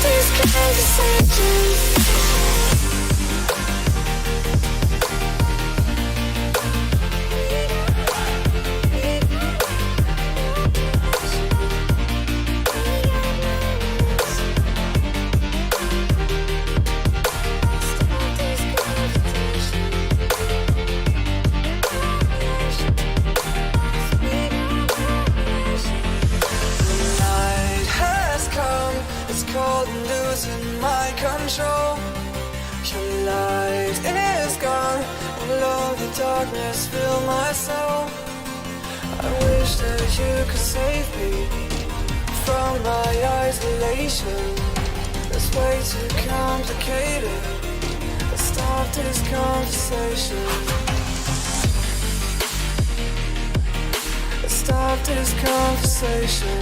these conversations. Losing my control. Your light is gone, and lonely darkness fill my soul. I wish that you could save me from my isolation. It's way too complicated. Let's stop this conversation. Let's stop this conversation.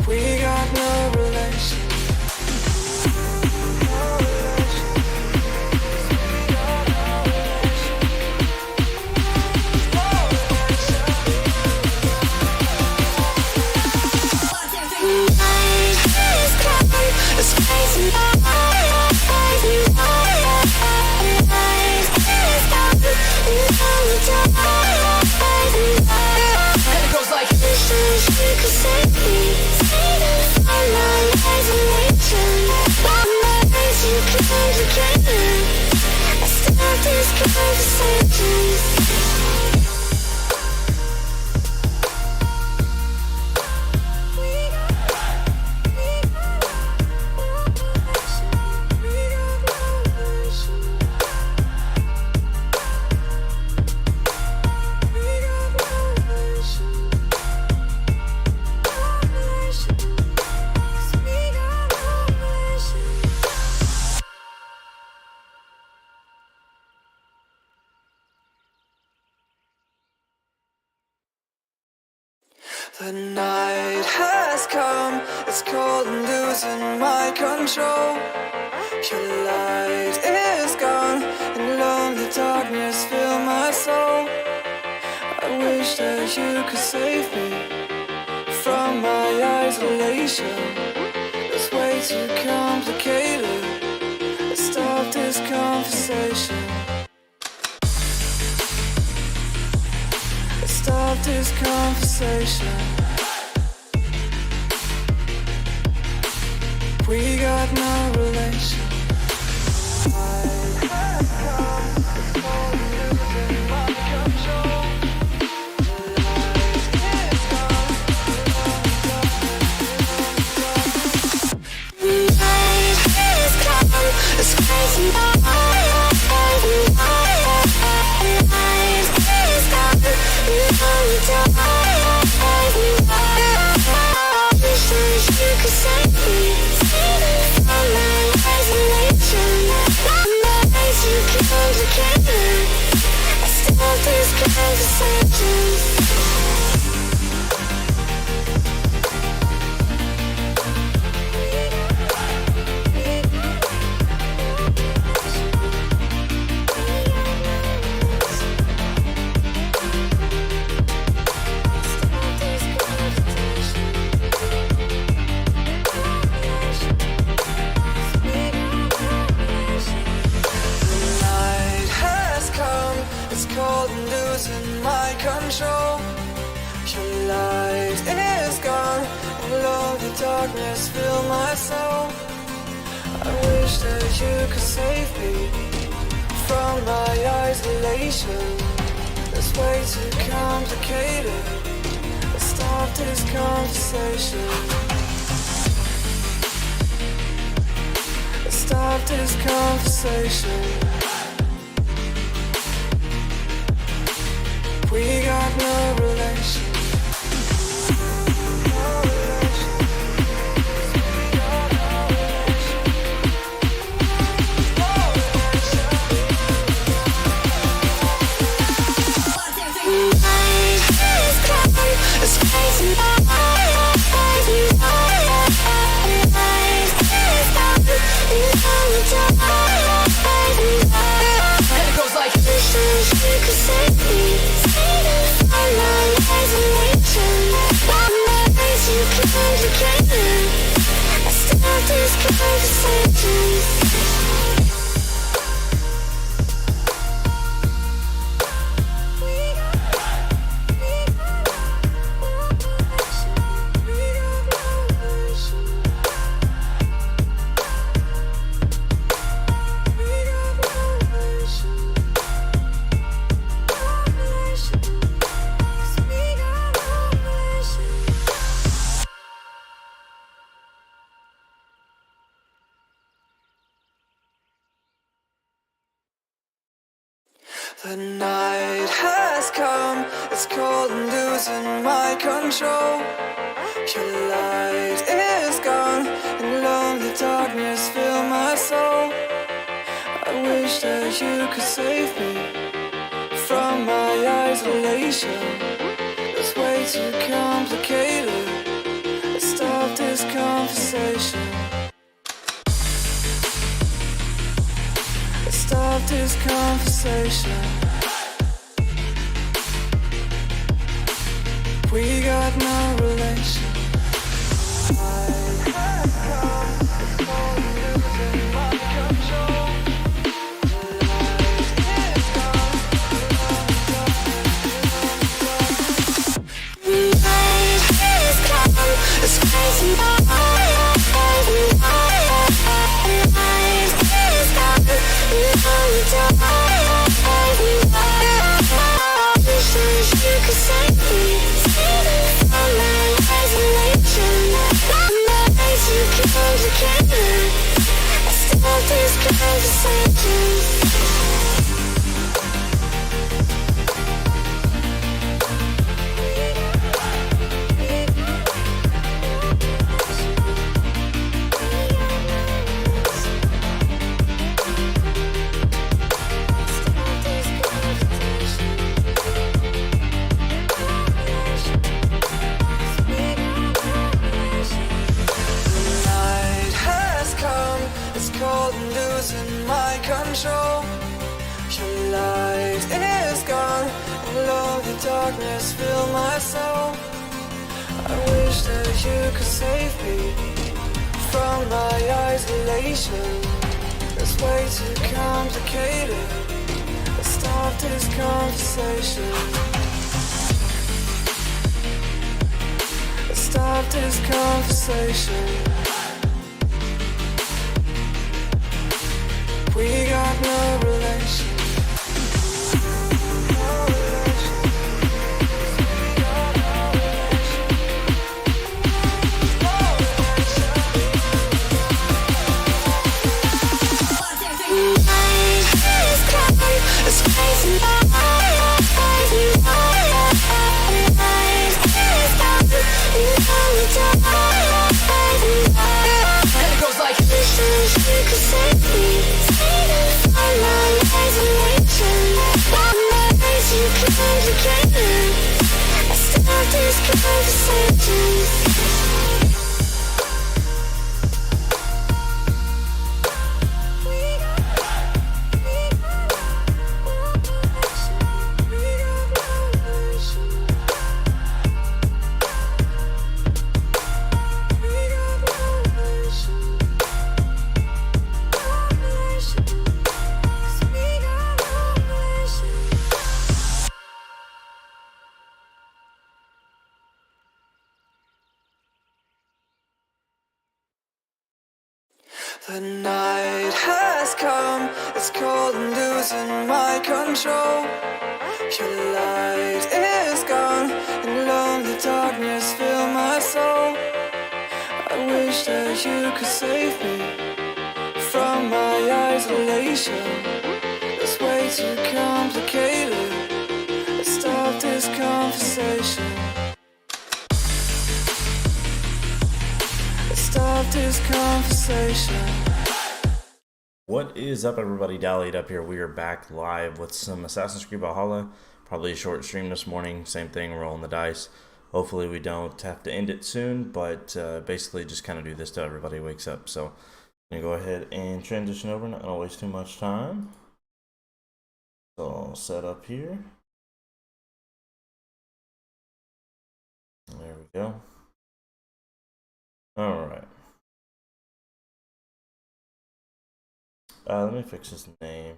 We got no relation. It's crazy. And it goes like the night has come, it's cold and losing my control. Your light is gone, and lonely darkness fill my soul. I wish that you could save me from my isolation. It's way too complicated. Let's stop this conversation. Let's stop this conversation. We got no relation. I have come, it's all losing my control. The light is gone, it's crazy. Losing my control. Your light is gone, and lonely darkness fill my soul. I wish that you could save me from my isolation. It's way too complicated. Let's stop this conversation. Let's stop this conversation. We got no relation. It's crazy. And it goes like this. these conversations. The night has come, it's cold and losing my control. Your light is gone, and lonely darkness fill my soul. I wish that you could save me from my isolation. It's way too complicated. Let's stop this conversation. Let's stop this conversation. We got no relation. I have come, it's cold and losing my control. The night has come, it's crazy by. Your light is gone, and lonely darkness fill my soul. I wish that you could save me from my isolation. It's way too complicated. Let's stop this conversation. Let's stop this conversation. We got no relation. It's crazy. And it goes like, you could save me from my isolation. Memories you complicated. I start these conversations. The night has come, it's cold and losing my control. Your light is gone, and lonely darkness fill my soul. I wish that you could save me from my isolation. It's way too complicated. Let's stop this conversation. Stop this conversation. What is up, everybody? DallyItUp here. We are back live with some Assassin's Creed Valhalla. Probably a short stream this morning. Same thing, rolling the dice. Hopefully we don't have to end it soon, but basically just kind of do this till everybody wakes up. So I'm going to go ahead and transition over, not going to waste too much time. So I'll set up here. There we go. All right. Let me fix his name.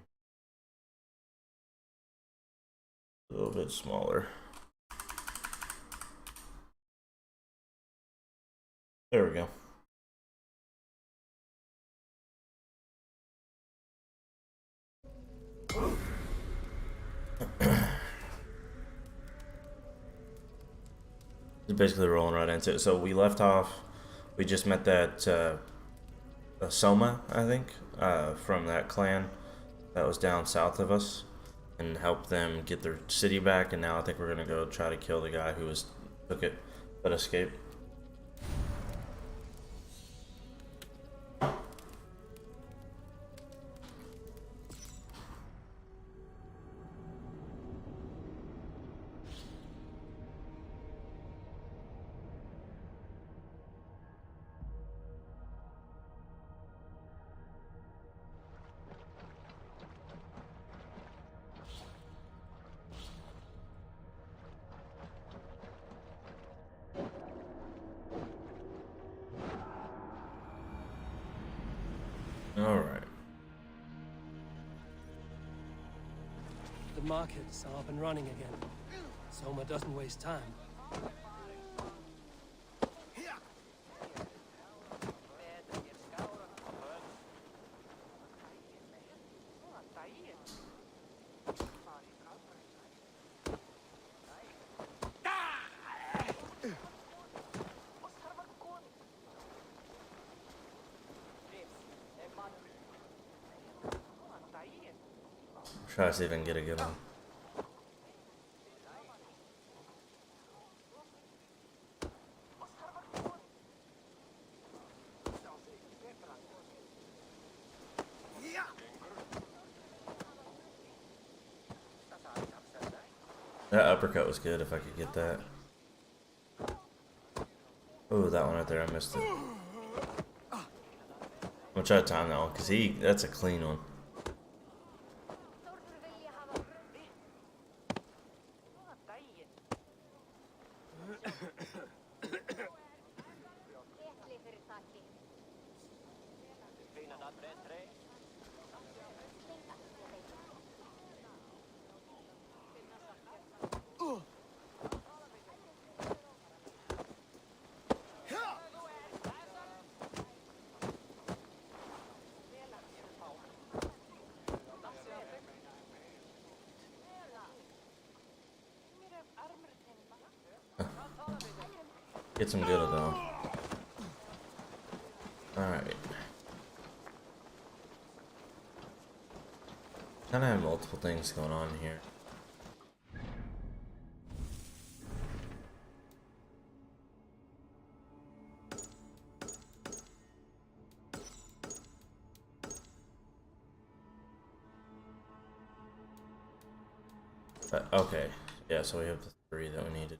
A little bit smaller. There we go. Basically rolling right into it. So we left off. We just met that Soma, I think, from that clan that was down south of us, and helped them get their city back. And now I think we're gonna go try to kill the guy who took it but escaped. Alright. The markets are up and running again. Soma doesn't waste time. Try to see if I can get a good one. That uppercut was good if I could get that. Oh, that one right there, I missed it. I'm gonna try to time that one, because that's a clean one. Get some good though. Alright. Kinda have multiple things going on here. Okay. Yeah, so we have the 3 that we needed.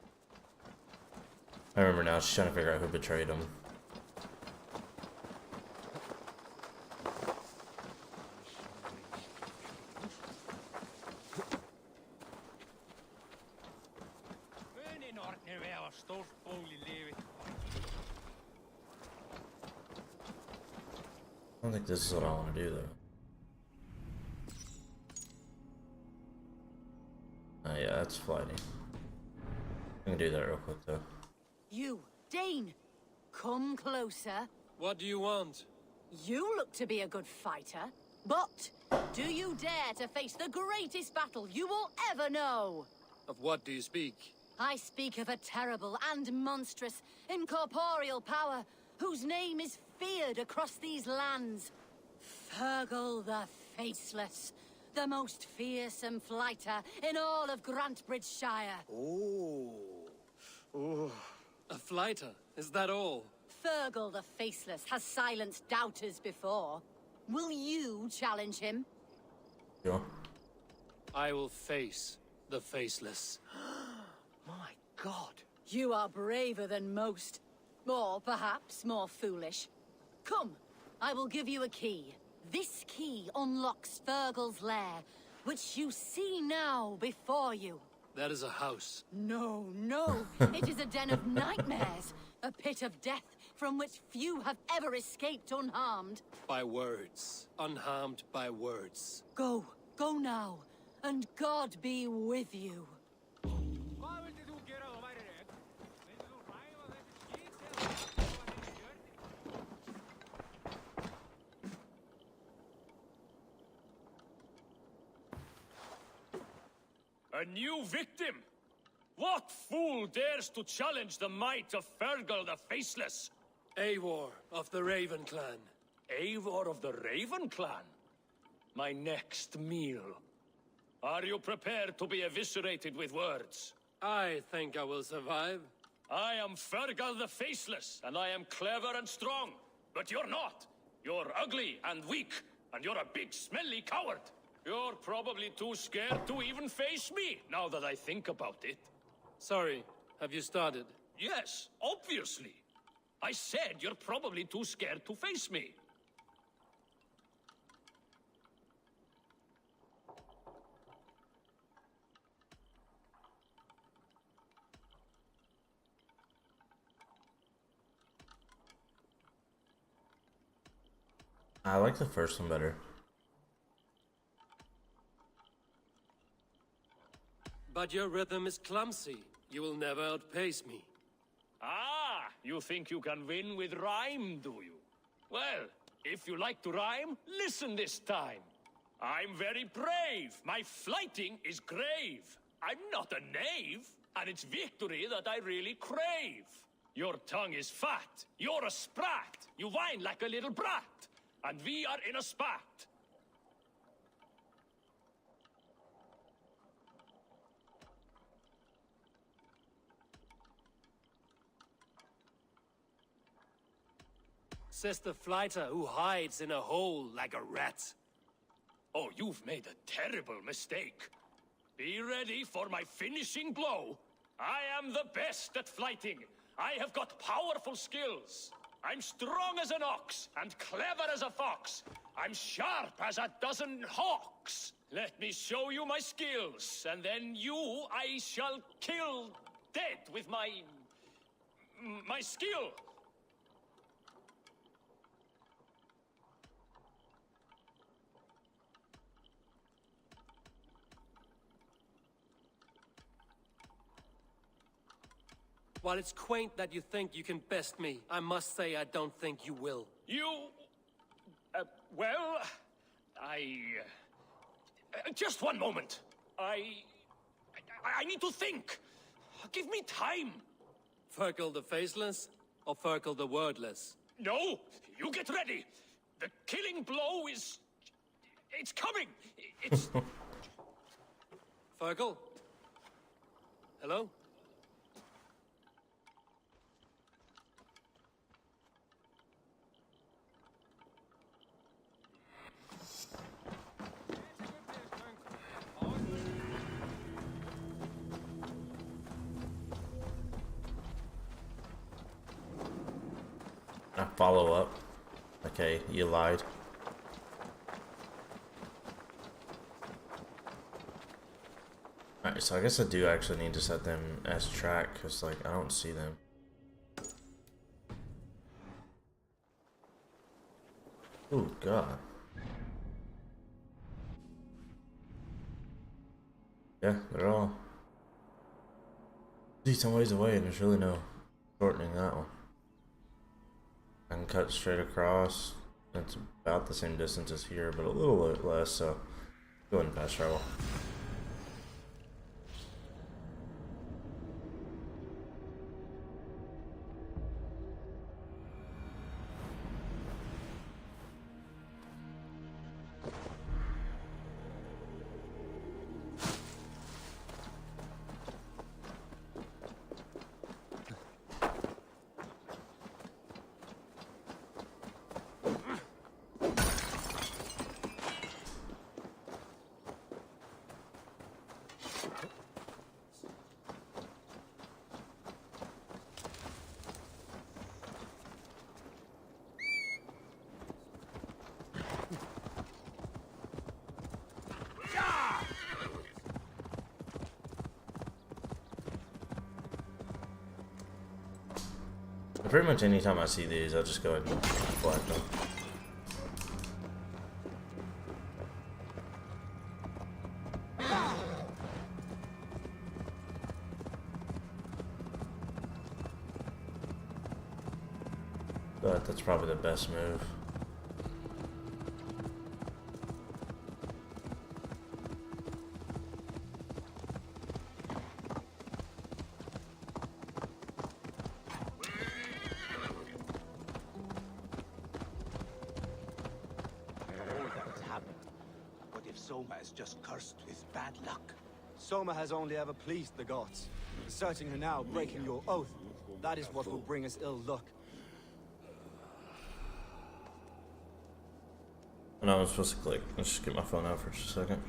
I remember now, she's trying to figure out who betrayed him. I don't think this is what I want to do, though. Oh, yeah, that's flighty. I can do that real quick, though. You, Dane, come closer. What do you want? You look to be a good fighter, but do you dare to face the greatest battle you will ever know? Of what do you speak? I speak of a terrible and monstrous incorporeal power whose name is feared across these lands. Fergal the Faceless, the most fearsome fighter in all of Grantbridgeshire. Oh. A fighter, is that all? Fergal the Faceless has silenced doubters before. Will you challenge him? Sure. I will face the Faceless. My God. You are braver than most. Or perhaps more foolish. Come, I will give you a key. This key unlocks Fergal's lair, which you see now before you. That is a house. No, it is a den of nightmares. A pit of death from which few have ever escaped unharmed. By words. Unharmed by words. Go. Go now. And God be with you. A new victim? What fool dares to challenge the might of Fergal the Faceless? Eivor of the Raven Clan. Eivor of the Raven Clan? My next meal. Are you prepared to be eviscerated with words? I think I will survive. I am Fergal the Faceless, and I am clever and strong. But you're not. You're ugly and weak, and you're a big, smelly coward. You're probably too scared to even face me, now that I think about it. Sorry, have you started? Yes, obviously. I said you're probably too scared to face me. I like the first one better. But your rhythm is clumsy. You will never outpace me. Ah, you think you can win with rhyme, do you? Well, if you like to rhyme, listen this time. I'm very brave. My flighting is grave. I'm not a knave, and it's victory that I really crave. Your tongue is fat. You're a sprat. You whine like a little brat. And we are in a spat. Says the flighter who hides in a hole like a rat. Oh, you've made a terrible mistake. Be ready for my finishing blow. I am the best at flighting. I have got powerful skills. I'm strong as an ox and clever as a fox. I'm sharp as a dozen hawks. Let me show you my skills, and then you I shall kill dead with my skill. While it's quaint that you think you can best me, I must say I don't think you will. Well, just one moment. I need to think. Give me time. Fergal the Faceless or Fergal the Wordless? No, you get ready. The killing blow is... It's coming. It's... Fergal? Hello? I follow up. Okay, you lied. Alright, so I guess I do actually need to set them as track, because, like, I don't see them. Oh, God. Yeah, they're all decent ways away, and there's really no shortening that one. I can cut straight across. It's about the same distance as here, but a little bit less, so go ahead and fast travel. Pretty much anytime I see these, I'll just go ahead and collect them. But that's probably the best move. Soma is just cursed with bad luck. Soma has only ever pleased the gods. Deserting her now, breaking your oath, that is what will bring us ill luck. And I was supposed to click. Let's just get my phone out for just a second.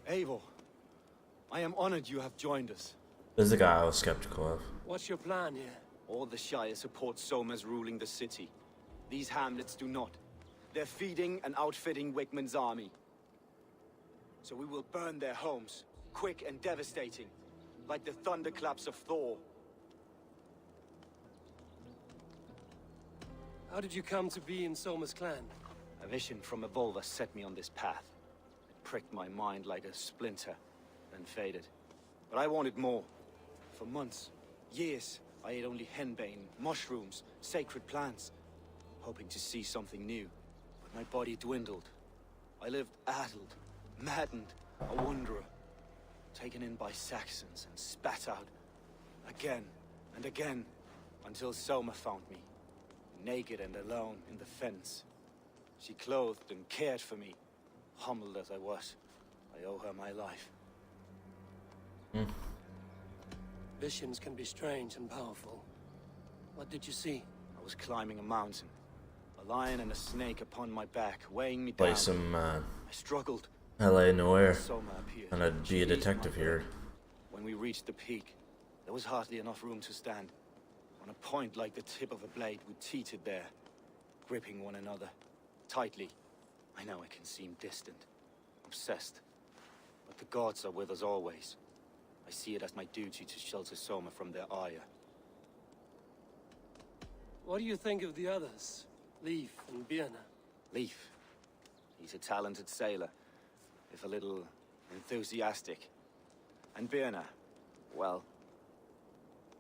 Eivor, I am honored you have joined us. This is the guy I was skeptical of. What's your plan here? All the Shire support Soma's ruling the city. These hamlets do not. They're feeding and outfitting Wickman's army. So we will burn their homes, quick and devastating, like the thunderclaps of Thor. How did you come to be in Soma's clan? A vision from Evolva set me on this path. It pricked my mind like a splinter, then faded. But I wanted more. For months, years, I ate only henbane, mushrooms, sacred plants, hoping to see something new. But my body dwindled. I lived addled, maddened, a wanderer, taken in by Saxons and spat out again and again, until Soma found me, naked and alone in the fens. She clothed and cared for me, humbled as I was. I owe her my life. Visions can be strange and powerful. What did you see? I was climbing a mountain, a lion and a snake upon my back, weighing me down. Play some I struggled. LA Noir. Soma appeared. And I'd be a detective here. When we reached the peak, there was hardly enough room to stand. On a point like the tip of a blade, we teetered there, gripping one another tightly. I know I can seem distant, obsessed, but the gods are with us always. I see it as my duty to shelter Soma from their ire. What do you think of the others? Leif and Birna? Leif. He's a talented sailor, if a little enthusiastic. And Birna, well,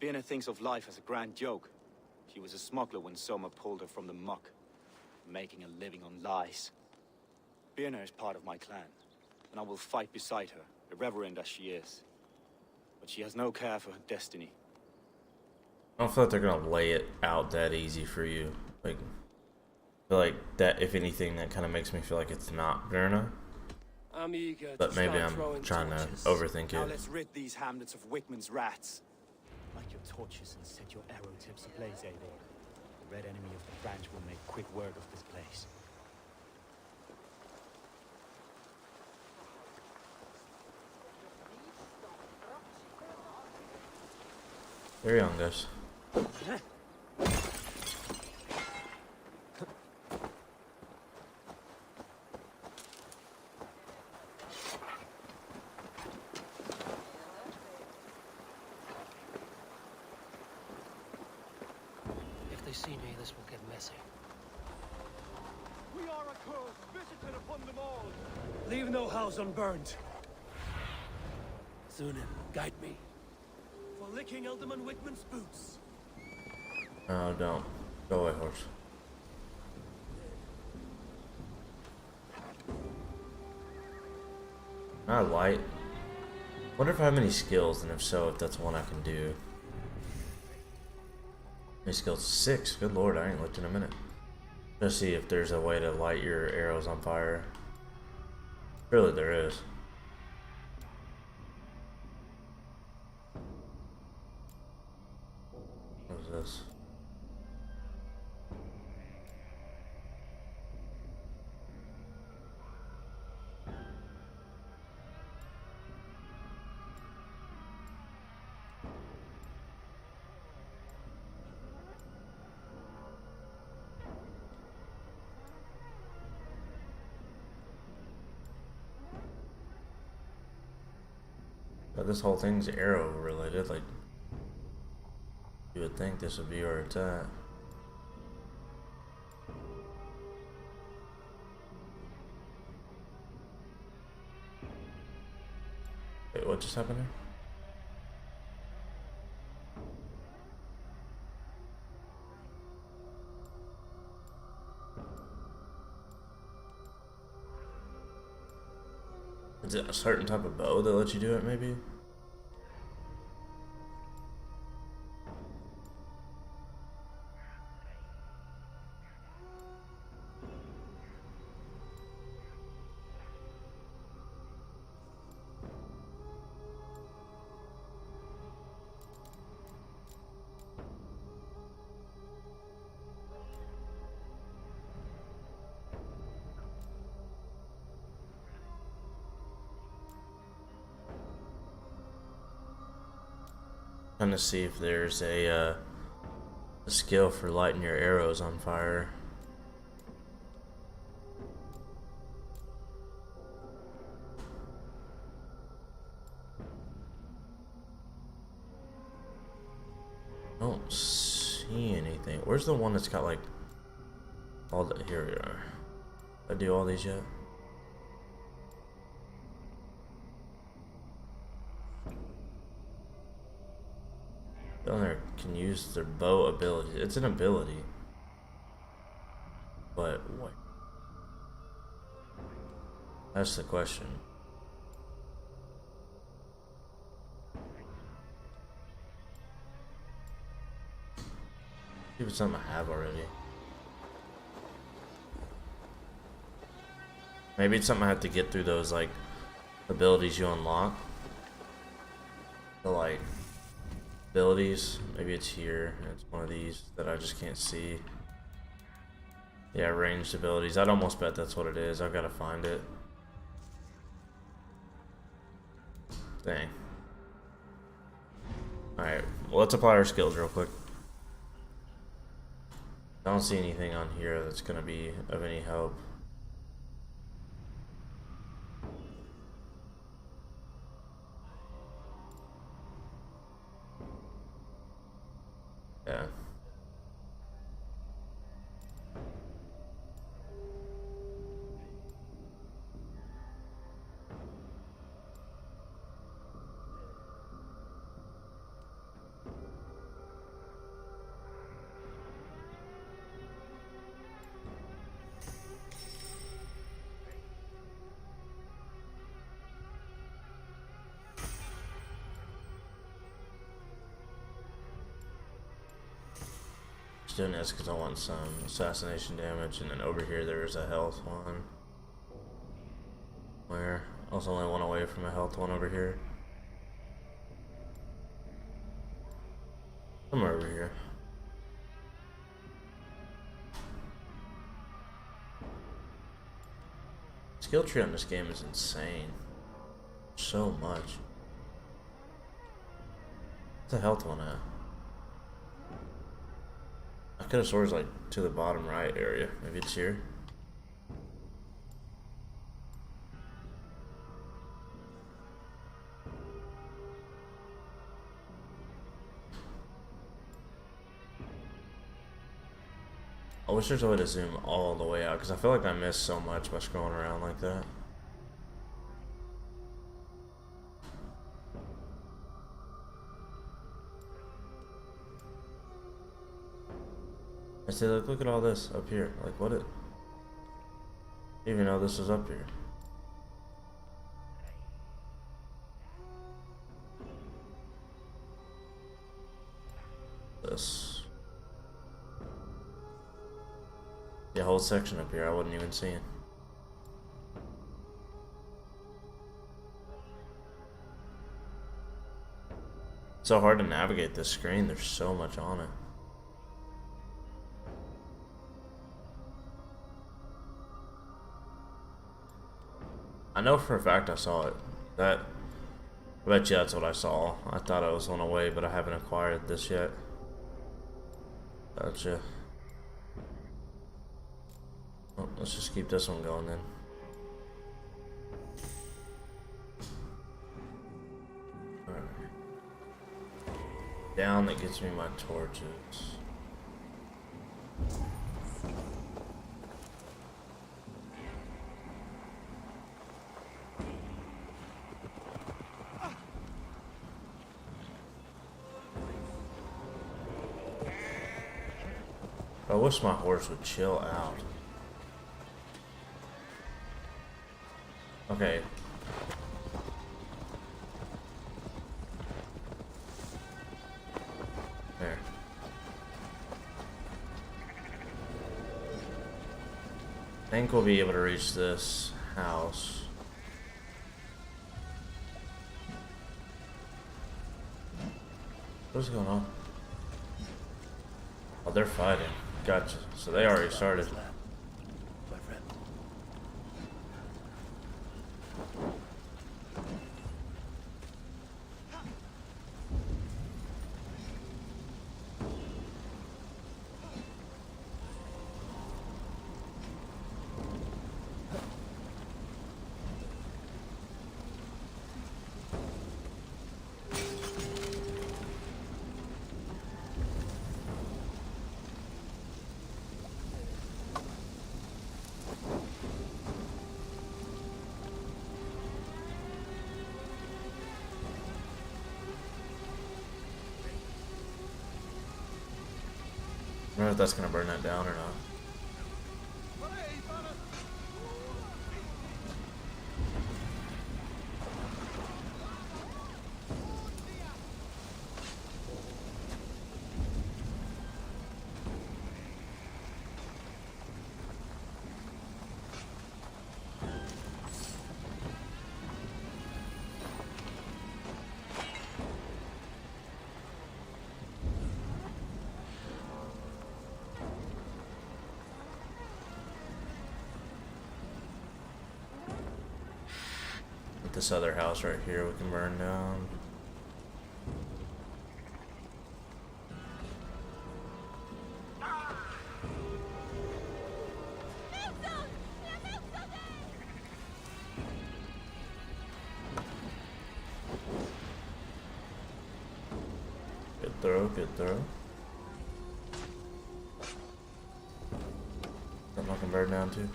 Birna thinks of life as a grand joke. She was a smuggler when Soma pulled her from the muck, making a living on lies. Birna is part of my clan, and I will fight beside her, irreverent as she is. But she has no care for her destiny. I don't feel like they're gonna lay it out that easy for you. Like, I feel like that, if anything, that kind of makes me feel like it's not Birna. I'm eager But to maybe start I'm throwing trying torches. to overthink Now it. let's rid these hamlets of Wickman's rats. Light your torches and set your arrow tips ablaze, Eivor. The red enemy of the branch will make quick work of this place. Very young, guys. If they see me, this will get messy. We are a curse visited upon them all. Leave no house unburned. Thunin, guide me. For licking Alderman Wickman's boots. No, don't. Go away, horse. I light. Wonder if I have any skills, and if so, if that's one I can do. Any skills? 6. Good lord, I ain't looked in a minute. Let's see if there's a way to light your arrows on fire. Surely there is. What is this? But this whole thing's arrow related, like you would think this would be where it's at. Wait, what just happened there? Is it a certain type of bow that lets you do it, maybe? Trying to see if there's a skill for lighting your arrows on fire. I don't see anything. Where's the one that's got like all the? Here we are. Did I do all these yet? Down there can use their bow ability. It's an ability. But what? That's the question. See if it's something I have already. Maybe it's something I have to get through those like abilities you unlock. The like abilities, maybe it's here. It's one of these that I just can't see. Yeah, ranged abilities. I'd almost bet that's what it is. I've got to find it. Dang. Alright, well, let's apply our skills real quick. I don't see anything on here that's going to be of any help. Yeah. Doing this because I want some assassination damage, and then over here there's a health one. Where? I was only one away from a health one over here. Somewhere over here. Skill tree on this game is insane. So much. What's the health one at? I could have sworn it's like to the bottom right area. Maybe it's here. I wish there's a way to zoom all the way out because I feel like I missed so much by scrolling around like that. I say, look at all this up here. Like, what it? I didn't even know this was up here. This. Yeah, whole section up here I wasn't even seeing. It's so hard to navigate this screen. There's so much on it. I know for a fact I saw it. I bet you that's what I saw. I thought I was on a way, but I haven't acquired this yet. Gotcha. Well, let's just keep this one going then. down that gets me my torches. I wish my horse would chill out. Okay. There. I think we'll be able to reach this house. What's going on? Oh, they're fighting. Gotcha. So they already started. My friend. I don't know if that's gonna burn that down or not. This other house right here we can burn down. Good throw, good throw. Something I can burn down too.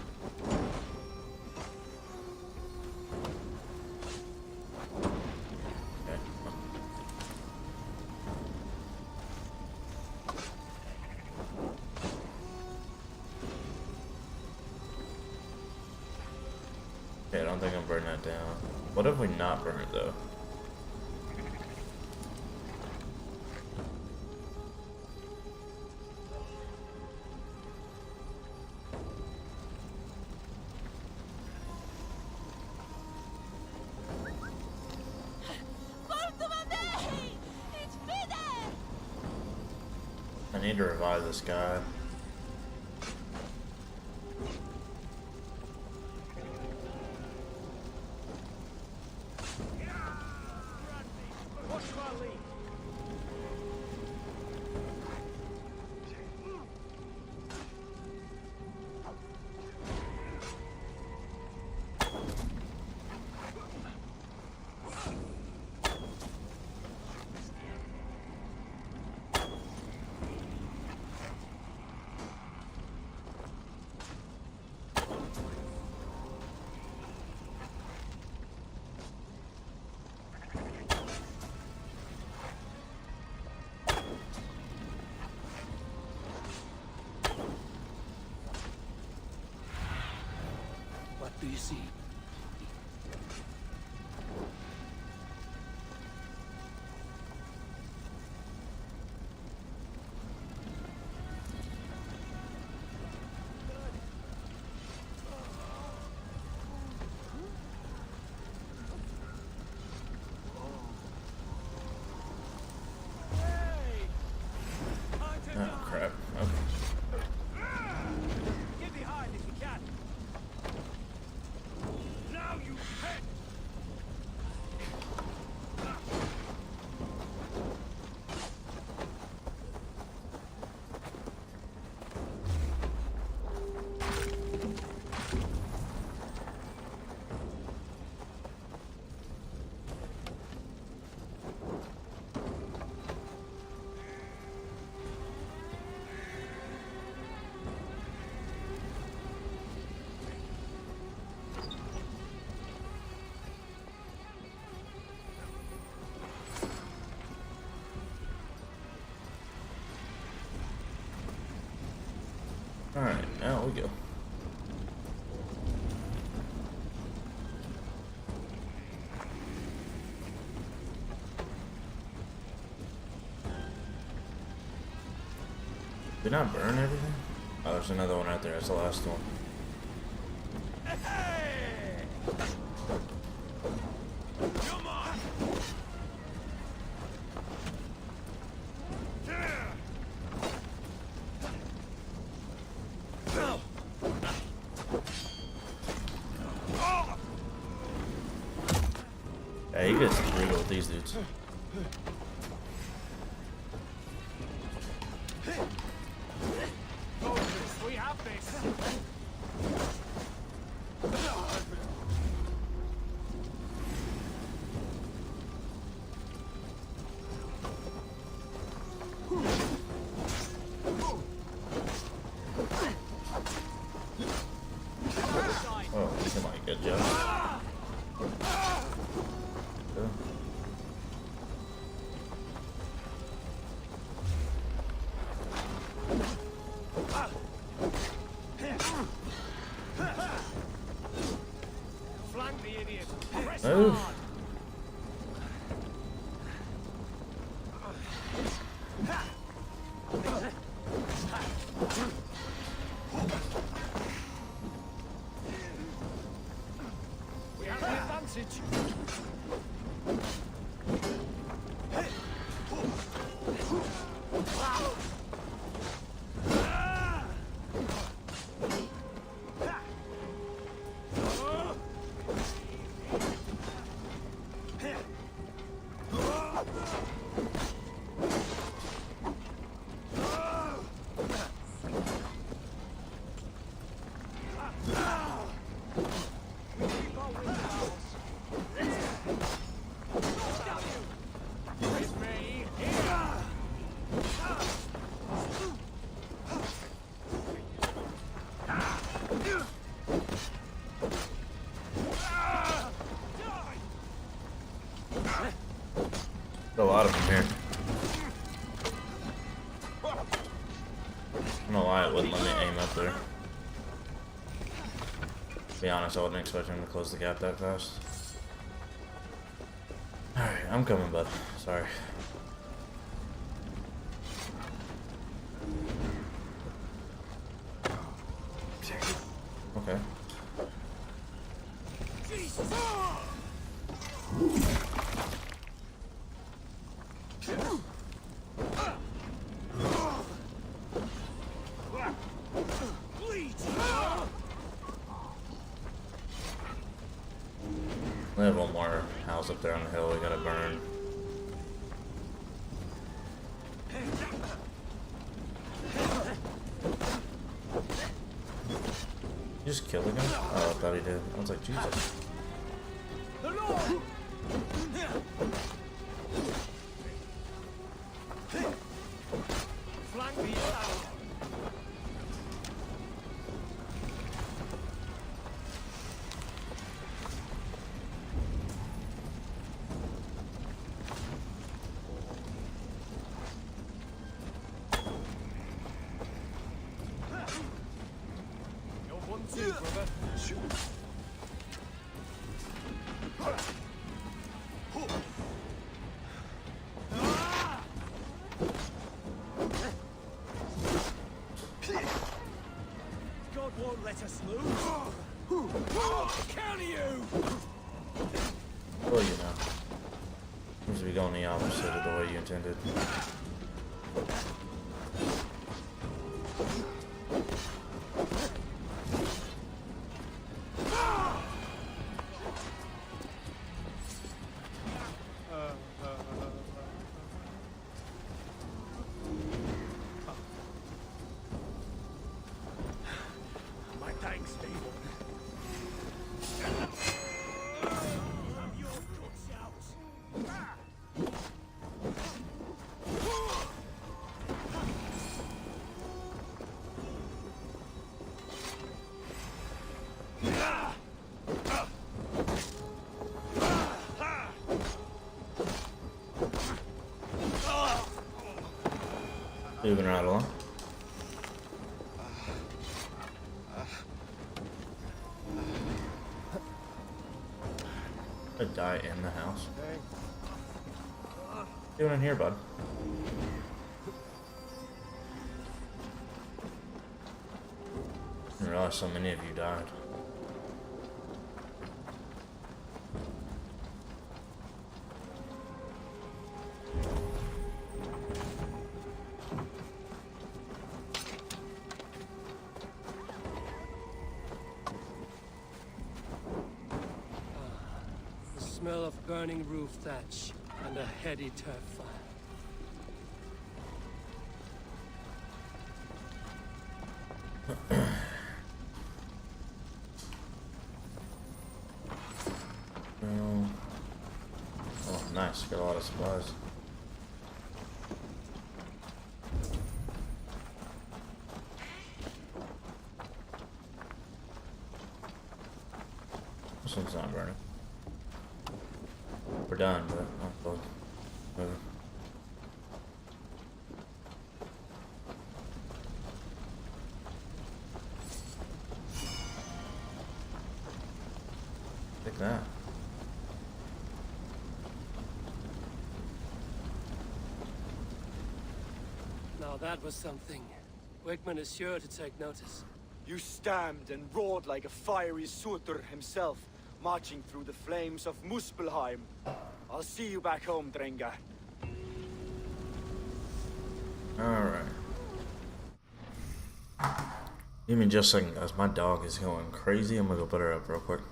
Okay, I don't think I'm burning that down. What if we not burn it though? I need to revive this guy. What do you see? Oh crap. Okay. Get behind if you can. Did I burn everything? Oh, there's another one right there. That's the last one. Come on! Yeah, he gets brutal with these dudes. We have this! Oh, come on, good job. Cool. Flank the idiot! Press Move. hard! We have the advantage! A lot of them here. I don't know why it wouldn't let me aim up there. To be honest, I wasn't expecting him to close the gap that fast. Alright, I'm coming, bud. Sorry. Okay. We have one more house up there on the hill we gotta burn. You just killed the guy? Oh, I thought he did. I was like, Jesus. Flank the attack! You're 1-2, brother. God won't let us lose. Counter you! Well, you know. Seems to be going the opposite of the way you intended. My thanks, Steve. Have your guts out. Moving right along. I die in the house. What are you doing in here, bud? I didn't realize so many of you died. The smell of burning roof thatch and a heady turf fire. Oh, nice. Got a lot of supplies. This one's not burning. We're done, but not close. Moving. Take that. Now that was something. Wickman is sure to take notice. You stamped and roared like a fiery Surtur himself, marching through the flames of Muspelheim. I'll see you back home, Drenga. Alright. Give me just a second, guys. My dog is going crazy. I'm gonna go put her up real quick.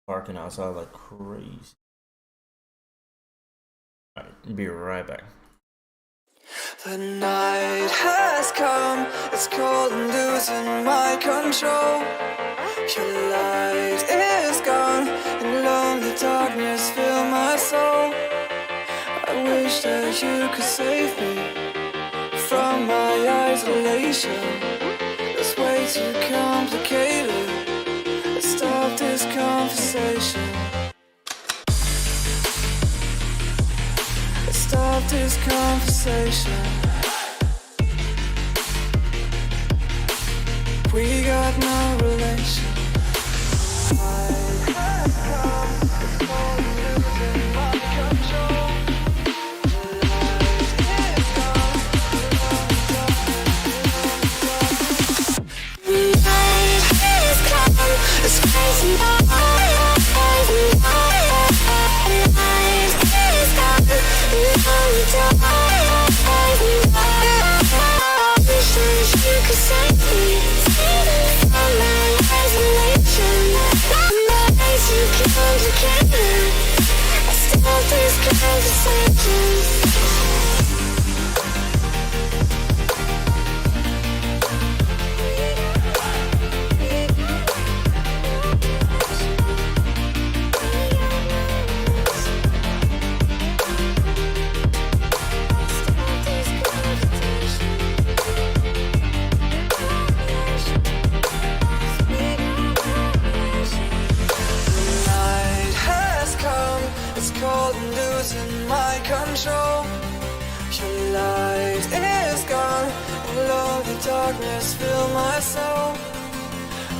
Barking outside like crazy. Alright, be right back. The night has come, it's cold and losing my control. Your light is gone, and lonely darkness fill my soul. I wish that you could save me from my isolation. It's way too complicated. Let's stop this conversation. Let's stop this conversation. We got no relation. I have come, it's all losing my control. The light is gone, the night is come, it's crazy. The light is gone, I wish that you could save me from my isolation. I'm way too complicated. I stop this conversation. Losing my control. Your light is gone, and lonely darkness fill my soul.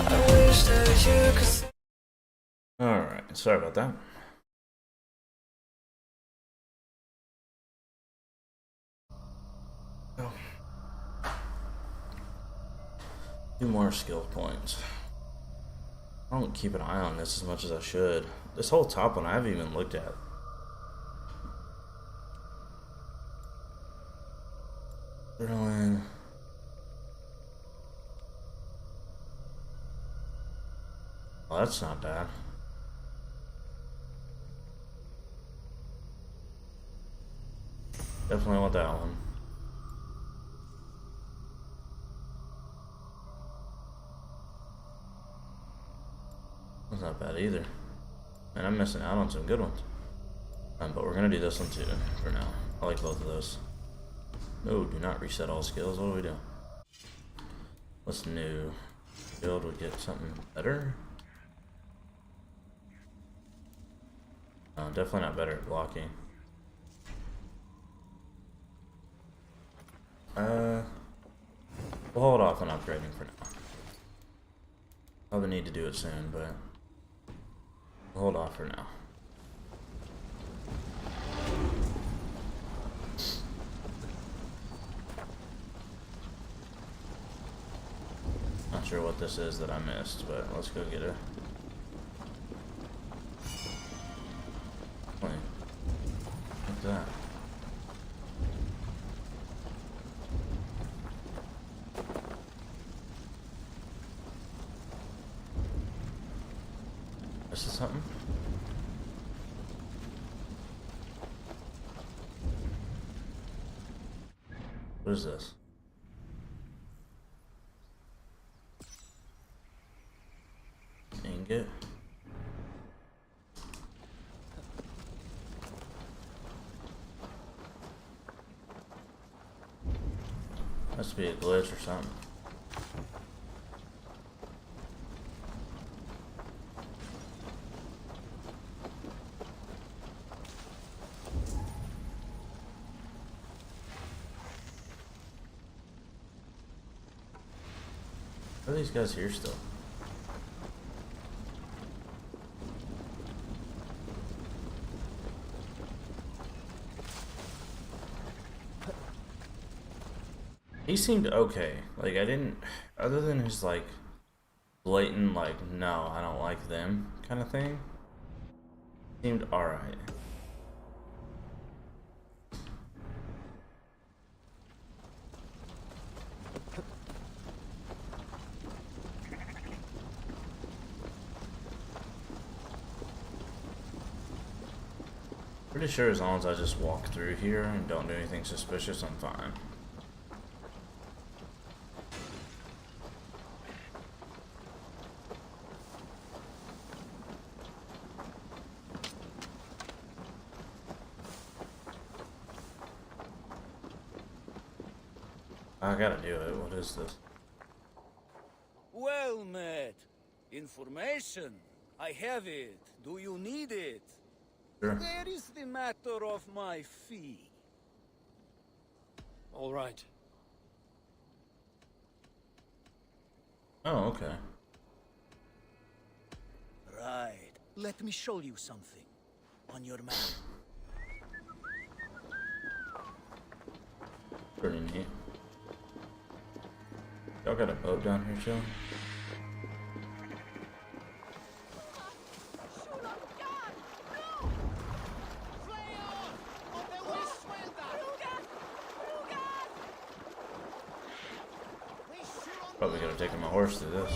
I wish that you could. Alright, sorry about that. Oh. 2 more skill points. I don't keep an eye on this as much as I should. This whole top one I haven't even looked at. Adrenaline. Well, that's not bad. Definitely want that one. That's not bad either. And I'm missing out on some good ones. But we're gonna do this one too for now. I like both of those. No, do not reset all skills. What do we do? What's new? Build would get something better. No, definitely not better at blocking. We'll hold off on upgrading for now. Probably need to do it soon, but we'll hold off for now. sure what this is that I missed, but let's go get it. Wait. What's that? This is something? What is this? Ingot? Must be a glitch or something. Are these guys here still? He seemed okay. Like, I didn't, other than his, like, blatant, like, no, I don't like them kind of thing, seemed alright. Pretty sure as long as I just walk through here and don't do anything suspicious, I'm fine. I gotta do it. What is this? Well met. Information. I have it. Do you need it? Sure. There is the matter of my fee. All right. Oh, okay. Right. Let me show you something. On your map. Pretty neat. Y'all got a boat down here chilling? Probably could have taken my horse through this.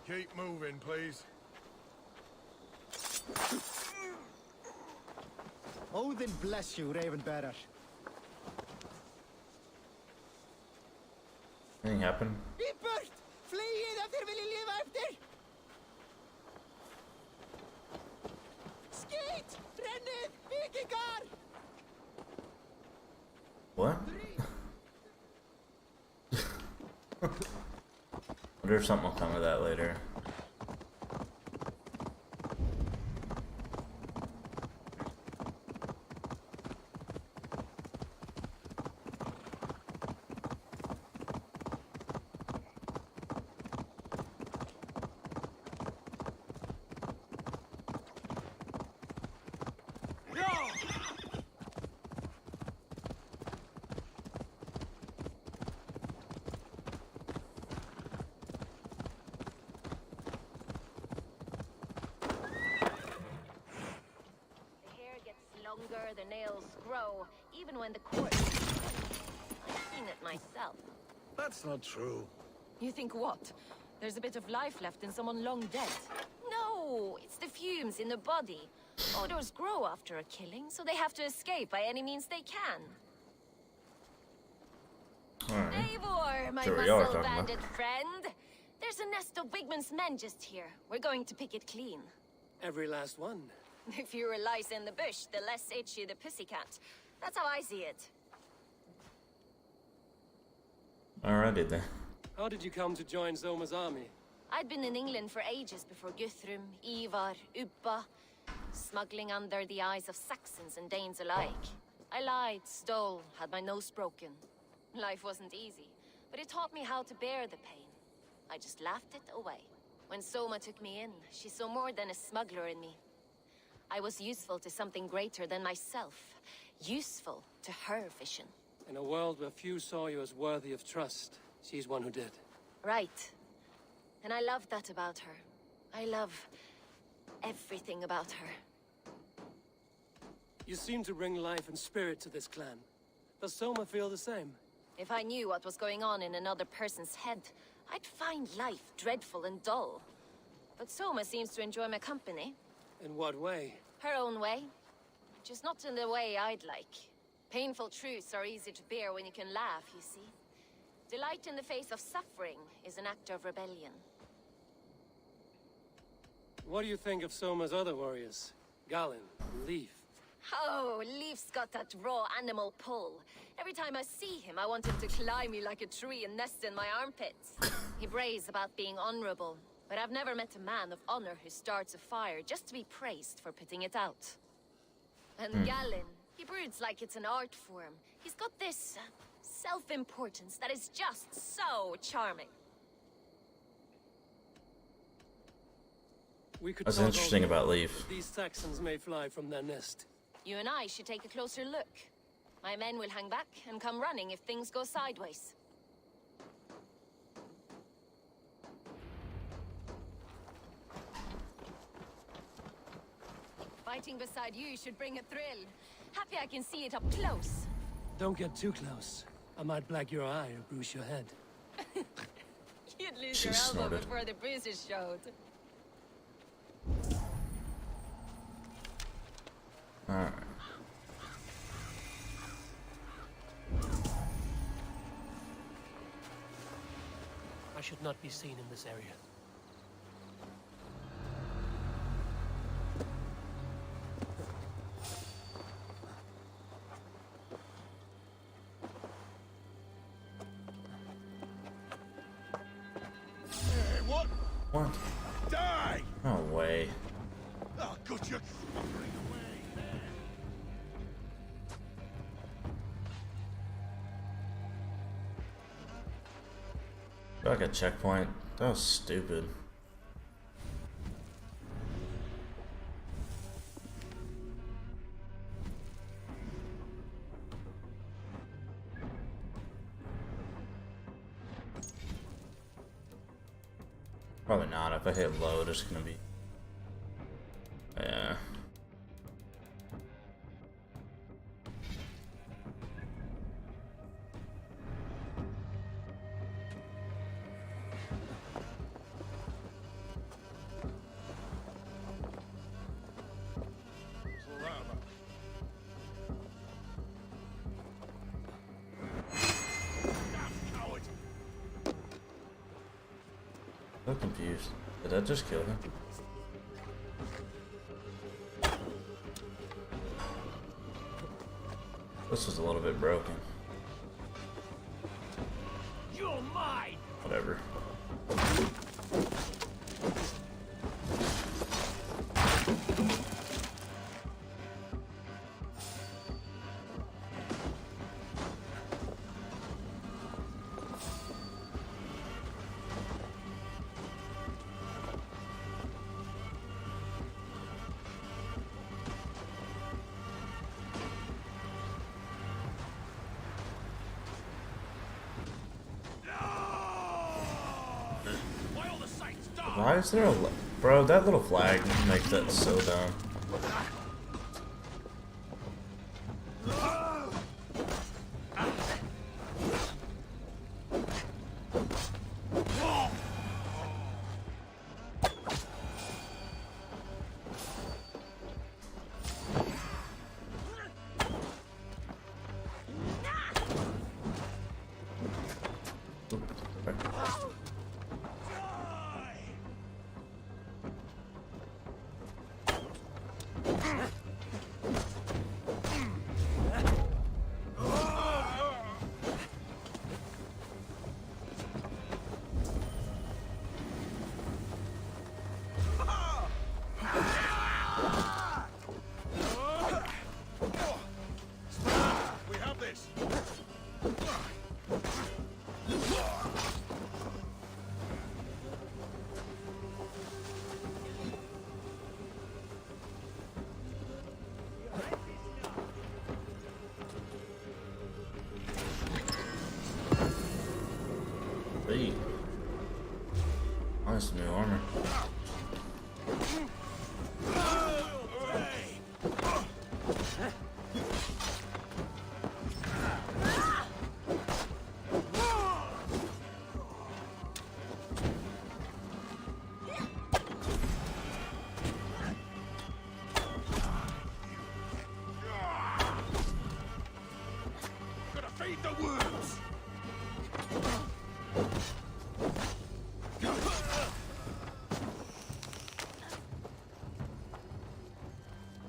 Keep moving, please. Odin bless you, Raven Bearer. Anything happen? Í burt! Fleygið ef þér viljið lifa eftir! Skít! Brennið! Vikingar! What? Wonder if something will come of that later. The nails grow, even when the cord... I've seen it myself. That's not true. You think what? There's a bit of life left in someone long dead? No, it's the fumes in the body. Odors grow after a killing, so they have to escape by any means they can. Alright. Eivor, my Sure we are muscle talking about. bandit friend. There's a nest of Wigman's men just here. We're going to pick it clean. Every last one. The fewer lice in the bush, the less itchy the pussycat. That's how I see it. Alrighty then. How did you come to join Zoma's army? I'd been in England for ages before Guthrum, Ivar, Ubba, smuggling under the eyes of Saxons and Danes alike. I lied, stole, had my nose broken. Life wasn't easy, but it taught me how to bear the pain. I just laughed it away. When Soma took me in, she saw more than a smuggler in me. I was useful to something greater than myself. Useful to her vision. In a world where few saw you as worthy of trust, she's one who did. Right. And I love that about her. I love everything about her. You seem to bring life and spirit to this clan. Does Soma feel the same? If I knew what was going on in another person's head, I'd find life dreadful and dull. But Soma seems to enjoy my company. In what way? Her own way. Just not in the way I'd like. Painful truths are easy to bear when you can laugh, you see. Delight in the face of suffering is an act of rebellion. What do you think of Soma's other warriors? Galen, Leaf. Oh, Leaf's got that raw animal pull. Every time I see him, I want him to climb me like a tree and nest in my armpits. He braves about being honorable, but I've never met a man of honor who starts a fire just to be praised for putting it out. And Galen, he broods like it's an art form. He's got this self-importance that is just so charming. We could What's talk interesting over, about Leaf? but these Saxons may fly from their nest. You and I should take a closer look. My men will hang back and come running if things go sideways. Fighting beside you should bring a thrill. Happy I can see it up close. Don't get too close. I might black your eye or bruise your head. You'd lose She your elbow snorted. before the bruises showed. Alright. I should not be seen in this area. Hey, what? What? Die! No way. Oh, good, you're fucking away. Like a checkpoint. That was stupid. Probably not. If I hit low, there's gonna be. Yeah. What's all that about? Damn coward! So confused. Did that just kill him? This was a little bit broken. You're mine! Whatever. Why all the sights dark? Why is there a... Bro, that little flag makes that so dumb. this. Hey. Nice new armor. Gotta feed the worms.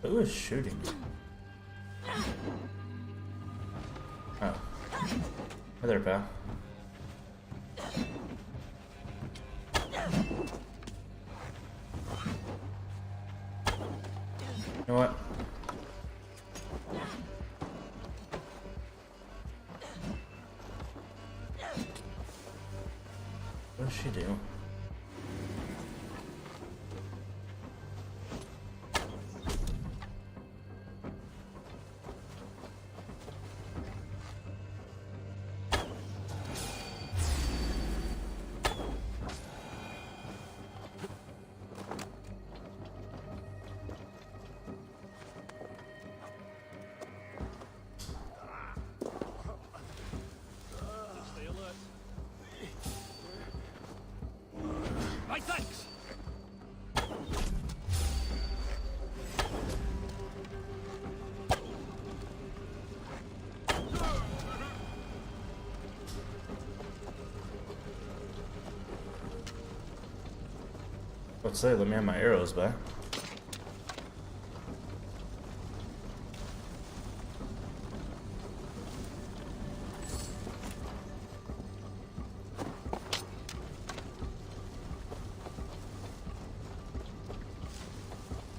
Who is shooting? Oh. Hey there, pal. You know what? What is she doing? Stay alert. My thanks! Let's say, let me have my arrows back.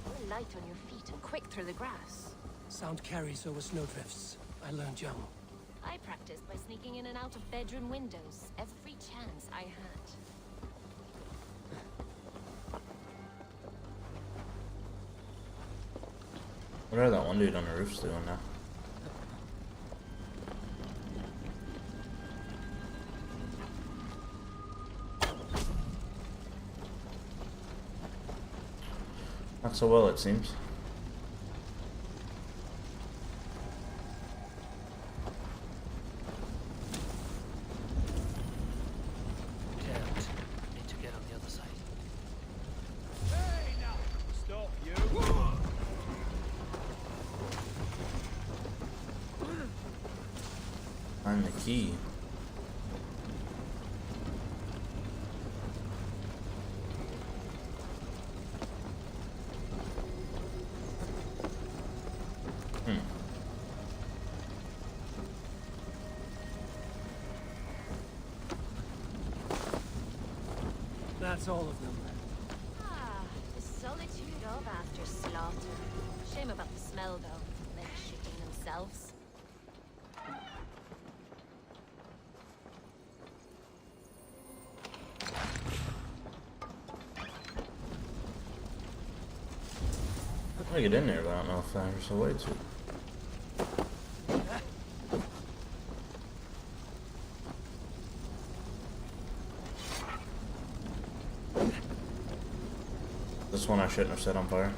You're light on your feet and quick through the grass. Sound carries over snowdrifts. I learned young. I practiced by sneaking in and out of bedroom windows every chance I had. What are that one dude on the roof's doing now? Not so well, it seems. Damned. Need to get on the other side. Hey, now! Stop, you! Find the key. That's all of them. Ah, the solitude of after slaughter. Shame about the smell, though. Men shitting themselves. I want to get in there, but I don't know if there's a way to. This one I shouldn't have set on fire.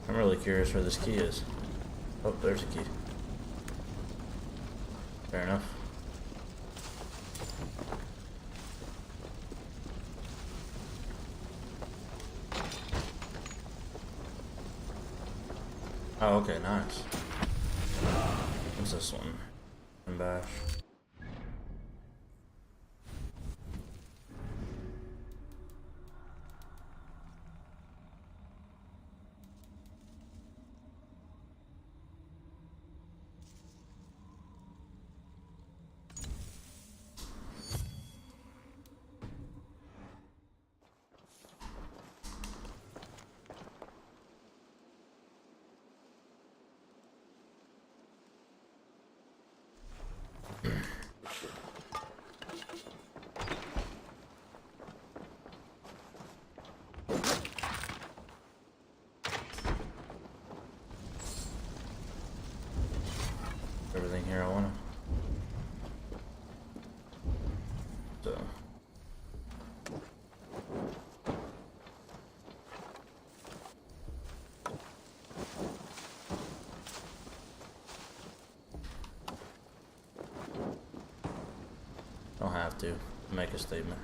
I'm really curious where this key is. Oh, there's a key. Fair enough. Oh, okay, nice. What's this one? And bash. have to make a statement.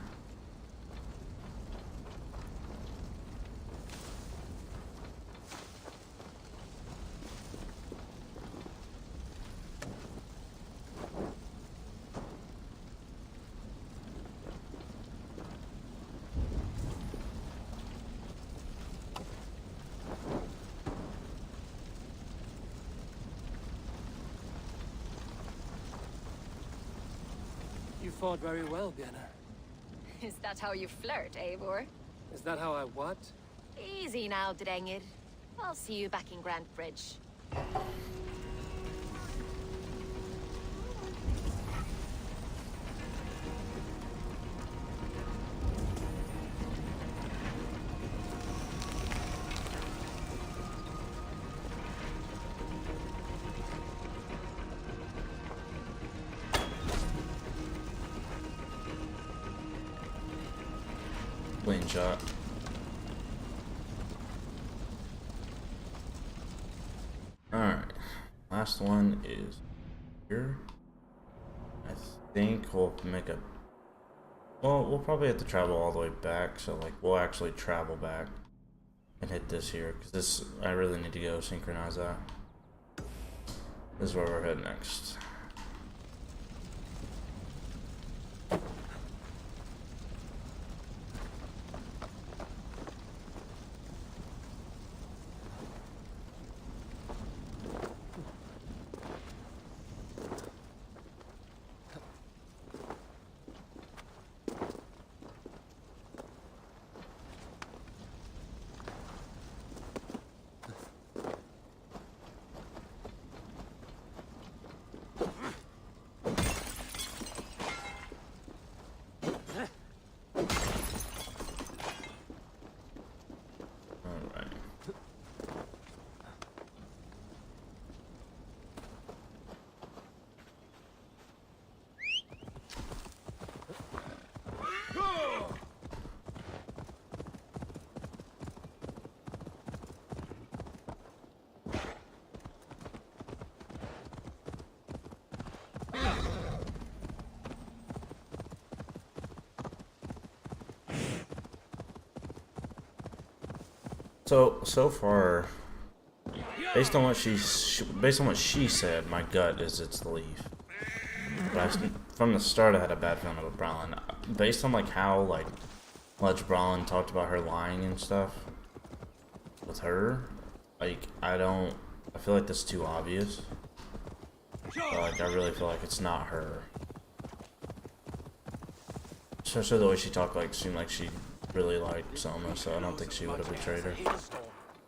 You fought very well, Björn. Is that how you flirt, Eivor? Is that how I what? Easy now, Drengir. I'll see you back in Grand Bridge. Clean shot. Alright. Last one is here. I think we'll make a... Well, we'll probably have to travel all the way back, so like we'll actually travel back and hit this here, because this, I really need to go synchronize that. This is where we're heading next. So far, based on what she said, my gut is it's the leaf. But from the start, I had a bad feeling about Brolin. Based on like how much Brolin talked about her lying and stuff with her, like I feel like that's too obvious. But, like I really feel like it's not her. Especially the way she talked, like seemed like she really liked Soma, so I don't think she would have betrayed her.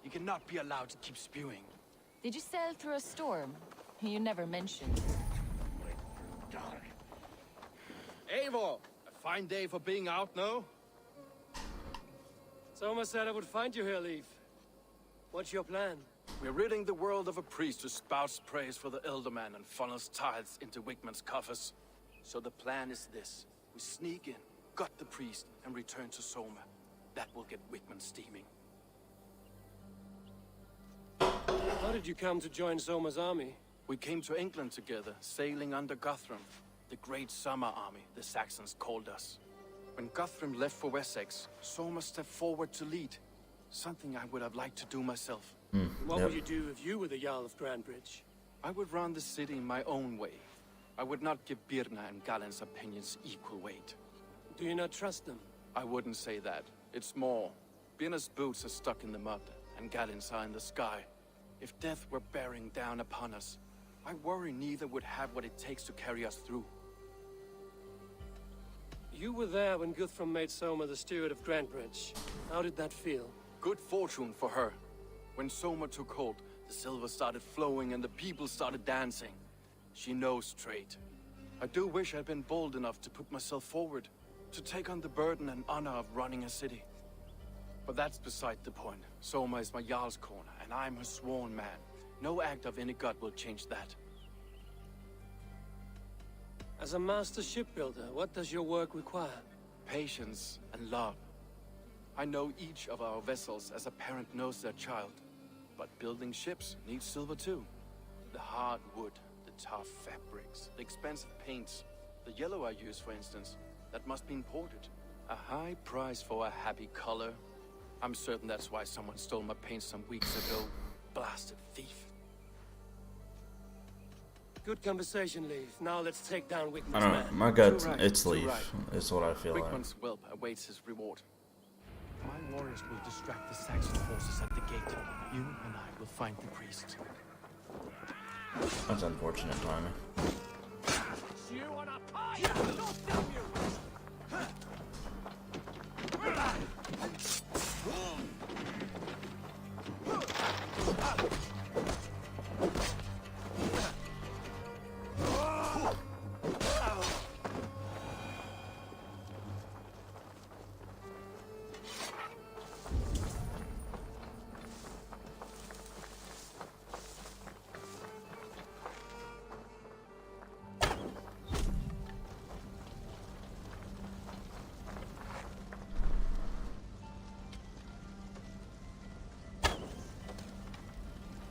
You cannot be allowed to keep spewing. Did you sail through a storm? You never mentioned. Eivor, a fine day for being out, no? Soma said I would find you here, Leaf. What's your plan? We're ridding the world of a priest who spouts praise for the Elderman and funnels tithes into Wigman's coffers. So the plan is this. We sneak in, gut the priest, and return to Soma. That will get Wigman steaming. How did you come to join Soma's army? We came to England together, sailing under Guthrum. The Great Summer Army, the Saxons called us. When Guthrum left for Wessex, Soma stepped forward to lead. Something I would have liked to do myself. What would you do if you were the Jarl of Grandbridge? I would run the city in my own way. I would not give Birna and Galen's opinions equal weight. Do you not trust them? I wouldn't say that. It's more. Birna's boots are stuck in the mud, and Galen's are in the sky. If death were bearing down upon us, I worry neither would have what it takes to carry us through. You were there when Guthrum made Soma the steward of Grandbridge. How did that feel? Good fortune for her. When Soma took hold, the silver started flowing and the people started dancing. She knows trade. I do wish I'd been bold enough to put myself forward, to take on the burden and honor of running a city. But that's beside the point. Soma is my Jarl's corner, and I'm her sworn man. No act of any god will change that. As a master shipbuilder, what does your work require? Patience and love. I know each of our vessels as a parent knows their child. But building ships needs silver too. The hard wood, the tough fabrics, the expensive paints. The yellow I use, for instance, That must be imported. A high price for a happy color. I'm certain that's why someone stole my paint some weeks ago. Blasted thief. Good conversation, Leaf. Now let's take down I Wickman's don't man. know. My gut, Too right, it's too Leaf. right. It's what I feel like. Wickman's whelp awaits his reward. My warriors will distract the Saxon forces at the gate. You and I will find the priest. That's unfortunate timing. You on a pie! Don't damn you!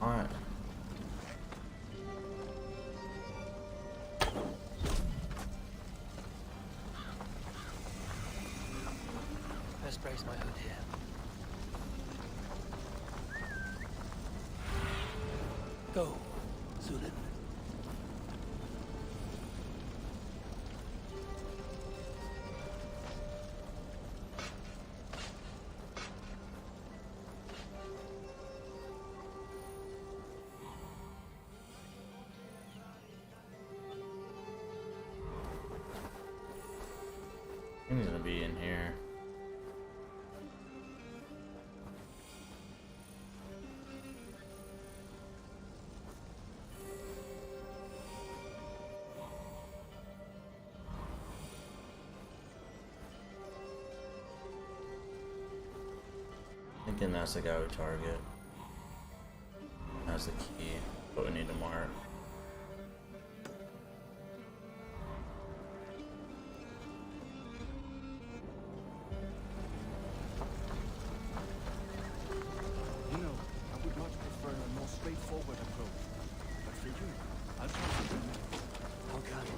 Alright. Best brace my hood here. Go, Zulin. He's gonna be in here. Thinking that's the guy we target. That's the key, but we need to mark. You know, I would much prefer a more straightforward approach. But for you, I'll try something else. How kind.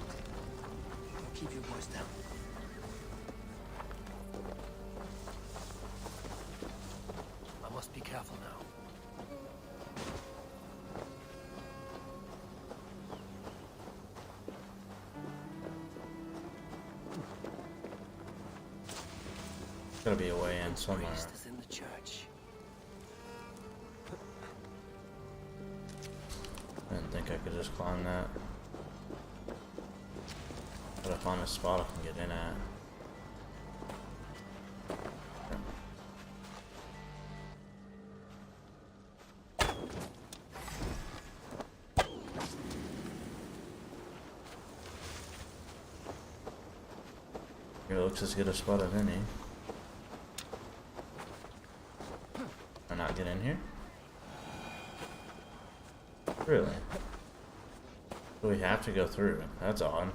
Keep your voice down. I must be careful now. Gotta be a way in somewhere. Priest is in the church. I didn't think I could just climb that. Gotta find a spot I can get in at. Here looks as good a spot as any. Can I not get in here? Really? Do we have to go through? That's odd.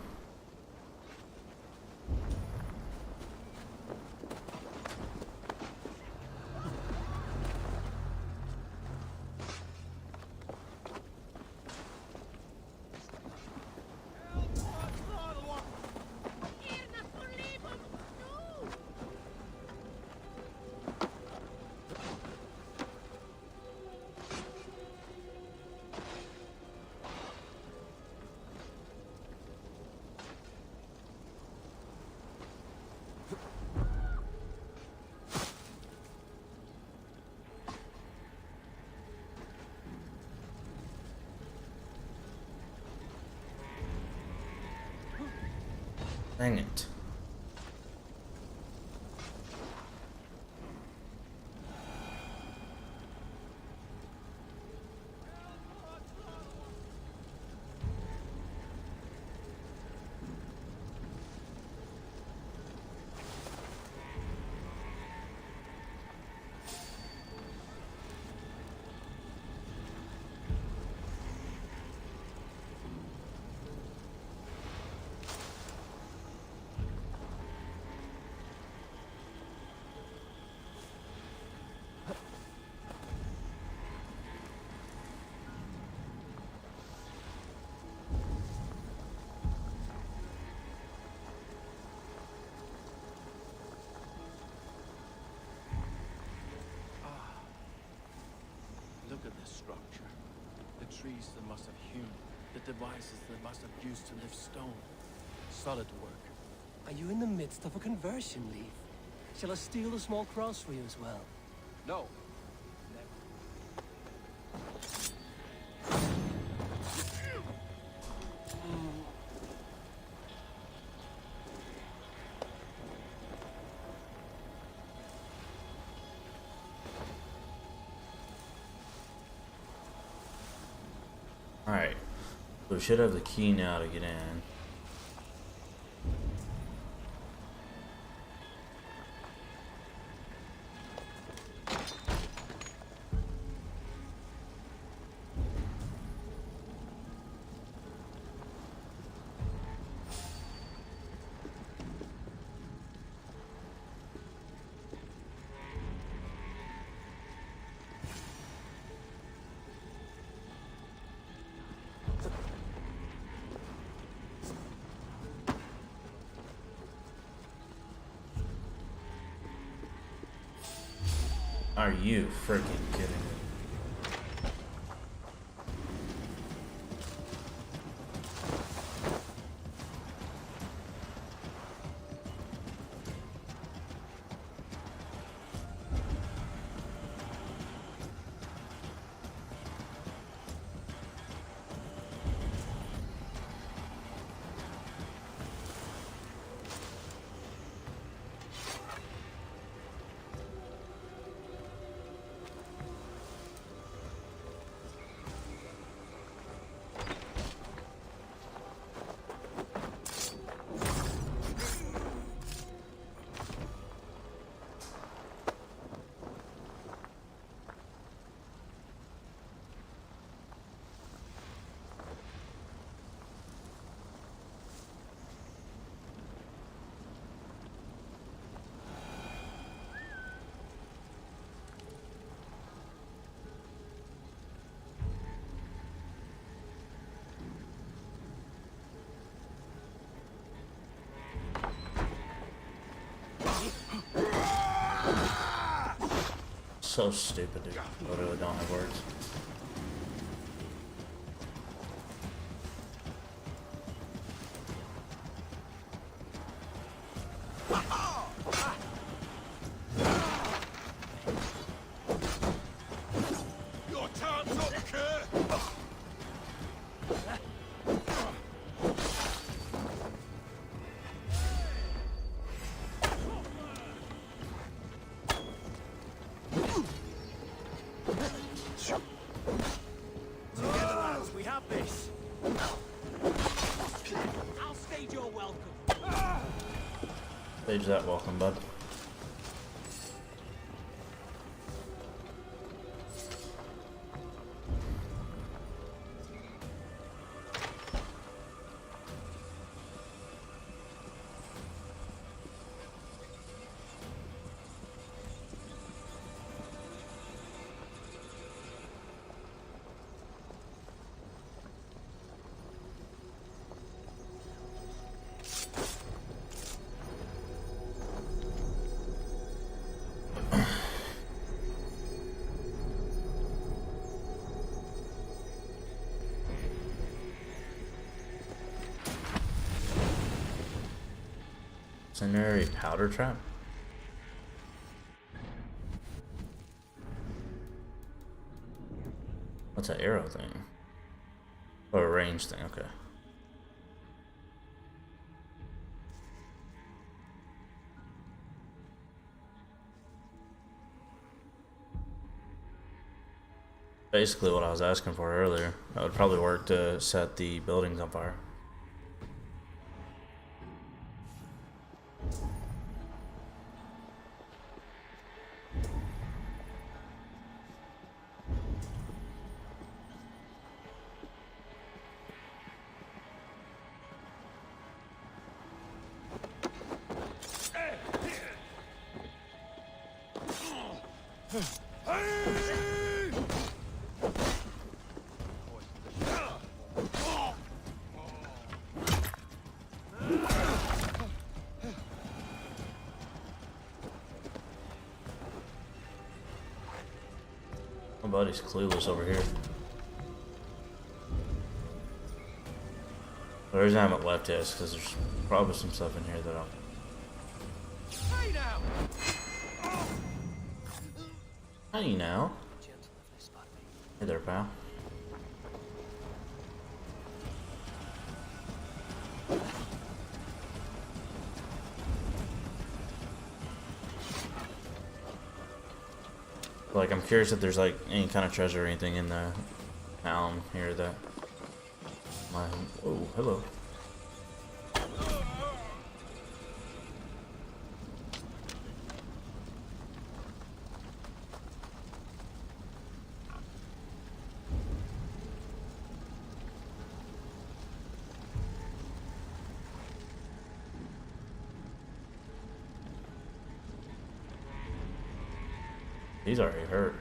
Dang it. trees they must have hewn, the devices they must have used to lift stone. Solid work. Are you in the midst of a conversion, Leaf? Shall I steal the small cross for you as well? No. Alright, so we should have the key now to get in. Are you freaking kidding me? So stupid, dude. Literally don't have words. Your time's up, Kurt! Together, lads, we have this. I'll stage your welcome. Stage that welcome, bud. Incendiary powder trap? What's that arrow thing? Oh, a range thing, okay. Basically what I was asking for earlier. That would probably work to set the buildings on fire. My buddy's clueless over here. The reason I haven't left yet is because there's probably some stuff in here that I'll... Hey now! Hey now. Hey there, pal. Like, I'm curious if there's like any kind of treasure or anything in the town here that my... Oh, hello. He's already hurt.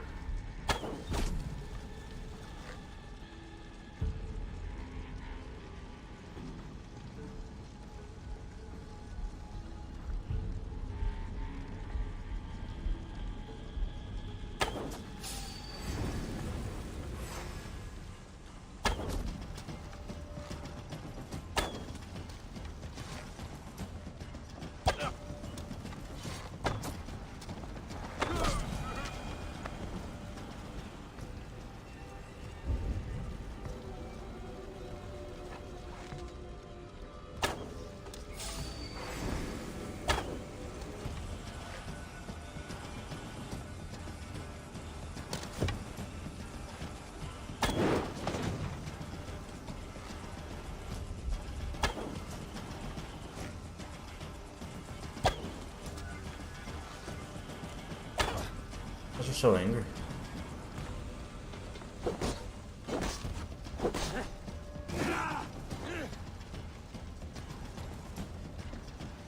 You're so angry.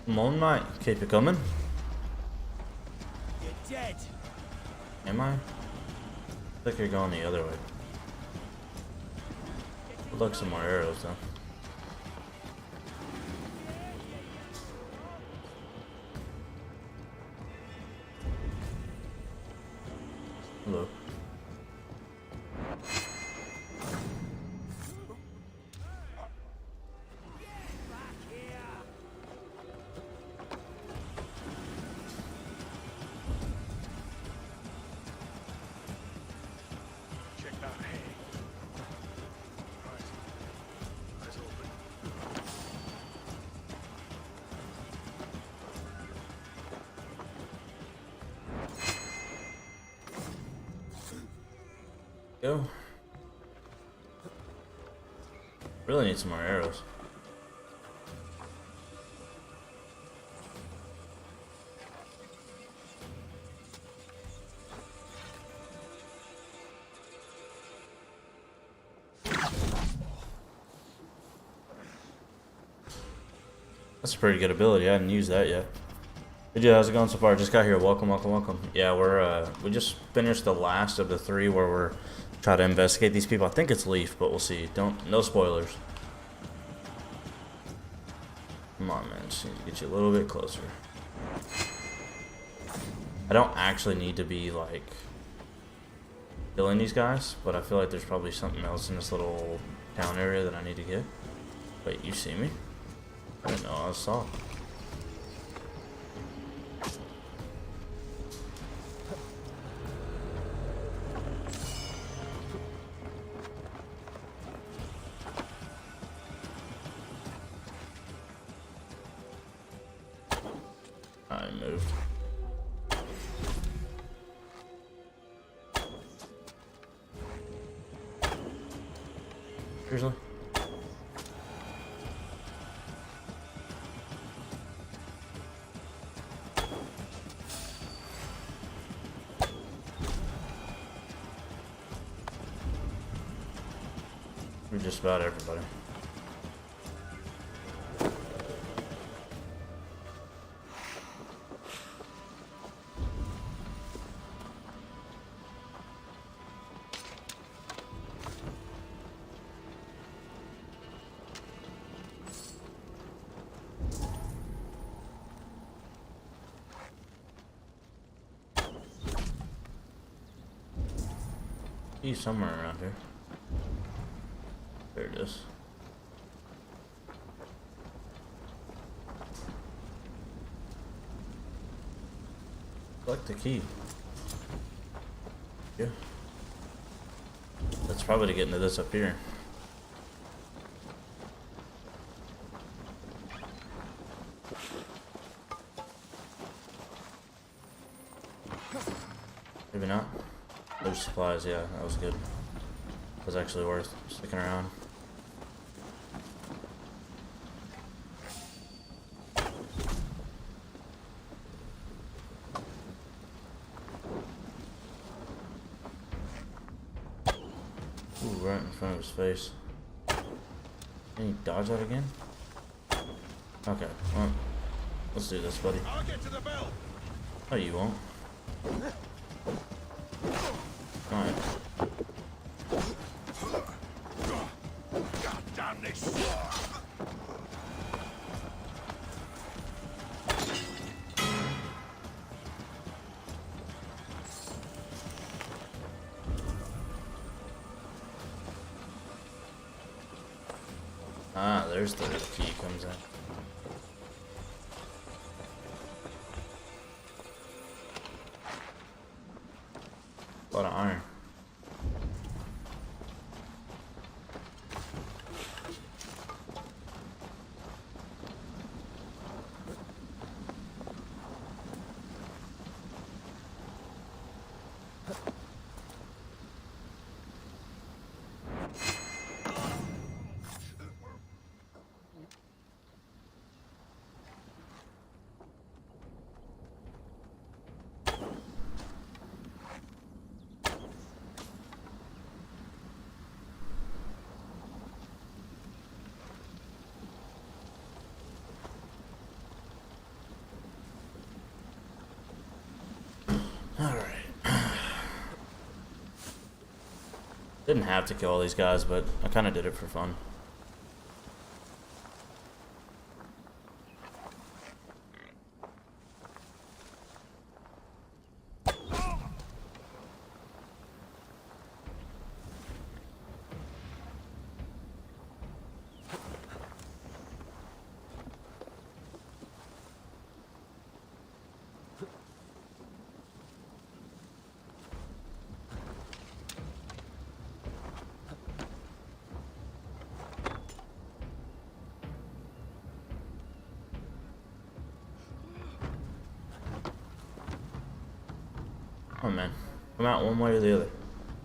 Come on, mate. Keep it coming. You're dead. Am I? I think you're going the other way. Look, some more arrows, though. Hello. Check that hay. Right. Eyes open. Go. Really need some more arrows. That's a pretty good ability. I haven't used that yet. Hey, dude, how's it going so far? Just got here. Welcome, welcome, welcome. Yeah, we just finished the last of the 3 where we're trying to investigate these people. I think it's Leaf, but we'll see. No spoilers. Come on, man. Just need to get you a little bit closer. I don't actually need to be like killing these guys, but I feel like there's probably something else in this little town area that I need to get. Wait, you see me? I didn't know I saw. I moved. Seriously? We're just about everybody. He's somewhere around here. There it is. Select the key. Yeah. That's probably to get into this up here. Maybe not. There's supplies, yeah, that was good. That was actually worth sticking around. Ooh, right in front of his face. Can he dodge that again? Okay, well, let's do this, buddy. I'll get to the bell. No, you won't. Alright. God damn this. Ah, there's the key comes in. A lot of iron. Didn't have to kill all these guys, but I kind of did it for fun. Oh man, come out one way or the other.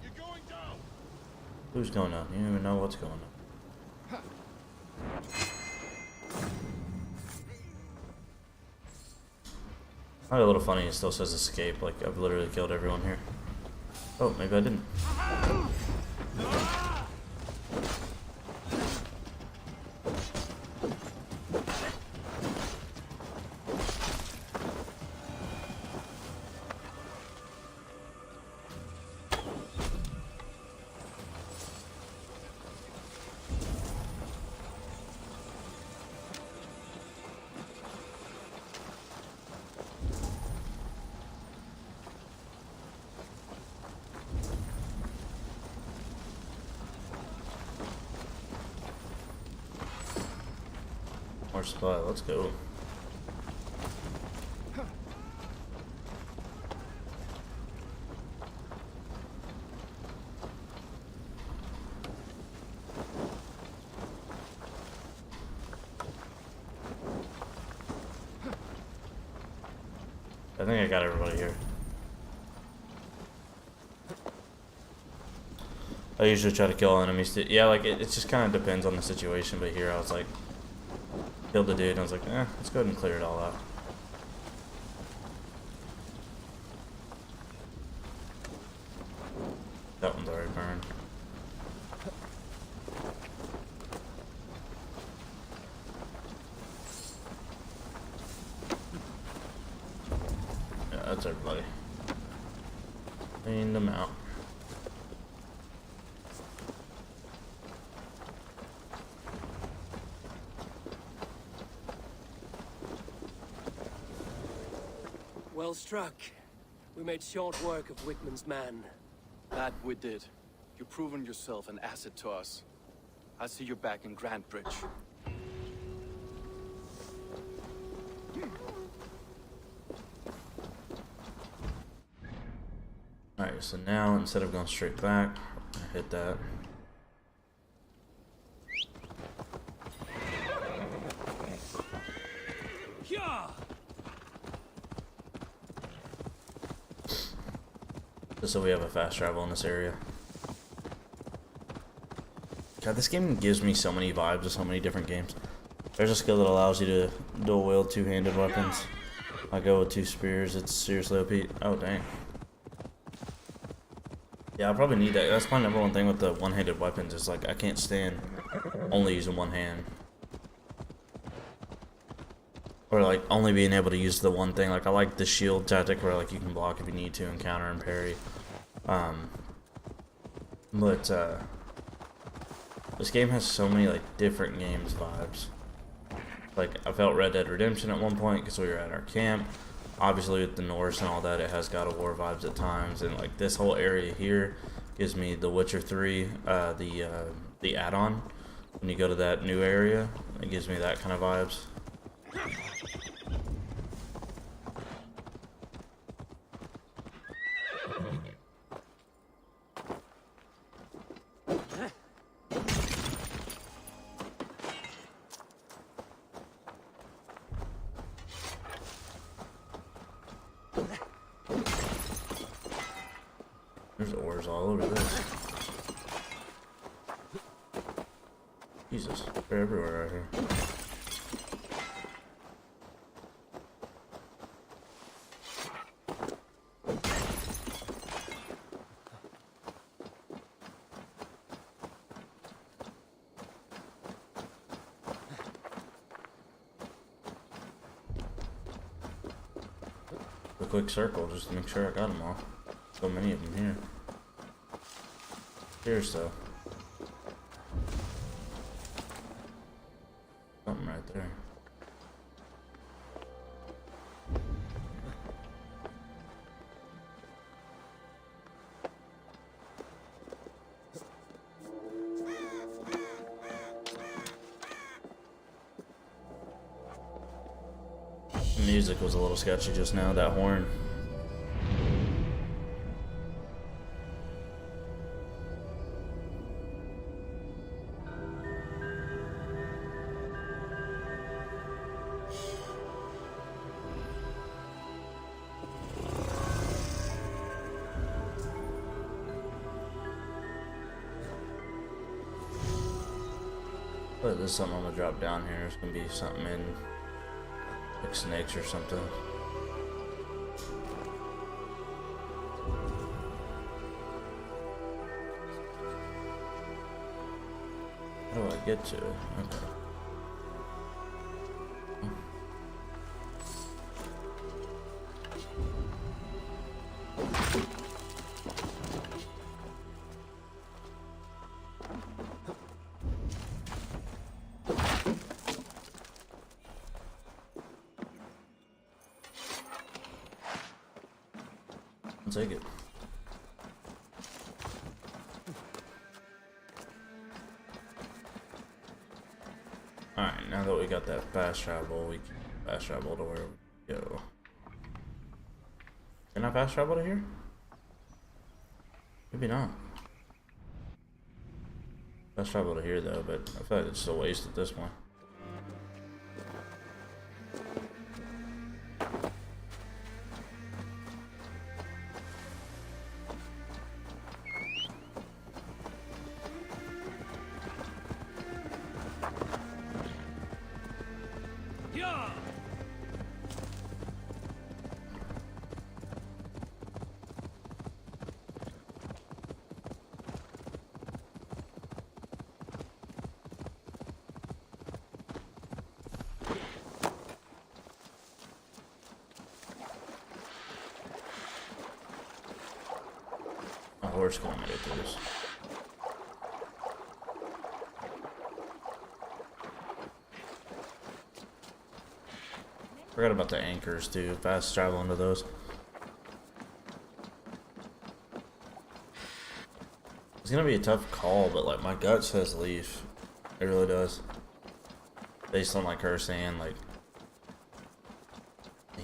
You're going down. Who's going down? You don't even know what's going on. Probably a little funny, it still says escape, like I've literally killed everyone here. Oh, maybe I didn't. More supply, let's go. I think I got everybody here. I usually try to kill enemies. Yeah, like it just kind of depends on the situation, but here I was like, killed the dude, and I was like, let's go ahead and clear it all out. That one's already burned. Yeah, that's everybody. Clean them out. Well struck. We made short work of Wickman's man. That we did. You've proven yourself an asset to us. I'll see you back in Grand Bridge. Alright, so now instead of going straight back, I hit that. Just so we have a fast travel in this area. God, this game gives me so many vibes of so many different games. There's a skill that allows you to dual wield two-handed weapons. I go with 2 spears, it's seriously OP. Oh, dang. Yeah, I probably need that. That's my number one thing with the one-handed weapons is like I can't stand only using one hand. Or like only being able to use the one thing. Like I like the shield tactic where like you can block if you need to and counter and parry. But this game has so many like different games vibes. Like I felt Red Dead Redemption at one point because we were at our camp. Obviously with the Norse and all that, it has God of War vibes at times, and like this whole area here gives me The Witcher 3, the add-on. When you go to that new area, it gives me that kind of vibes. There's ores all over this. Jesus, they're everywhere out here. A quick circle just to make sure I got them all. So many of them here. Here's though. Something right there. The music was a little sketchy just now, that horn. But there's something I'm gonna drop down here. There's gonna be something in like snakes or something. How do I get to it? Okay. Take it. Alright, now that we got that fast travel, we can fast travel to where we go. Can I fast travel to here? Maybe not. Fast travel to here though, but I feel like it's a waste at this point. My horse can't make it through this. Forgot about the anchors too. Fast travel into those. It's gonna be a tough call, but like my gut says leave. It really does. Based on like her saying like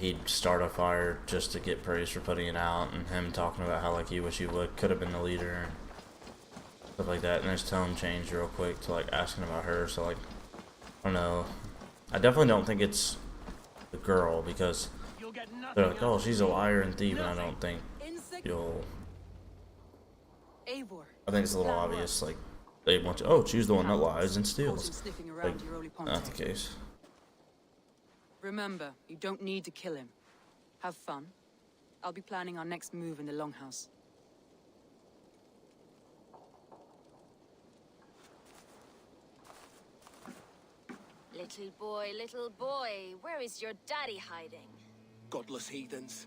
he'd start a fire just to get praise for putting it out, and him talking about how like he wish he could have been the leader and stuff like that. And his tone changed real quick to like asking about her. So like, I don't know. I definitely don't think it's the girl, because they're like, oh, she's a liar and thief, and I don't think you'll. I think it's a little obvious. Like they want you. Oh, choose the one that lies and steals. Like, not the case. Remember, you don't need to kill him. Have fun. I'll be planning our next move in the Longhouse. Little boy, where is your daddy hiding? Godless heathens.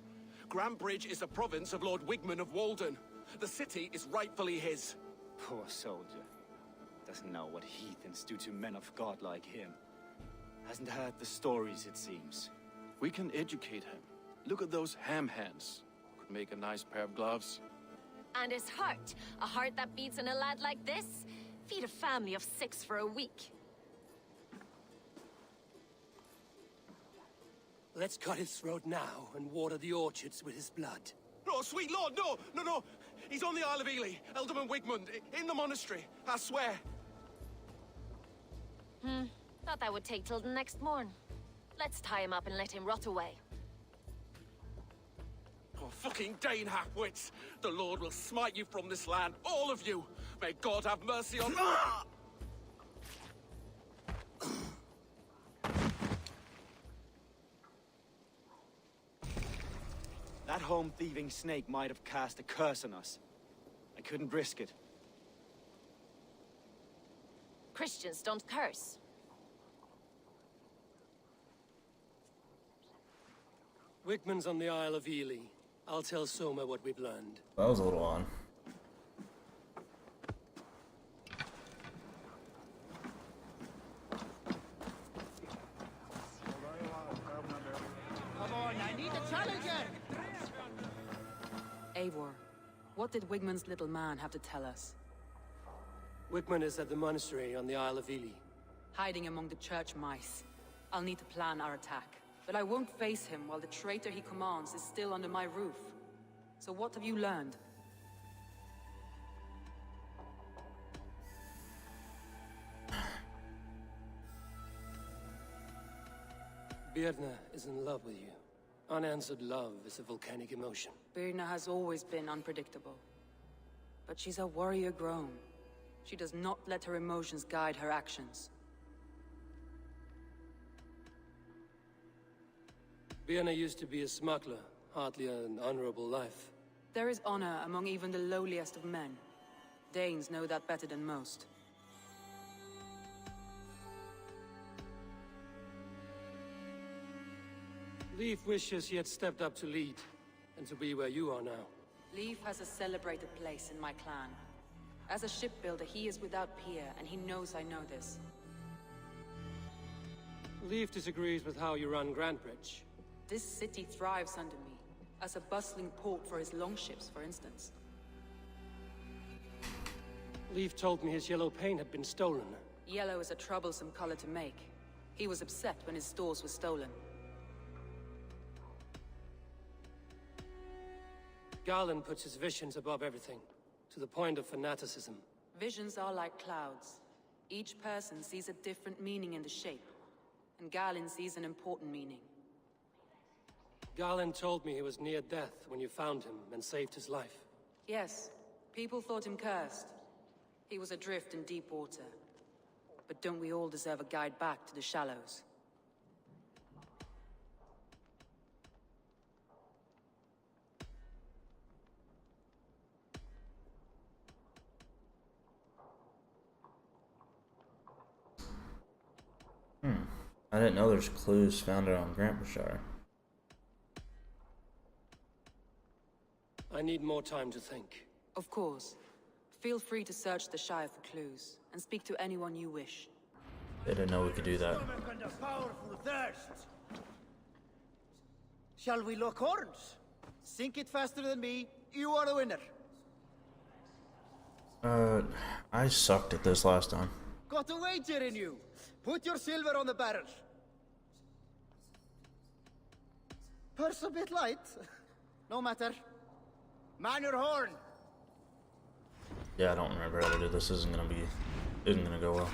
Grantbridge is a province of Lord Wigman of Walden. The city is rightfully his. Poor soldier. Doesn't know what heathens do to men of God like him. Hasn't heard the stories, it seems. We can educate him. Look at those ham hands. Could make a nice pair of gloves. And his heart. A heart that beats in a lad like this? Feed a family of 6 for a week. Let's cut his throat now and water the orchards with his blood. No, sweet lord, no! He's on the Isle of Ely, Ealdorman Wigmund, in the monastery, I swear. Thought that would take till the next morn. Let's tie him up and let him rot away. Oh, fucking Dane half-wits! The Lord will smite you from this land, all of you! May God have mercy on... That home-thieving snake might have cast a curse on us. I couldn't risk it. Christians don't curse. Wigman's on the Isle of Ely. I'll tell Soma what we've learned. That was a little on. Come on, I need a challenger! Eivor, what did Wigman's little man have to tell us? Wigman is at the monastery on the Isle of Ely. Hiding among the church mice. I'll need to plan our attack. But I won't face him while the traitor he commands is still under my roof. So what have you learned? Birna is in love with you. Unanswered love is a volcanic emotion. Birna has always been unpredictable. But she's a warrior grown. She does not let her emotions guide her actions. Birna used to be a smuggler, hardly an honorable life. There is honor among even the lowliest of men. Danes know that better than most. Leif wishes he had stepped up to lead, and to be where you are now. Leif has a celebrated place in my clan. As a shipbuilder, he is without peer, and he knows I know this. Leif disagrees with how you run Grantbridge. This city thrives under me, as a bustling port for his longships, for instance. Leif told me his yellow paint had been stolen. Yellow is a troublesome color to make. He was upset when his stores were stolen. Garland puts his visions above everything, to the point of fanaticism. Visions are like clouds. Each person sees a different meaning in the shape, and Garland sees an important meaning. Garland told me he was near death when you found him and saved his life. Yes, people thought him cursed. He was adrift in deep water. But don't we all deserve a guide back to the shallows? I didn't know there's clues found around Grantbridge. I need more time to think. Of course. Feel free to search the Shire for clues, and speak to anyone you wish. They didn't know we could do that. Powerful thirst. Shall we lock horns? Sink it faster than me. You are the winner. I sucked at this last time. Got a wager in you. Put your silver on the barrel. Purse a bit light. No matter. Man your horn. Yeah, I don't remember how to do this. Isn't gonna go well.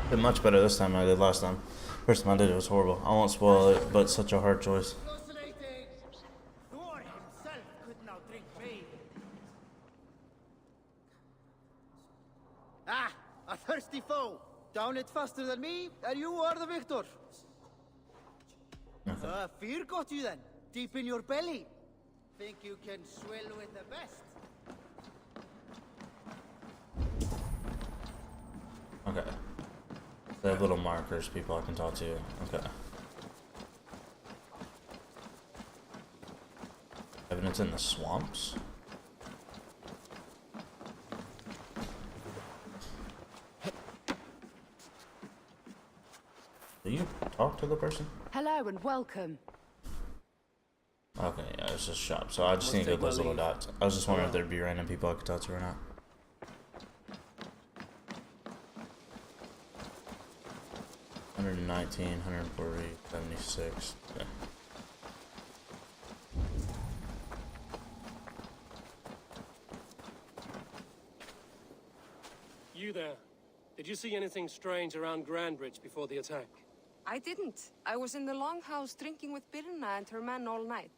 Did much better this time than I did last time. First time I did it was horrible. I won't spoil it, but such a hard choice. Thor himself could now drink pain. Ah, a thirsty foe. Down it faster than me, and you are the victor. Fear got you then, deep in your belly. Think you can swill with the best? Okay. They have little markers, people I can talk to. Okay. Evidence in the swamps? Do you talk to the person? Hello and welcome. Okay, yeah, it's just shop. So I just need to get those little dots. I was just wondering if there'd be random people I could talk to or not. $119, $140, $76. Okay. You there. Did you see anything strange around Grandbridge before the attack? I didn't. I was in the longhouse drinking with Birna and her men all night.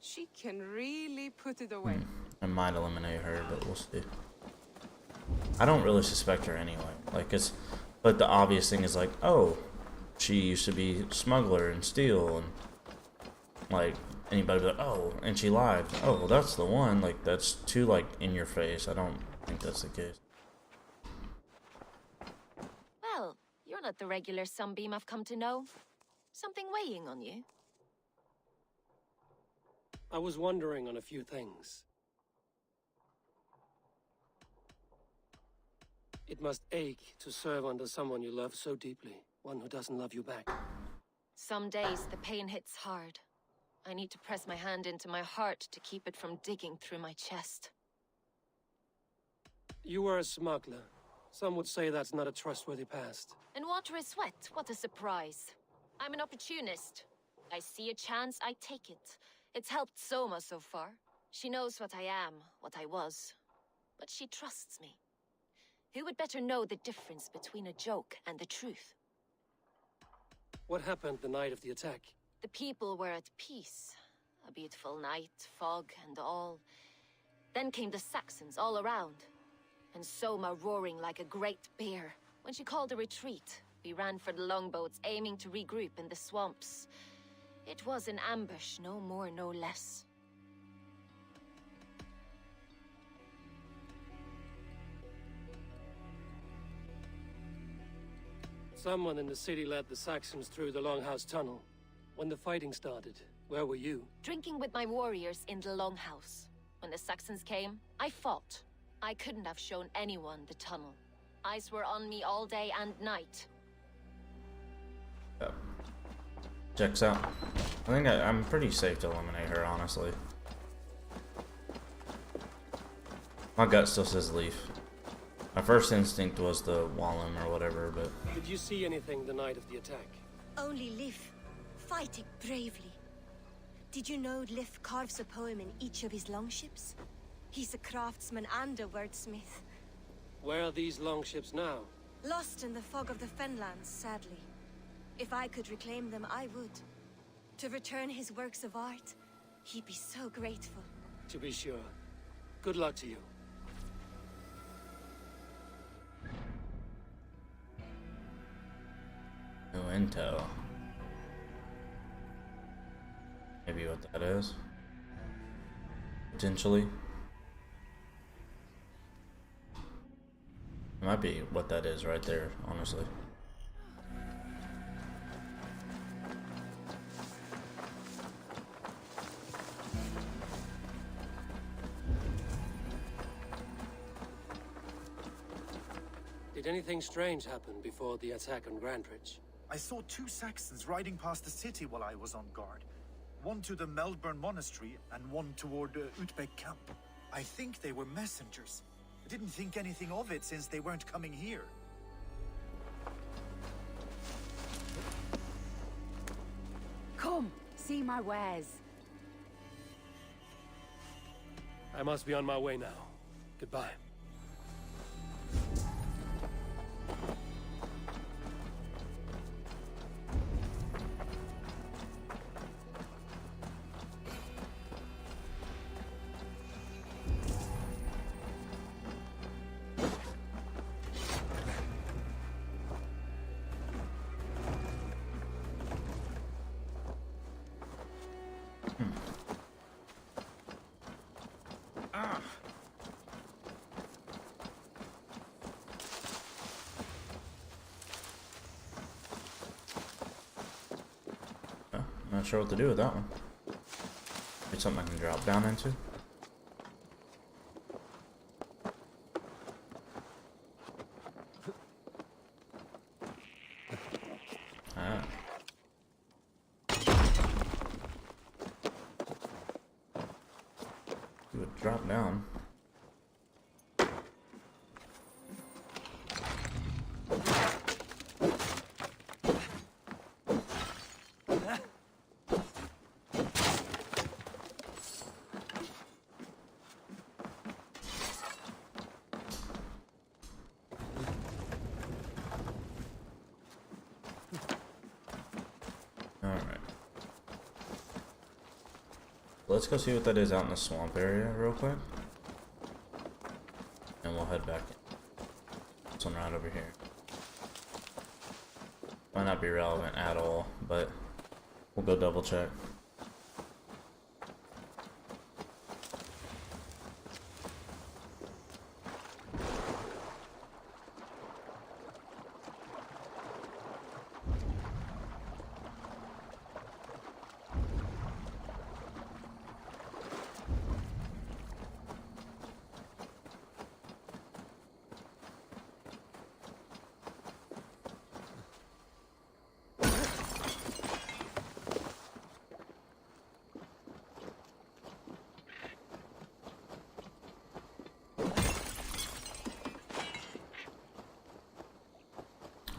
She can really put it away. I might eliminate her, but we'll see. I don't really suspect her anyway. Like, it's... But the obvious thing is like, oh, she used to be a smuggler and steal, and like anybody be like, oh, and she lied. Oh, well, that's the one. Like, that's too like in your face. I don't think that's the case. Well, you're not the regular Sunbeam I've come to know. Something weighing on you? I was wondering on a few things. It must ache to serve under someone you love so deeply, one who doesn't love you back. Some days the pain hits hard. I need to press my hand into my heart to keep it from digging through my chest. You were a smuggler. Some would say that's not a trustworthy past. And water is wet, what a surprise. I'm an opportunist. I see a chance, I take it. It's helped Soma so far. She knows what I am, what I was. But she trusts me. Who would better know the difference between a joke and the truth? What happened the night of the attack? The people were at peace. A beautiful night, fog and all. Then came the Saxons all around. And Soma roaring like a great bear. When she called a retreat, we ran for the longboats, aiming to regroup in the swamps. It was an ambush, no more, no less. Someone in the city led the Saxons through the Longhouse Tunnel. When the fighting started, where were you? Drinking with my warriors in the Longhouse. When the Saxons came, I fought. I couldn't have shown anyone the tunnel. Eyes were on me all day and night. Yep. Checks out. I think I'm pretty safe to eliminate her, honestly. My gut still says leaf. My first instinct was the Wallem or whatever, but... Did you see anything the night of the attack? Only Lif, fighting bravely. Did you know Lif carves a poem in each of his longships? He's a craftsman and a wordsmith. Where are these longships now? Lost in the fog of the Fenlands, sadly. If I could reclaim them, I would. To return his works of art, He'd be so grateful. To be sure. Good luck to you. No intel. Maybe what that is. Potentially. It might be what that is right there, honestly. Did anything strange happen before the attack on Grandridge? I saw 2 Saxons riding past the city while I was on guard. One to the Melbourne Monastery and one toward Utbeck Camp. I think they were messengers. I didn't think anything of it since they weren't coming here. Come, see my wares. I must be on my way now. Goodbye. Not sure what to do with that one. It's something I can drop down into. Ah. You would drop down. Let's go see what that is out in the swamp area real quick. And we'll head back in. This one right over here. Might not be relevant at all, but we'll go double check.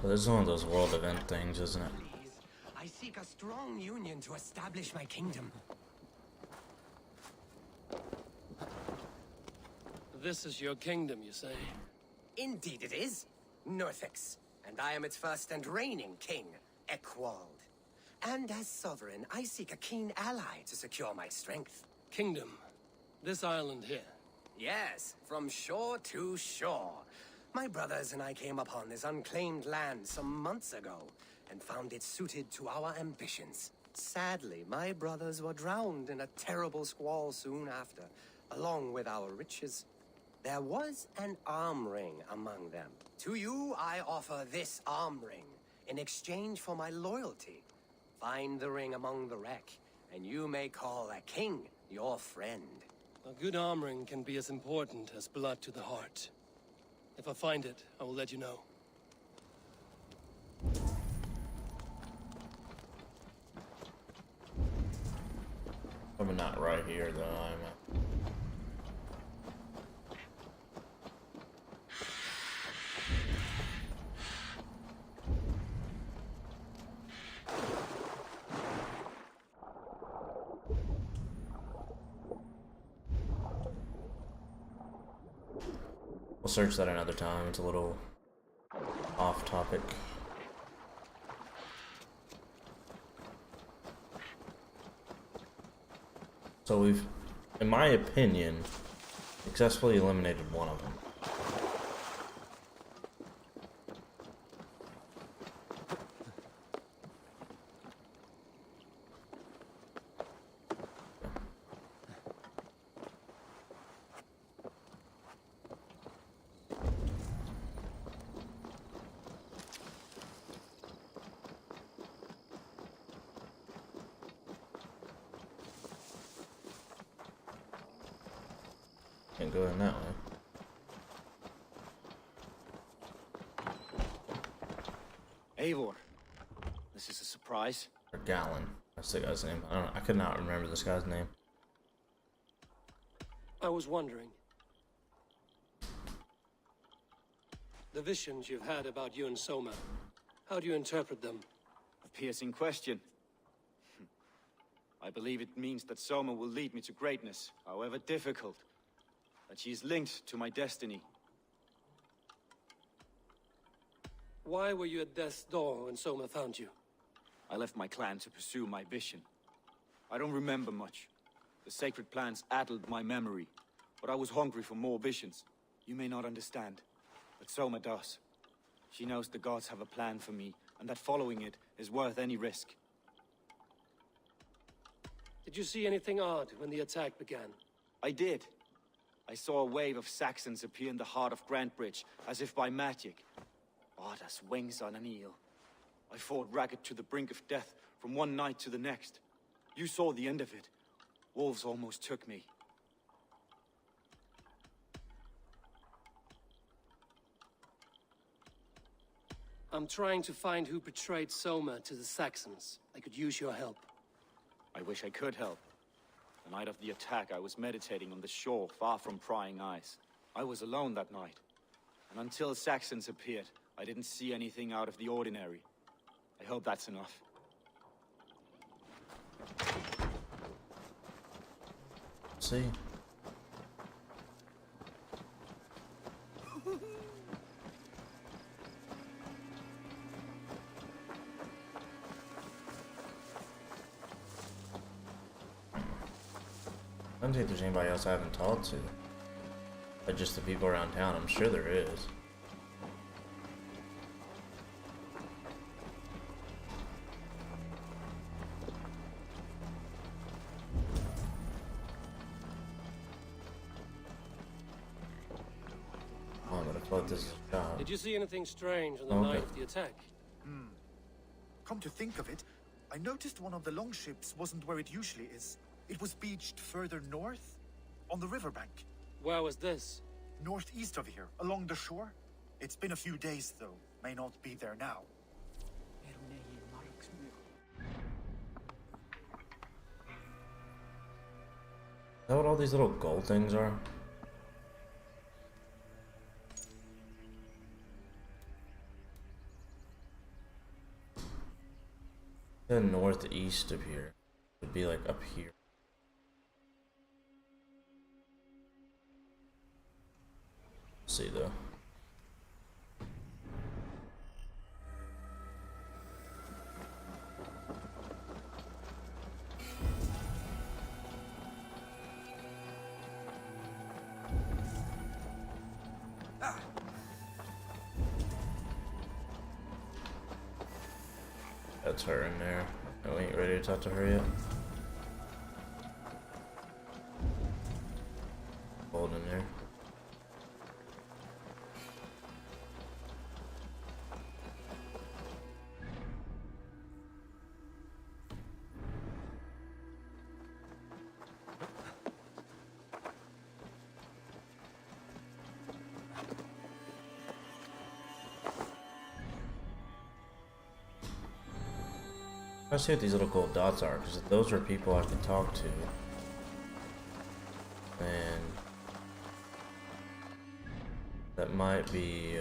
Well, this is one of those world event things, isn't it? I seek a strong union to establish my kingdom. This is your kingdom, you say? Indeed it is. Northix. And I am its first and reigning king, Eckwald. And as sovereign, I seek a keen ally to secure my strength. Kingdom. This island here. Yes, from shore to shore. My brothers and I came upon this unclaimed land some months ago, and found it suited to our ambitions. Sadly, my brothers were drowned in a terrible squall soon after, along with our riches. There was an arm ring among them. To you, I offer this arm ring, in exchange for my loyalty. Find the ring among the wreck, and you may call a king your friend. A good arm ring can be as important as blood to the heart. If I find it, I will let you know. Probably not right here, though. We'll search that another time. It's a little off topic. So we've, in my opinion, successfully eliminated one of them. Can't go in that way. Eivor, this is a surprise. Or Gallon. That's the guy's name. I could not remember this guy's name. I was wondering. The visions you've had about you and Soma, how do you interpret them? A piercing question. I believe it means that Soma will lead me to greatness, however difficult. That she is linked to my destiny. Why were you at death's door when Soma found you? I left my clan to pursue my vision. I don't remember much. The sacred plans addled my memory, but I was hungry for more visions. You may not understand, but Soma does. She knows the gods have a plan for me, and that following it is worth any risk. Did you see anything odd when the attack began? I did. I saw a wave of Saxons appear in the heart of Grantbridge, as if by magic. Odd as wings on an eel. I fought ragged to the brink of death from one night to the next. You saw the end of it. Wolves almost took me. I'm trying to find who betrayed Soma to the Saxons. I could use your help. I wish I could help. The night of the attack, I was meditating on the shore, far from prying eyes. I was alone that night. And until Saxons appeared, I didn't see anything out of the ordinary. I hope that's enough. See? I don't think there's anybody else I haven't talked to. But just the people around town, I'm sure there is. Oh, but I thought this is a job. Did you see anything strange on the Okay. night of the attack? Come to think of it, I noticed one of the longships wasn't where it usually is. It was beached further north, on the riverbank. Where was this? Northeast of here, along the shore. It's been a few days, though. May not be there now. Is that what all these little gold things are? The northeast of here would be like up here. Let's see though. That's her in there. Oh, we ain't ready to talk to her yet. Hold in there. Let's see what these little gold dots are, because those are people I can talk to. And that might be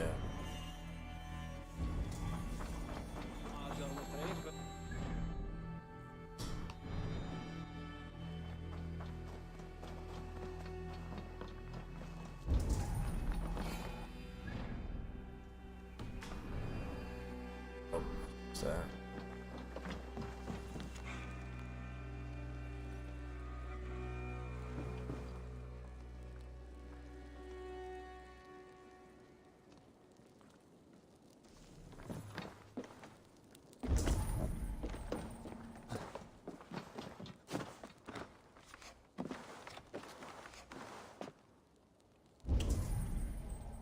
oh, what's that?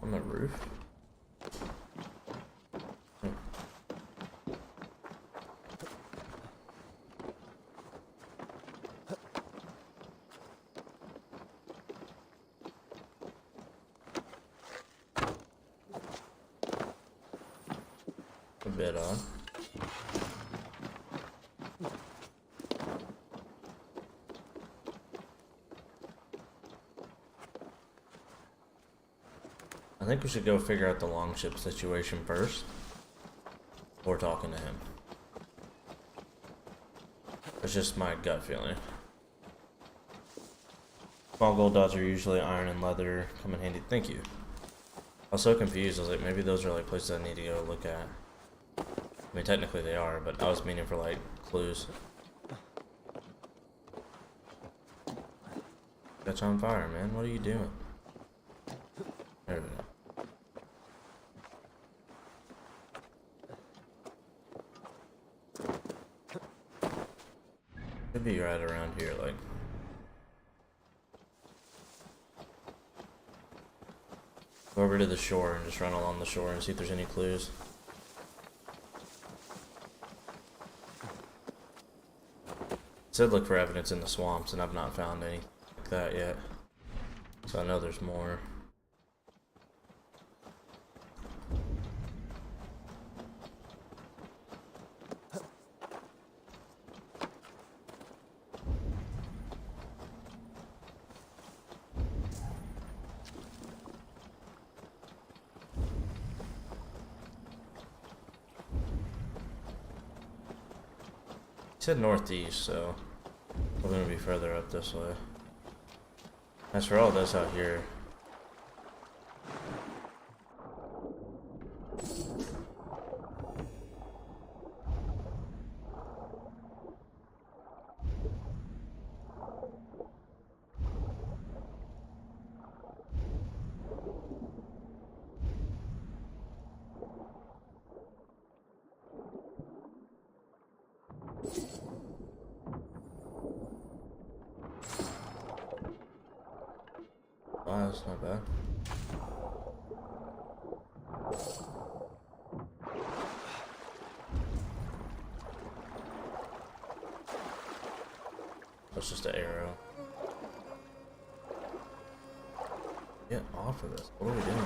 On the roof? A bit odd. I think we should go figure out the longship situation first before talking to him. It's just my gut feeling. Small gold dots are usually iron and leather, come in handy. Thank you. I was so confused. I was like, maybe those are like places I need to go look at. I mean, technically they are, but I was meaning for like clues. Catch on fire, man. What are you doing? There we go. Could be right around here, like. Go over to the shore and just run along the shore and see if there's any clues. It said look for evidence in the swamps, and I've not found any like that yet. So I know there's more. It said northeast, so we're gonna be further up this way. As for all this out here, wow, that's not bad. That's just an arrow. Get off of this. What are we doing?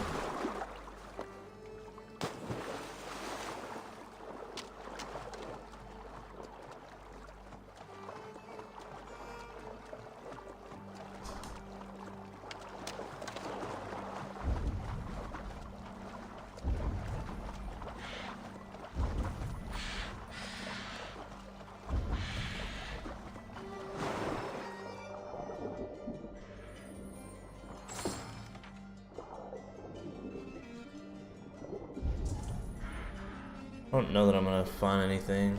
I don't know that I'm gonna find anything.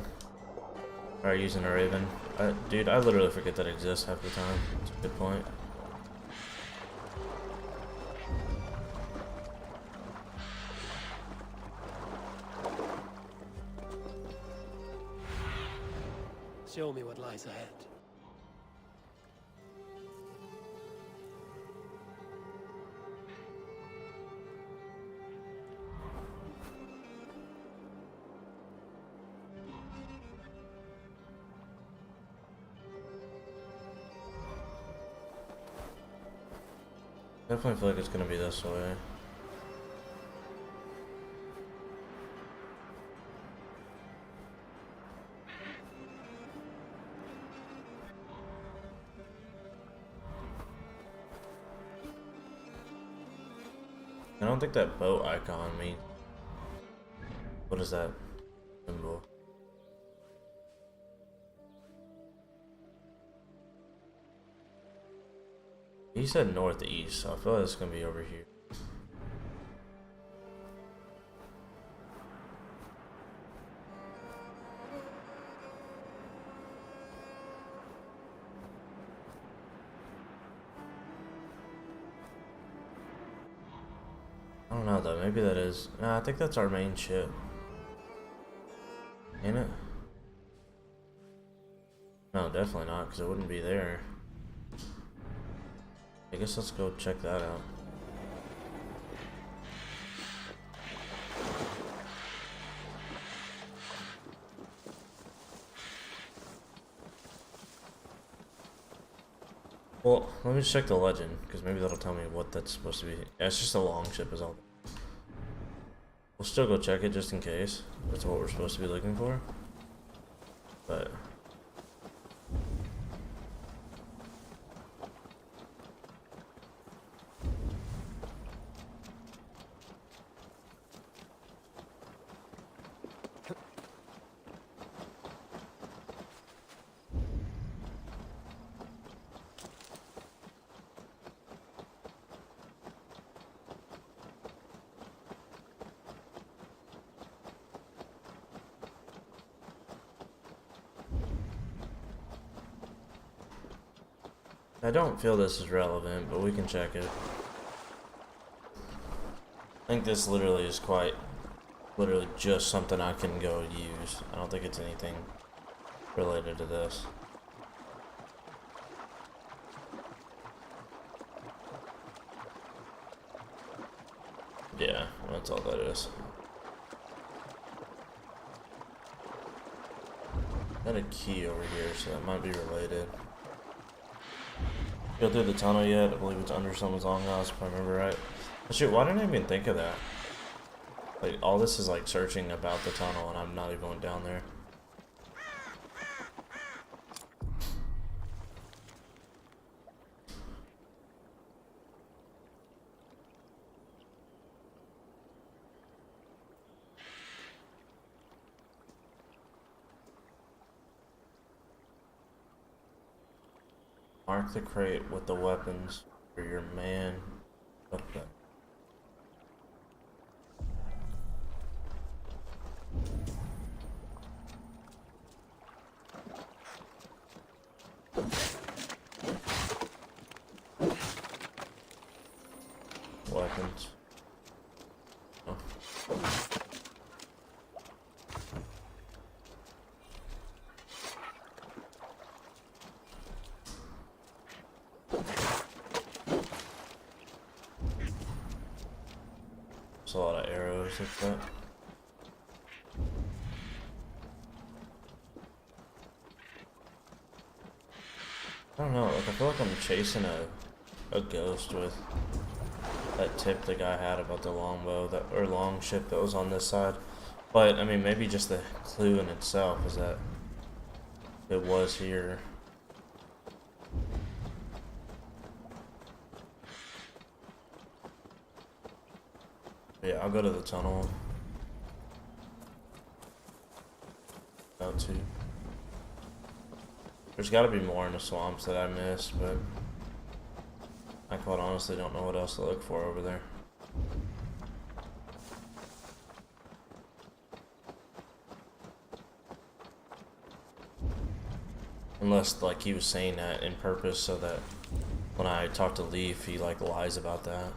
Or using a raven. Dude, I literally forget that exists half the time. That's a good point. Show me what lies ahead. Definitely feel like it's gonna be this way. I don't think that boat icon means. What is that symbol? He said northeast, so I feel like it's gonna be over here. I don't know though, maybe that is. Nah, I think that's our main ship. Ain't it? No, definitely not, because it wouldn't be there. I guess let's go check that out. Well, let me just check the legend, because maybe that'll tell me what that's supposed to be. Yeah, it's just a long ship is all. We'll still go check it just in case. That's what we're supposed to be looking for. But... I don't feel this is relevant, but we can check it. I think this literally is literally just something I can go use. I don't think it's anything related to this. Yeah, that's all that is. Got a key over here, so that might be related. Go through the tunnel yet? I believe it's under someone's longhouse, if I remember right. But shoot, why didn't I even think of that? Like, all this is like searching about the tunnel, and I'm not even going down there. Mark the crate with the weapons for your man. Okay. Weapons. Oh. There's a lot of arrows like that. I don't know, like I feel like I'm chasing a ghost with that tip the guy had about the longbow or long ship that was on this side. But I mean, maybe just the clue in itself is that it was here. Yeah, I'll go to the tunnel. About to. There's got to be more in the swamps that I missed, but I quite honestly don't know what else to look for over there. Unless, like, he was saying that in purpose so that when I talk to Leaf, he, like, lies about that.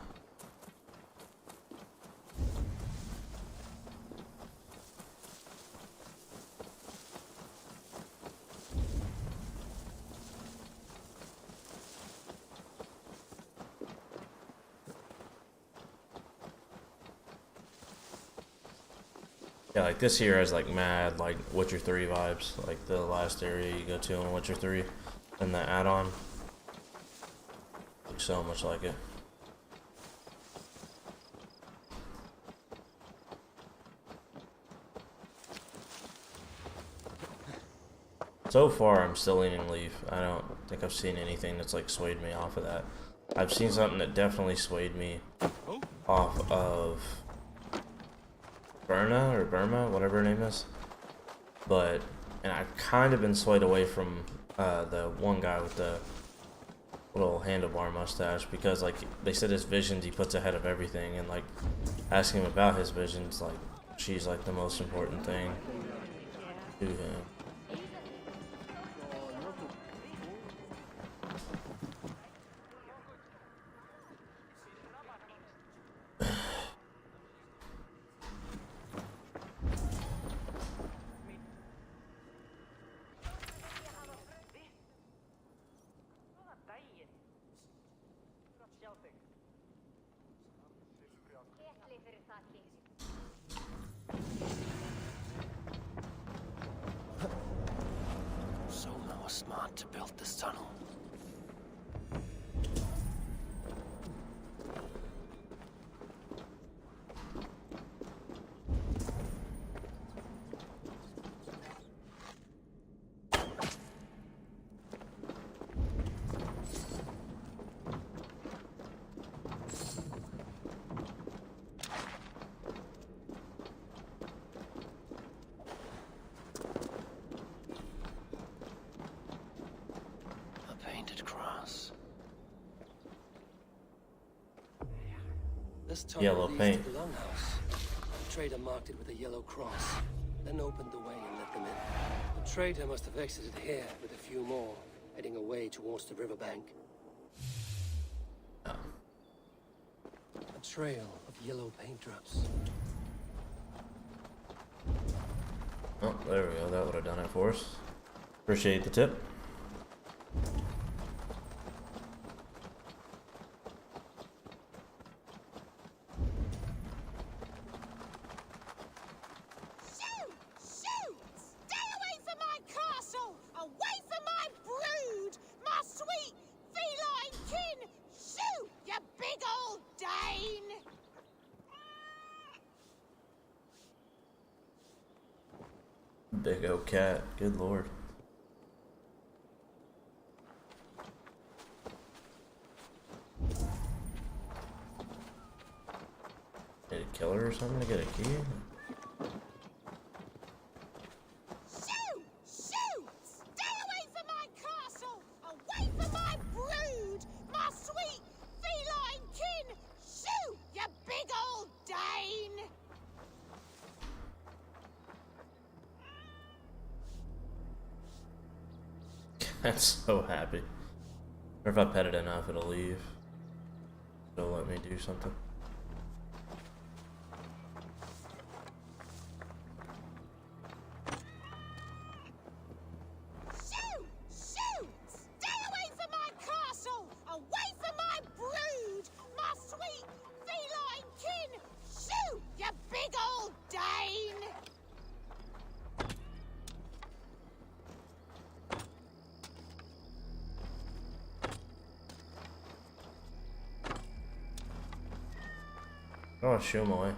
Yeah, like this here has like mad like Witcher 3 vibes, like the last area you go to in Witcher 3 and the add-on. Looks so much like it. So far I'm still leaning Leaf. I don't think I've seen anything that's like swayed me off of that. I've seen something that definitely swayed me off of Burma, whatever her name is. And I've kind of been swayed away from the one guy with the little handlebar mustache, because like they said his visions he puts ahead of everything, and like asking him about his visions, like she's like the most important thing to him. So smart to build this tunnel. This tunnel Yellow leads paint. to the longhouse. The trader marked it with a yellow cross, then opened the way and let them in. The trader must have exited here with a few more, heading away towards the riverbank. Oh. A trail of yellow paint drops. Oh, there we go. That would have done it for us. Appreciate the tip. Big old cat. Good lord. Did it kill her or something to get a key? That's so happy. Or if I pet it enough, it'll leave. It'll let me do something. Oh, shoo him away.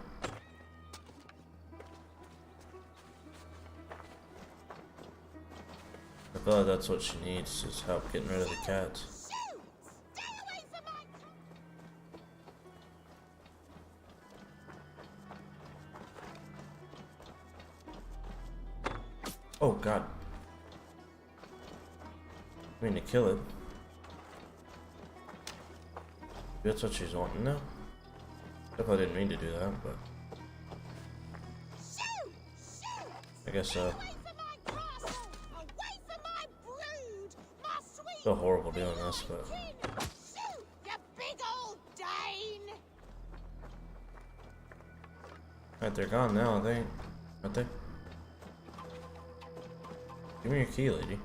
I feel like that's what she needs, is help getting rid of the cats. Oh god. I mean to kill it. That's what she's wanting now. I didn't mean to do that, but I guess so. So horrible doing this, but alright, they're gone now, I think. Aren't they? Give me your key, lady.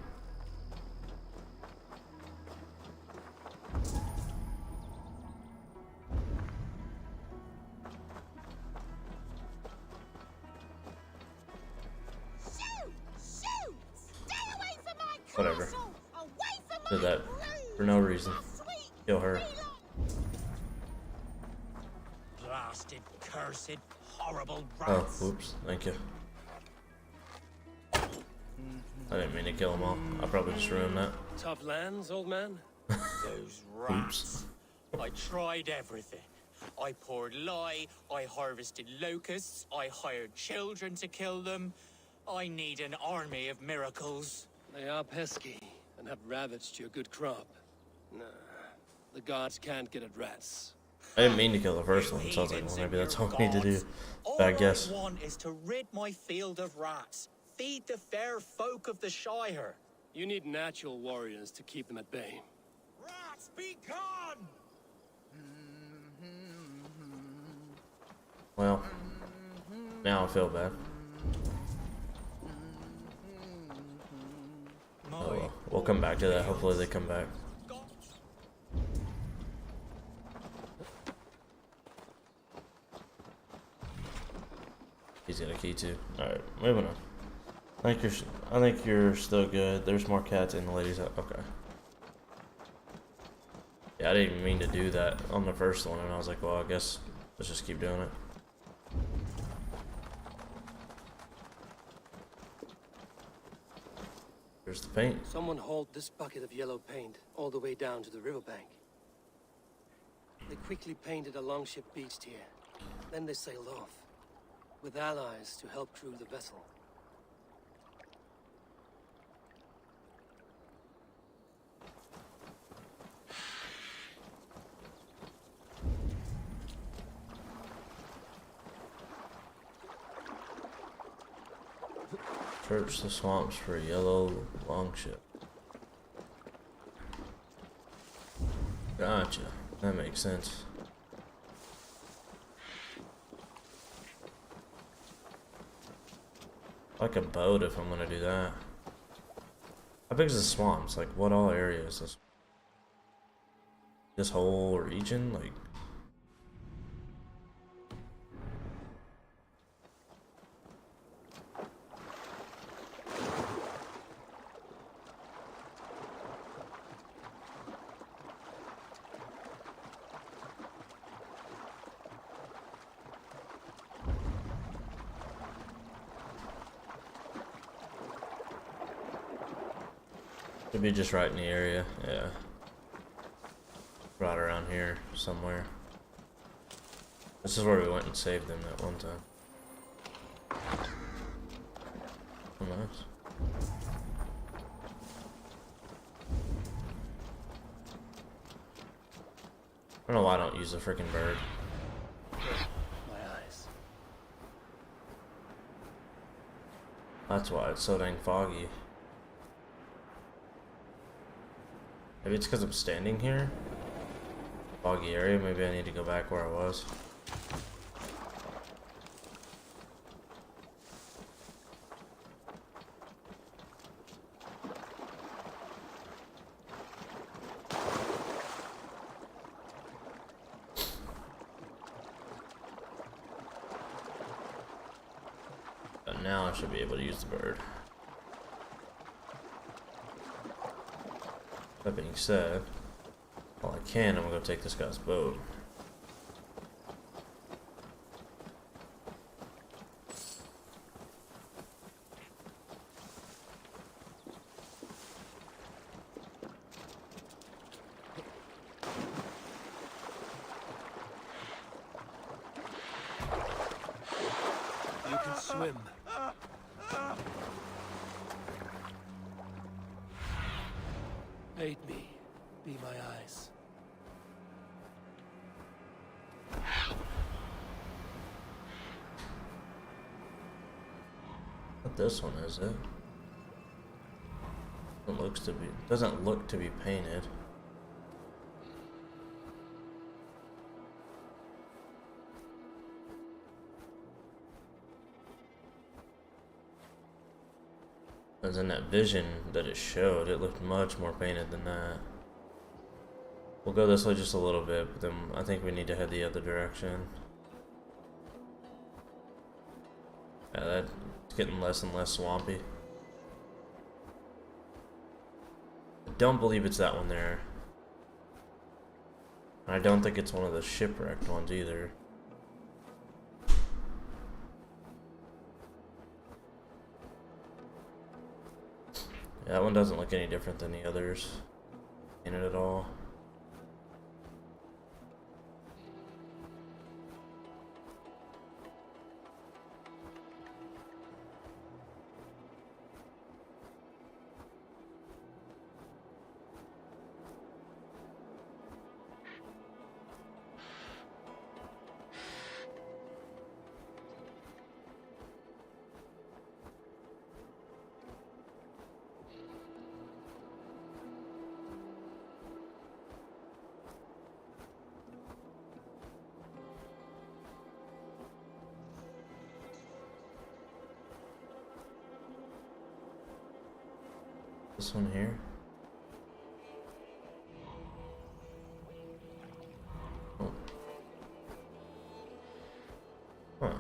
Whatever. Did that for no reason. Kill her. Blasted, cursed, horrible Oh, rats. oops. Thank you. I didn't mean to kill them all. I probably just ruined that. Tough lands, old man? Those rats. I tried everything. I poured lye, I harvested locusts, I hired children to kill them. I need an army of miracles. They are pesky and have ravaged your good crop. Nah, the gods can't get at rats. I didn't mean to kill the first one, so I was like, well, maybe that's all we need to do. But I guess. All I want is to rid my field of rats. Feed the fair folk of the Shire. You need natural warriors to keep them at bay. Rats, be gone! Well, now I feel bad. Oh well, we'll come back to that. Hopefully they come back. He's got a key too. Alright, moving on. I think you're still good. There's more cats in the ladies' house. Okay. Yeah, I didn't even mean to do that on the first one, and I was like, well, I guess let's just keep doing it. Here's the paint. Someone hauled this bucket of yellow paint all the way down to the riverbank. They quickly painted a longship beached here. Then they sailed off, with allies to help crew the vessel. Search the swamps for a yellow longship. Gotcha. That makes sense. Like a boat if I'm gonna do that. How big is the swamps? Like what all area is this? This whole region? Like could be just right in the area, yeah. Right around here, somewhere. This is where we went and saved them at one time. Oh, nice. I don't know why I don't use the freaking bird. My eyes. That's why it's so dang foggy. Maybe it's because I'm standing here. Foggy area, maybe I need to go back where I was. But now I should be able to use the bird. That being said, while I can, I'm gonna go take this guy's boat. You can swim. Aid me. Be my eyes. What this one is it? It looks to be doesn't look to be painted. As in that vision that it showed, it looked much more painted than that. We'll go this way just a little bit, but then I think we need to head the other direction. Yeah, that's getting less and less swampy. I don't believe it's that one there. And I don't think it's one of the shipwrecked ones either. Yeah, that one doesn't look any different than the others in it at all. This one here. Oh. Huh.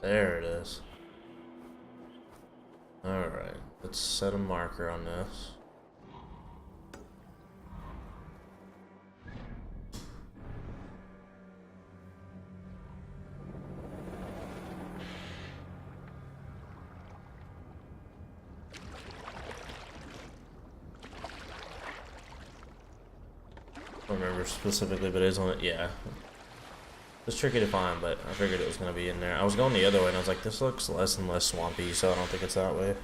There it is. Alright, let's set a marker on this. I don't remember specifically, but it is on it. Yeah. It's tricky to find, but I figured it was going to be in there. I was going the other way, and I was like, this looks less and less swampy, so I don't think it's that way.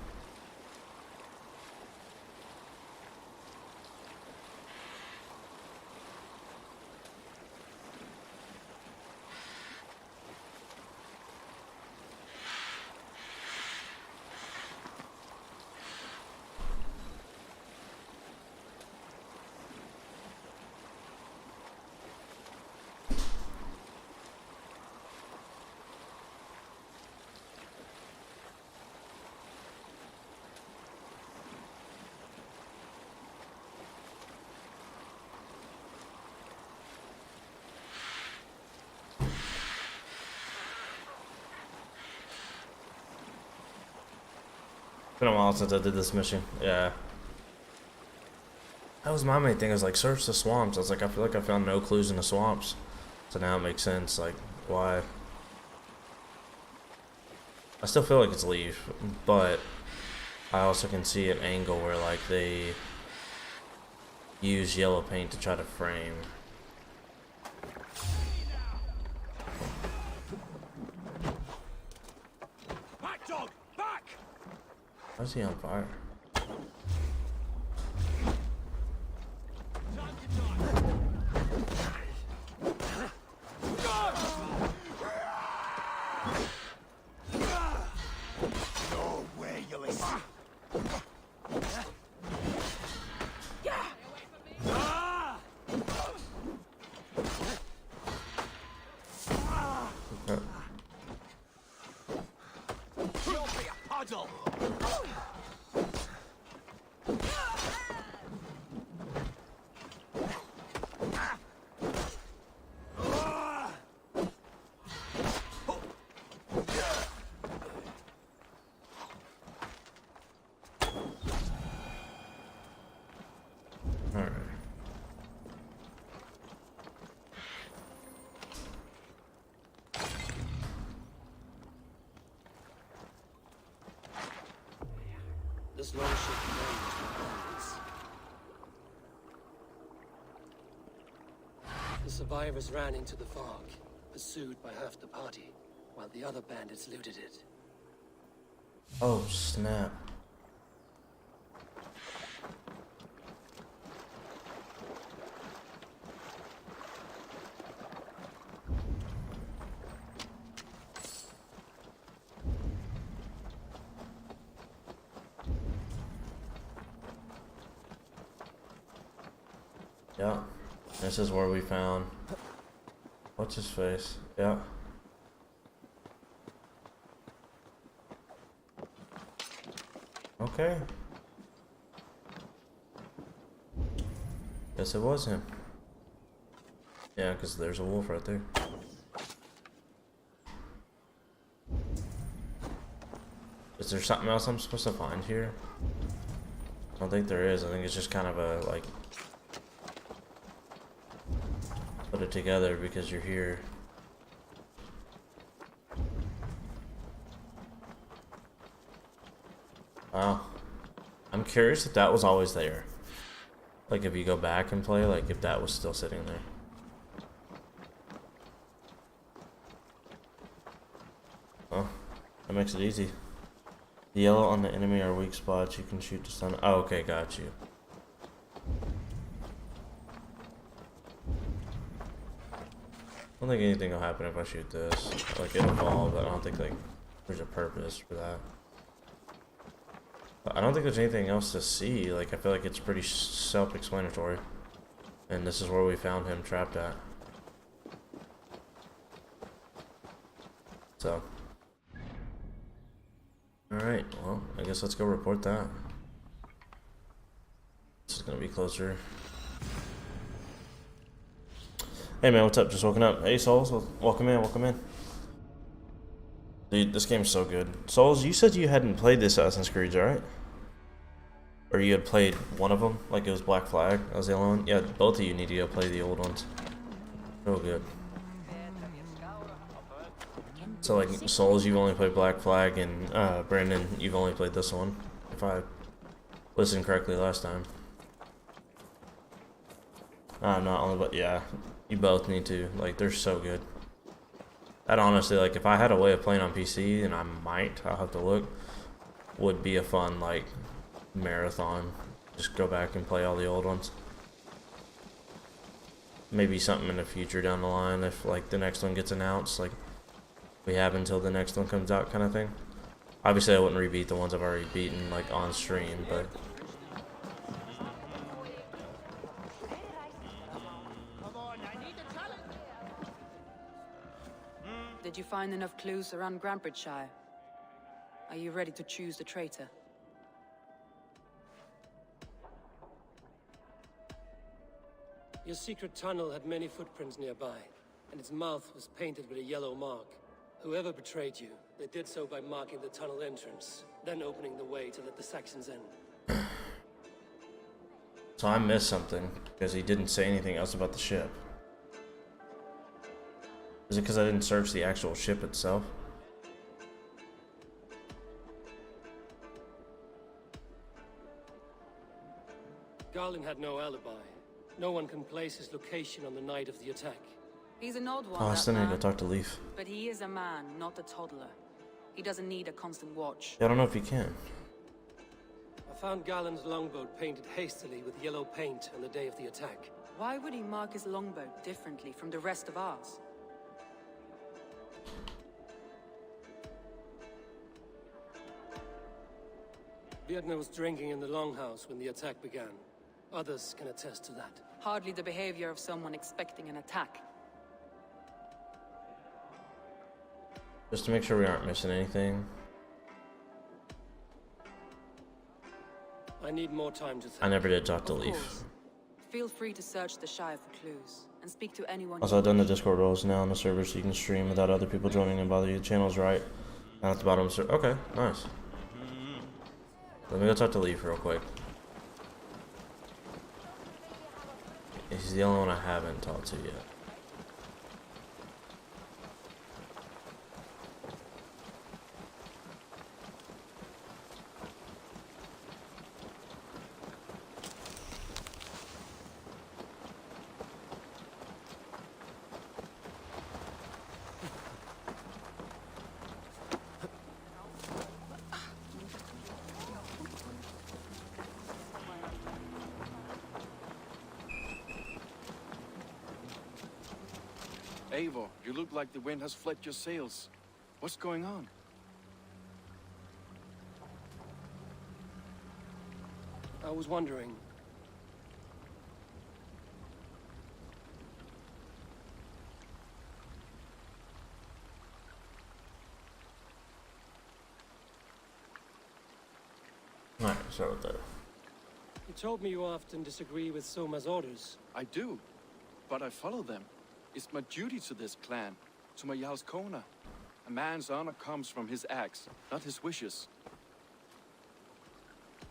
Been a while since I did this mission. Yeah. That was my main thing. I was like, search the swamps. I was like, I feel like I found no clues in the swamps. So now it makes sense, like, why. I still feel like it's leaf, but I also can see an angle where, like, they use yellow paint to try to frame. Back, dog! Back! Why is he on fire? No way, you'll escape. Okay. You'll be a puddle. Alright. This longship managed to find this. The survivors ran into the fog, pursued by half the party, while the other bandits looted it. Oh, snap. Yeah, this is where we found, what's his face? Yeah. Okay. Guess it was him. Yeah, because there's a wolf right there. Is there something else I'm supposed to find here? I don't think there is. I think it's just kind of a, like, put it together because you're here. Wow. I'm curious if that was always there. Like, if you go back and play, like, if that was still sitting there. Oh, that makes it easy. The yellow on the enemy are weak spots. You can shoot to stun. Oh, okay, got you. I don't think anything will happen if I shoot this. Like, it'll fall, but I don't think, like, there's a purpose for that. But I don't think there's anything else to see. Like, I feel like it's pretty self-explanatory. And this is where we found him trapped at. So. Alright, well, I guess let's go report that. This is gonna be closer. Hey man, what's up? Just woken up. Hey Souls, welcome in, welcome in. Dude, this game's so good. Souls, you said you hadn't played the Assassin's Creed, right? Or you had played one of them, like it was Black Flag. That was the only one. Yeah, both of you need to go play the old ones. So good. So like Souls, you've only played Black Flag, and Brandon, you've only played this one. If I listened correctly last time. Not only, but yeah, you both need to. Like, they're so good. That honestly, like, if I had a way of playing on PC, and I'll have to look, would be a fun, like, marathon. Just go back and play all the old ones. Maybe something in the future down the line if, like, the next one gets announced, like, we have until the next one comes out kind of thing. Obviously, I wouldn't rebeat the ones I've already beaten, like, on stream, but... Did you find enough clues around Grantbridgeshire? Are you ready to choose the traitor? Your secret tunnel had many footprints nearby, and its mouth was painted with a yellow mark. Whoever betrayed you, they did so by marking the tunnel entrance, then opening the way to let the Saxons in. So I missed something, because he didn't say anything else about the ship. Is it because I didn't search the actual ship itself? Garland had no alibi. No one can place his location on the night of the attack. He's an odd one, Oh, I still need to go man. talk to Leaf. But he is a man, not a toddler. He doesn't need a constant watch. Yeah, I don't know if he can. I found Garland's longboat painted hastily with yellow paint on the day of the attack. Why would he mark his longboat differently from the rest of ours? Vietna was drinking in the longhouse when the attack began. Others can attest to that. Hardly the behavior of someone expecting an attack. Just to make sure we aren't missing anything. I need more time to think. I never did talk to Of Leaf. course. Feel free to search the Shire for clues, and speak to anyone Also, I've done the Discord roles now on the server so you can stream without other people joining and bother you. The channel's right down at the bottom of the server. Okay, nice. Let me go talk to Leaf real quick. He's the only one I haven't talked to yet. Eivor, you look like the wind has fled your sails. What's going on? I was wondering. Alright, start with that. You told me you often disagree with Soma's orders. I do, but I follow them. It's my duty to this clan, to my Jarl's Kona. A man's honor comes from his acts, not his wishes.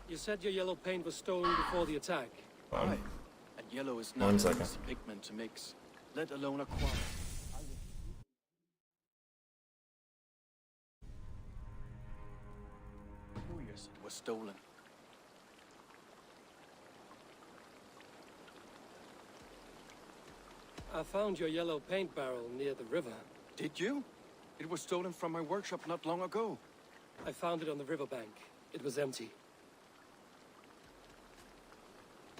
You said your yellow paint was stolen before the attack. Aye, and yellow is One not an second. easy pigment to mix, let alone acquire. Oh yes, it was stolen. I found your yellow paint barrel near the river. Did you? It was stolen from my workshop not long ago. I found it on the riverbank. It was empty.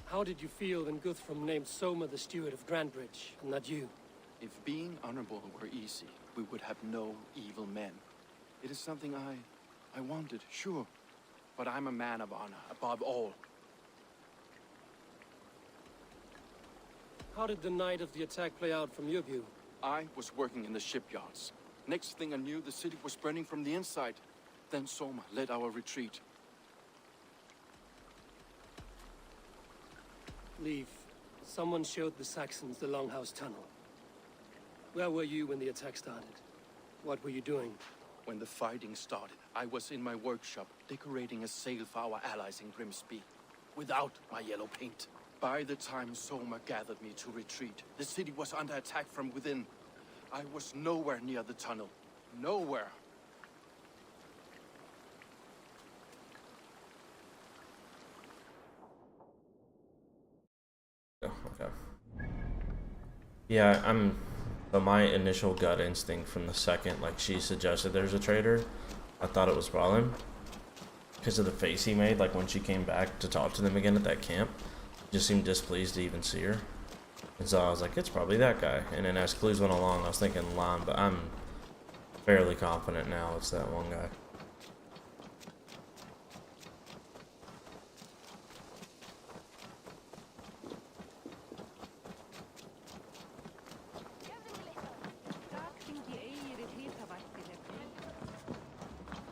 How did you feel when Guthrum named Soma the steward of Grandbridge, and not you? If being honorable were easy, we would have no evil men. It is something I wanted, sure. But I'm a man of honor, above all. How did the night of the attack play out from your view? I was working in the shipyards. Next thing I knew, the city was burning from the inside. Then Soma led our retreat. Leave. Someone showed the Saxons the Longhouse tunnel. Where were you when the attack started? What were you doing? When the fighting started, I was in my workshop, decorating a sail for our allies in Grimsby, without my yellow paint. By the time Soma gathered me to retreat, the city was under attack from within. I was nowhere near the tunnel. Nowhere. Oh, okay. Yeah, but my initial gut instinct from the second, like, she suggested there's a traitor, I thought it was Rollin. Because of the face he made, like, when she came back to talk to them again at that camp. Just seemed displeased to even see her. And so I was like, it's probably that guy. And then as clues went along, I was thinking Lon, but I'm fairly confident now it's that one guy.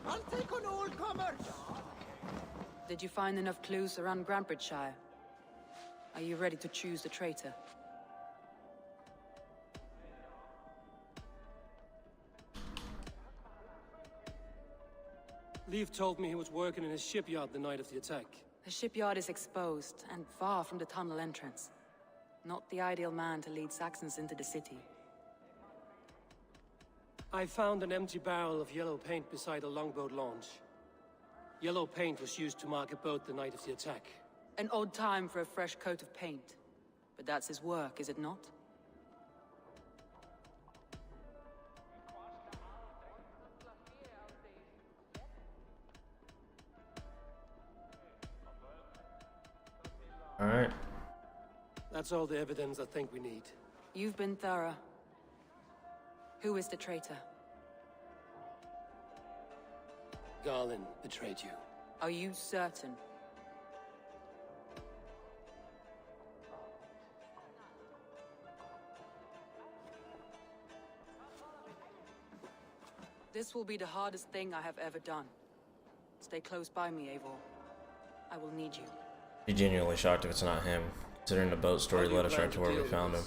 I'll take on all comers! Did you find enough clues around Grandbridgeshire? Are you ready to choose the traitor? Leaf told me he was working in his shipyard the night of the attack. The shipyard is exposed and far from the tunnel entrance. Not the ideal man to lead Saxons into the city. I found an empty barrel of yellow paint beside a longboat launch. Yellow paint was used to mark a boat the night of the attack. An odd time for a fresh coat of paint. But that's his work, is it not? All right. That's all the evidence I think we need. You've been thorough. Who is the traitor? Garland betrayed you. Are you certain? This will be the hardest thing I have ever done. Stay close by me, Eivor. I will need you. Be genuinely shocked if it's not him, considering the boat story led us right to where we found him.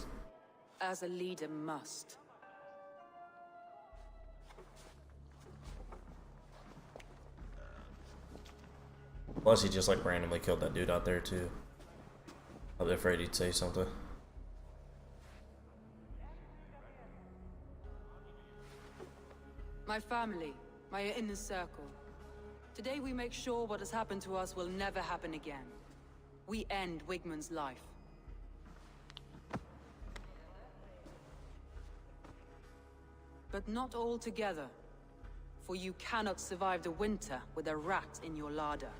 As a leader must. Plus, he just like randomly killed that dude out there too. I'll be afraid he'd say something. My family, my inner circle. Today we make sure what has happened to us will never happen again. We end Wigmund's life. But not all together. For you cannot survive the winter with a rat in your larder.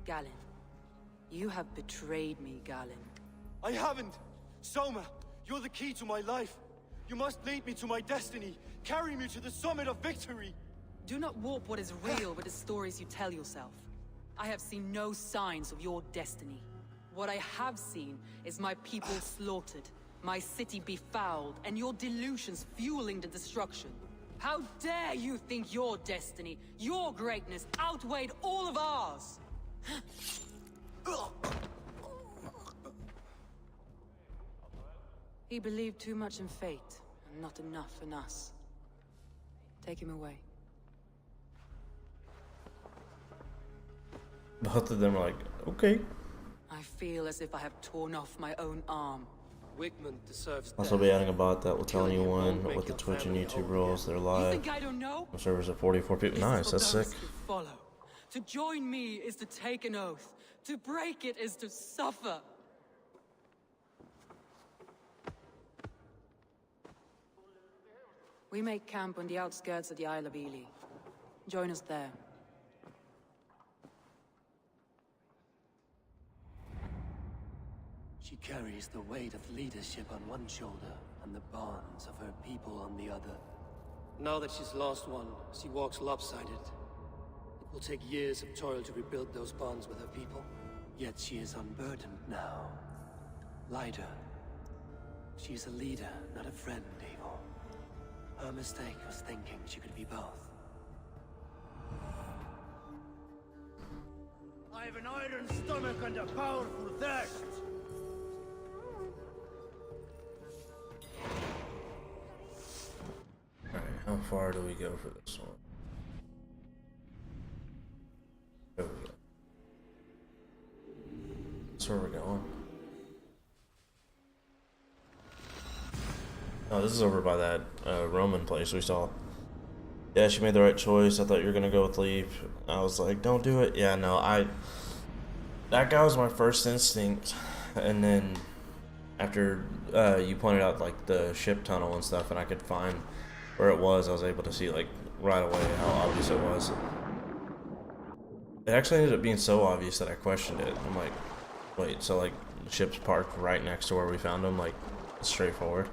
Galen. You have betrayed me, Galen. I haven't! Soma, you're the key to my life. You must lead me to my destiny. Carry me to the summit of victory. Do not warp what is real with the stories you tell yourself. I have seen no signs of your destiny. What I have seen is my people slaughtered, my city befouled, and your delusions fueling the destruction. How dare you think your destiny, your greatness, outweighed all of ours? He believed too much in fate, and not enough in us. Take him away. Both of them are like, okay. I feel as if I have torn off my own arm. Wigmund deserves death. Also be adding a bot that will tell anyone with the Twitch and YouTube roles they're live. You think I don't know? The servers at 44 people. Nice, that's sick. Follow. To join me is to take an oath. To break it is to suffer. We make camp on the outskirts of the Isle of Ely. Join us there. She carries the weight of leadership on one shoulder and the bonds of her people on the other. Now that she's lost one, she walks lopsided. It will take years of toil to rebuild those bonds with her people. Yet she is unburdened now. Lighter. She's a leader, not a friend, Eivor. Her mistake was thinking she could be both. I have an iron stomach and a powerful thirst. Alright, how far do we go for this one? There we go. That's where we're going. Oh, this is over by that Roman place we saw. Yeah, she made the right choice. I thought you were gonna go with Leaf. I was like, don't do it. Yeah, no, that guy was my first instinct. And then after you pointed out like the ship tunnel and stuff, and I could find where it was, I was able to see like right away how obvious it was. It actually ended up being so obvious that I questioned it. I'm like, wait, so like the ship's parked right next to where we found them? Like, it's straightforward.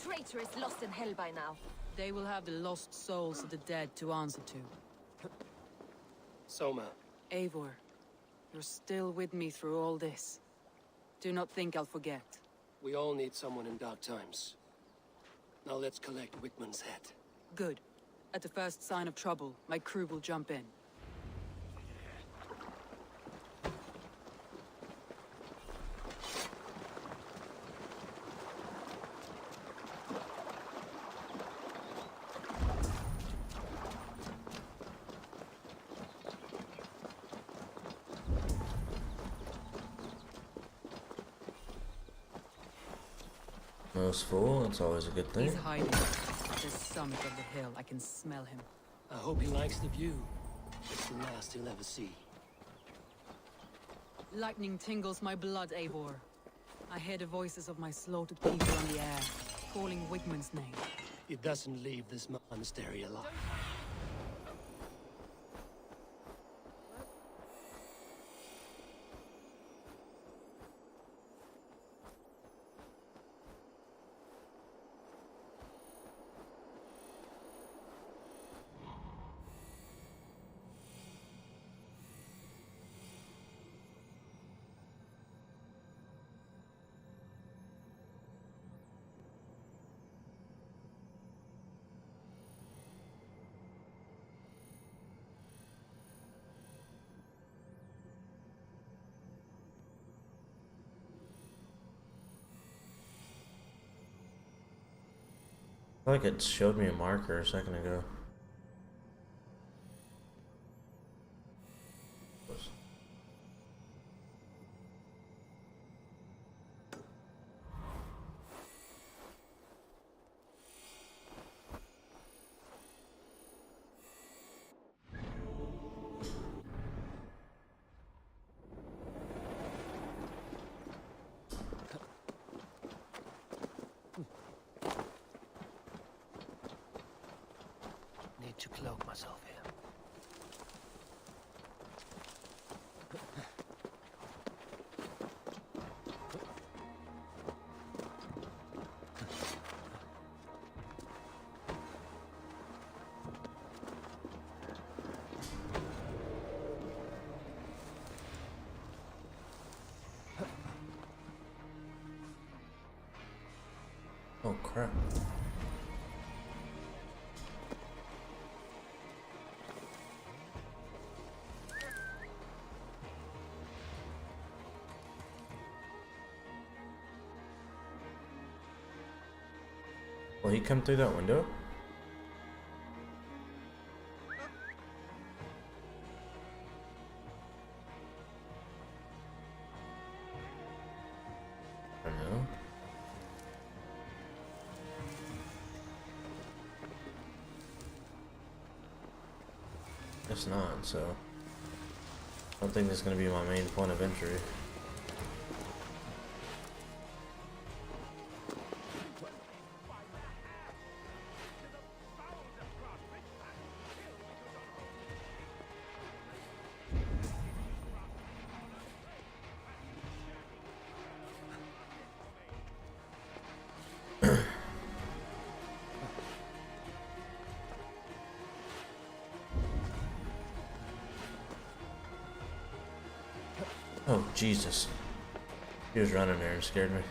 Traitor is lost in hell by now. They will have the lost souls of the dead to answer to. Soma. Eivor, you're still with me through all this. Do not think I'll forget. We all need someone in dark times. Now let's collect Wickman's head. Good. At the first sign of trouble, my crew will jump in. Most full, that's always a good thing. He's hiding. At the summit of the hill, I can smell him. I hope he likes the view. It's the last he'll ever see. Lightning tingles my blood, Eivor. I hear the voices of my slaughtered people on the air, calling Wigmund's name. He doesn't leave this monastery alive. I feel like it showed me a marker a second ago. Need to cloak myself here. Oh crap. Will he come through that window? I don't know. Guess not, so I don't think this is going to be my main point of entry. Oh, Jesus. He was running there and scared me.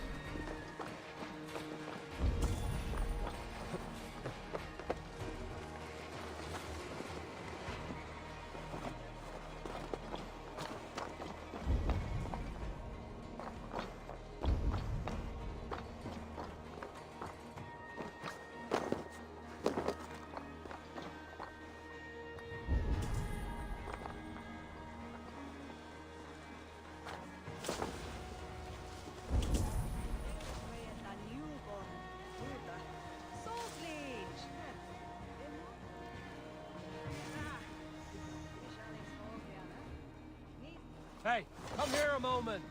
Hey, come here a moment.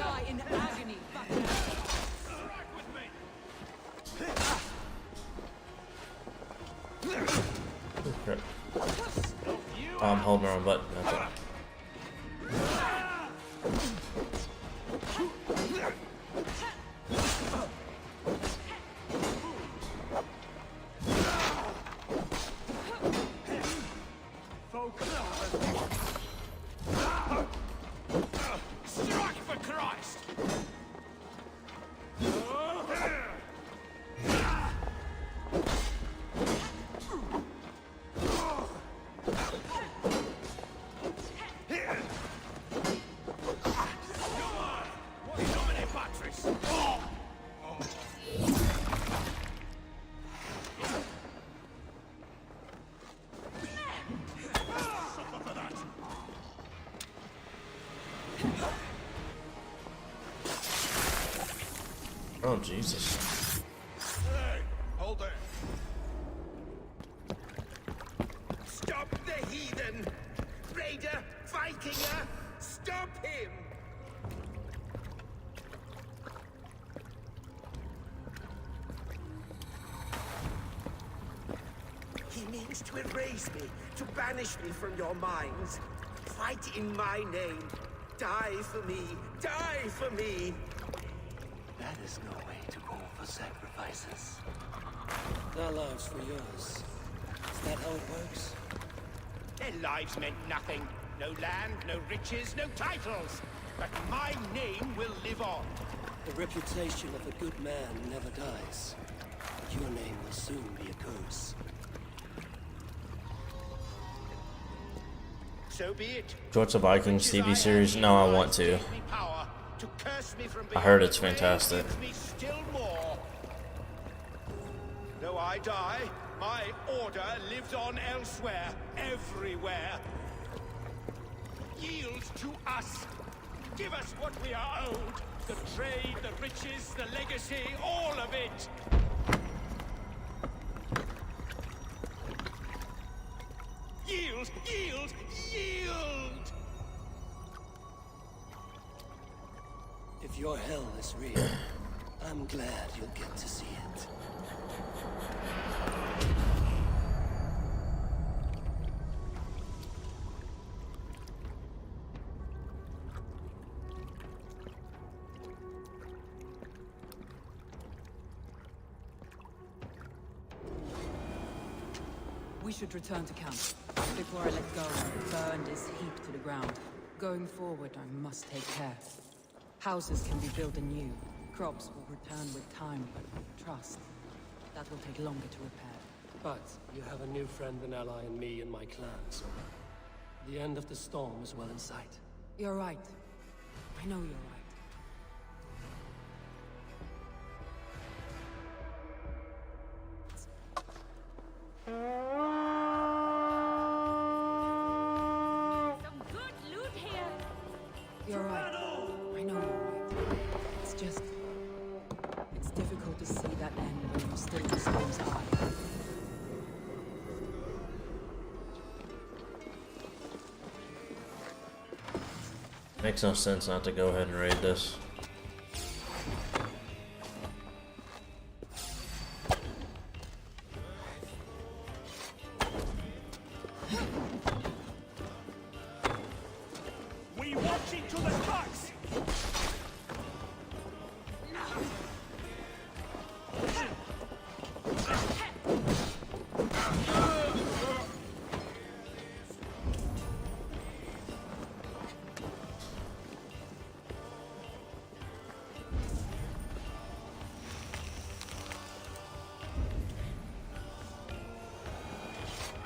Die in agony. Crap. Oh, I'm holding the wrong button. That's all. Strike for Christ! Oh, Jesus. Hey, hold there. Stop the heathen! Raider, Vikinger, stop him! He means to erase me, to banish me from your minds. Fight in my name. Die for me. Die for me. That is no way to call for sacrifices. Our lives for yours. Is that how it works? Their lives meant nothing. No land, no riches, no titles. But my name will live on. The reputation of a good man never dies. But your name will soon be a curse. So be it. George the Vikings TV series? No, I want to. I heard it's fantastic. Still more. Though I die, my order lives on elsewhere, everywhere. Yield to us. Give us what we are owed. The trade, the riches, the legacy, all of it. Yield, yield, yield! If your hell is real, I'm glad you'll get to see it. We should return to camp. Before I let go, burned is heaped to the ground. Going forward, I must take care. Houses can be built anew. Crops will return with time, but trust, that will take longer to repair. But you have a new friend and ally in me and my clan, so the end of the storm is well in sight. You're right. I know you're right. Some good loot here. You're right. I know you're right. It's just... it's difficult to see that end when you're still in the storm's eye. Makes no sense not to go ahead and raid this. We watch each other's backs!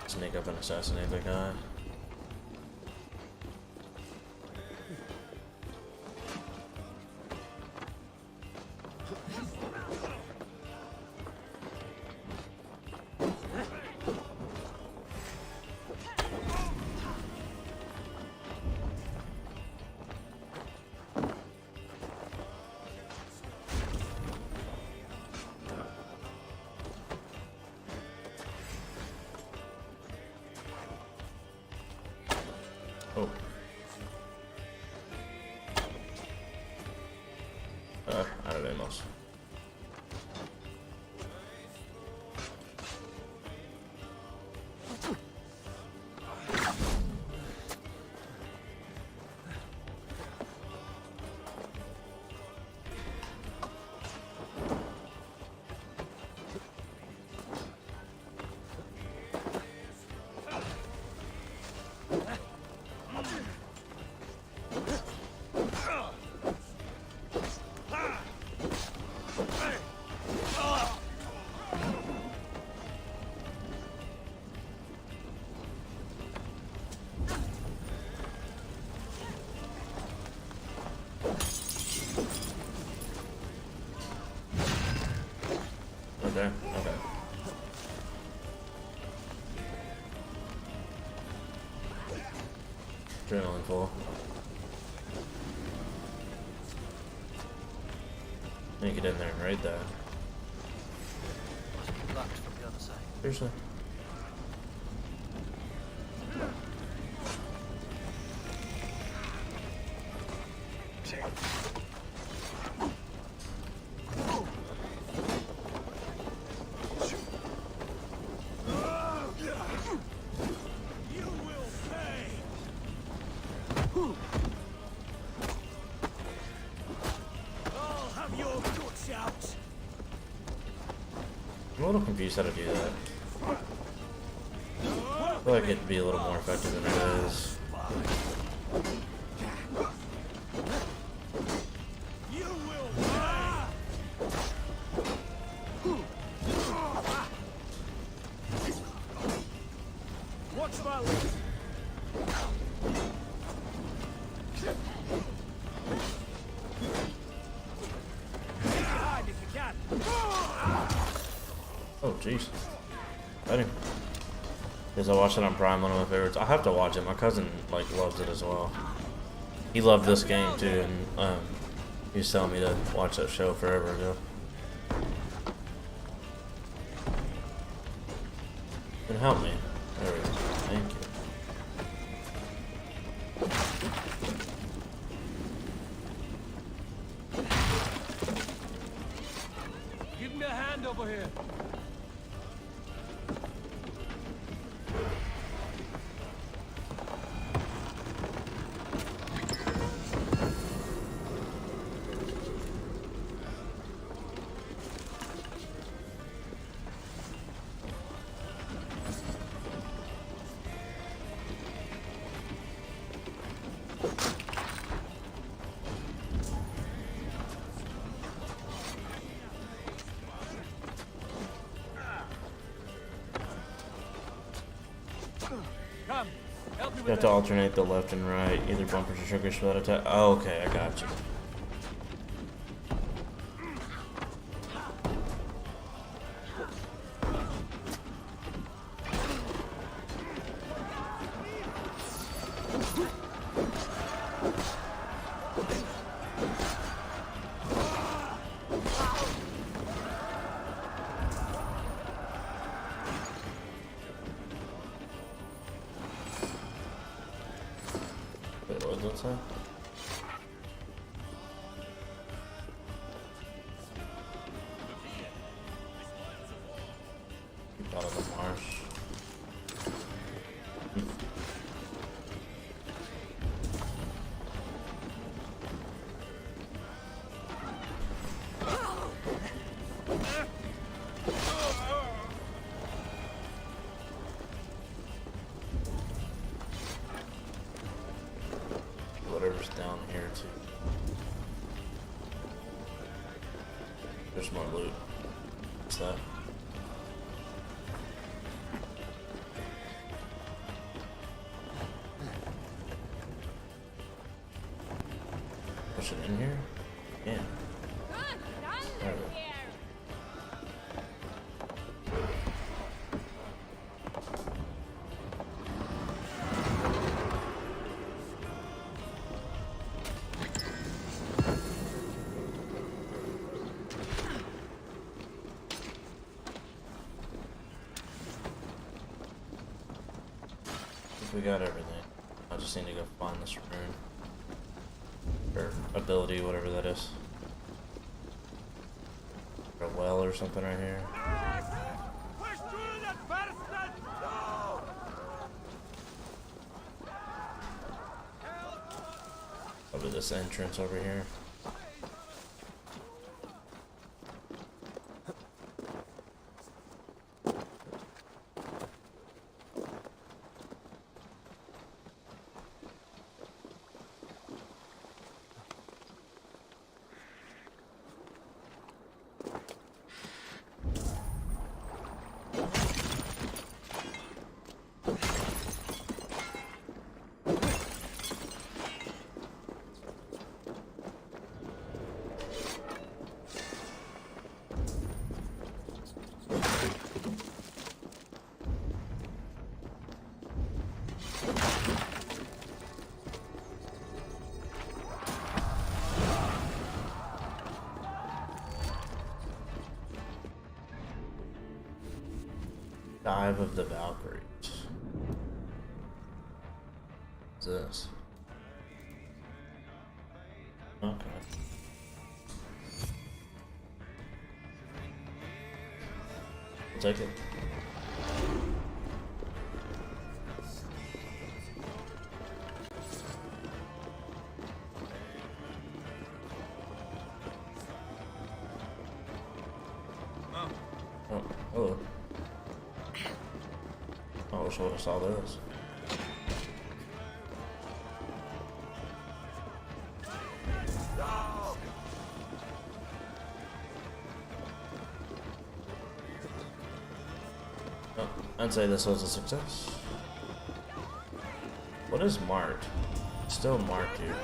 Sneak up and assassinate the guy. out of amos. Okay, okay. Adrenaline full. Let me get in there and raid that. Must be blocked from the other side. Seriously? I'm a little confused how to do that. I feel like it'd be a little more effective than it is. Watch my list. Hide if you can. Oh, jeez. Because I watched it on Prime, one of my favorites. I have to watch it. My cousin, like, loves it as well. He loved this game, too, and he was telling me to watch that show forever ago. And help me. There we go. Thank you. Give me a hand over here. You have to alternate the left and right, either bumpers or triggers for that attack. Oh, okay, I got you. Wait, what does that say? Keep out of the marsh. Whatever's down here too. There's more loot. What's that? Push it in here? Yeah. There we go. We got everything. I just need to go find this rune. Or ability, whatever that is. A well or something right here. Over this entrance over here. Dive of the Valkyries. What's this? Okay. I'll take it. Oh, hello. I wish I would have saw this. Oh, I'd say this was a success. What is marked? Still marked here.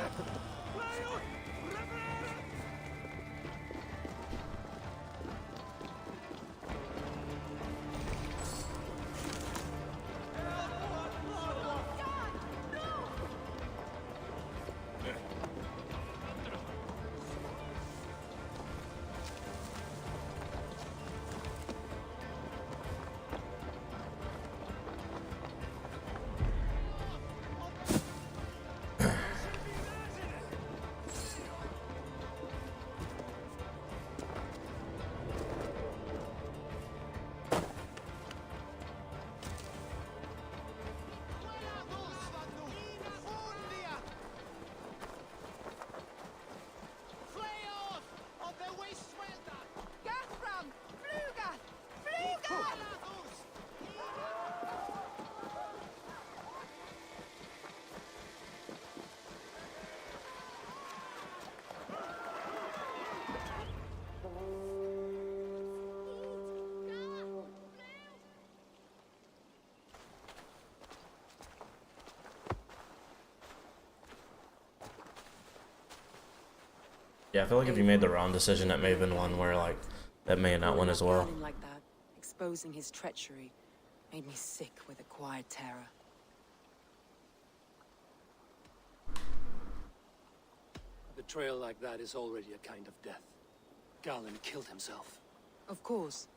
Yeah, I feel like if you made the wrong decision, that may have been one where, like, that may have not went as well. Like that, exposing his treachery, made me sick with a quiet terror. A betrayal like that is already a kind of death. Garland killed himself. Of course.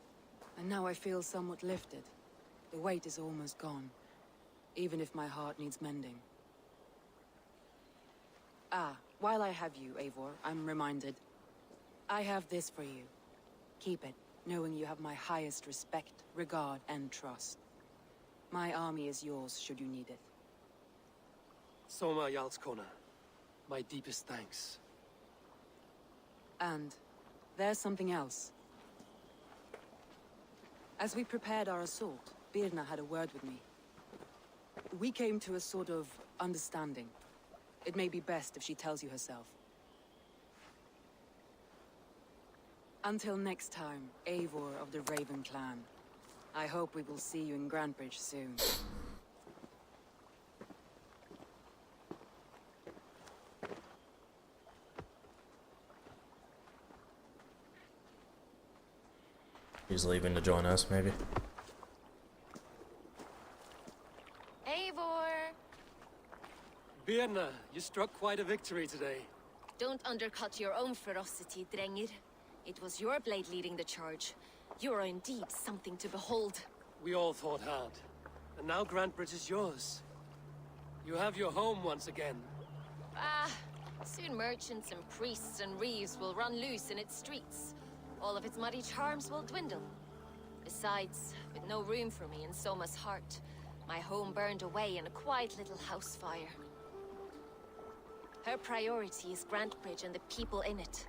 And now I feel somewhat lifted. The weight is almost gone, even if my heart needs mending. Ah, while I have you, Eivor, I'm reminded. I have this for you. Keep it, knowing you have my highest respect, regard, and trust. My army is yours, should you need it. Soma Jarlskona, my deepest thanks. And there's something else. As we prepared our assault, Birna had a word with me. We came to a sort of understanding. It may be best if she tells you herself. Until next time, Eivor of the Raven Clan. I hope we will see you in Grantebridge soon. He's leaving to join us, maybe. Eivor! Birna, you struck quite a victory today. Don't undercut your own ferocity, Drengir. It was your blade leading the charge. You are indeed something to behold. We all fought hard. And now Grantebridge is yours. You have your home once again. Ah, soon merchants and priests and reeves will run loose in its streets. all of its muddy charms will dwindle. Besides, with no room for me in Soma's heart, my home burned away in a quiet little house fire. Her priority is Grantbridge and the people in it.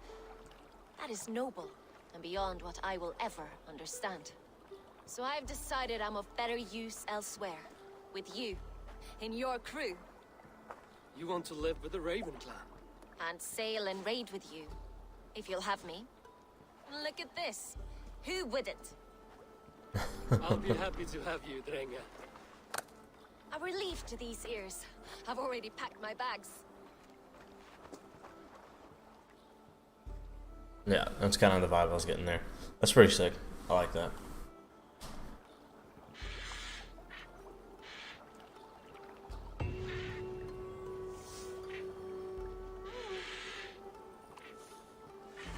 That is noble, and beyond what I will ever understand. So I've decided I'm of better use elsewhere. With you, in your crew. You want to live with the Raven clan? And sail and raid with you, if you'll have me. Look at this. Who wouldn't? I'll be happy to have you, Drenga. A relief to these ears. I've already packed my bags. Yeah, that's kind of the vibe I was getting there. That's pretty sick. I like that.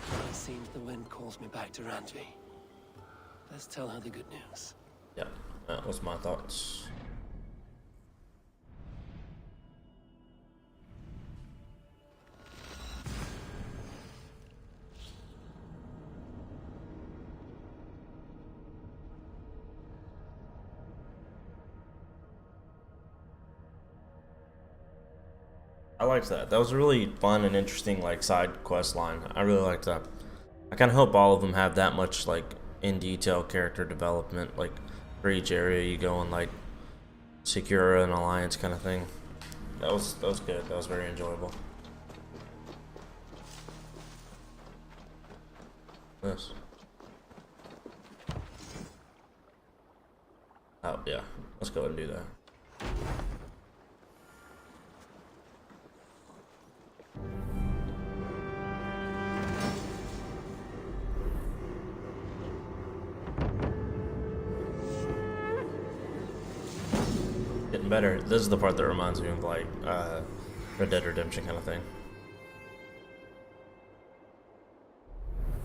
It seems the wind calls me back to Randvi. Let's tell her the good news. Yeah, that was my thoughts. I liked that. That was a really fun and interesting like side quest line. I really liked that. I kind of hope all of them have that much like in detail character development, like for each area you go and like secure an alliance kind of thing. That was good. That was very enjoyable. Yes. Oh yeah, let's go ahead and do that. Getting better. This is the part that reminds me of like Red Dead Redemption kind of thing.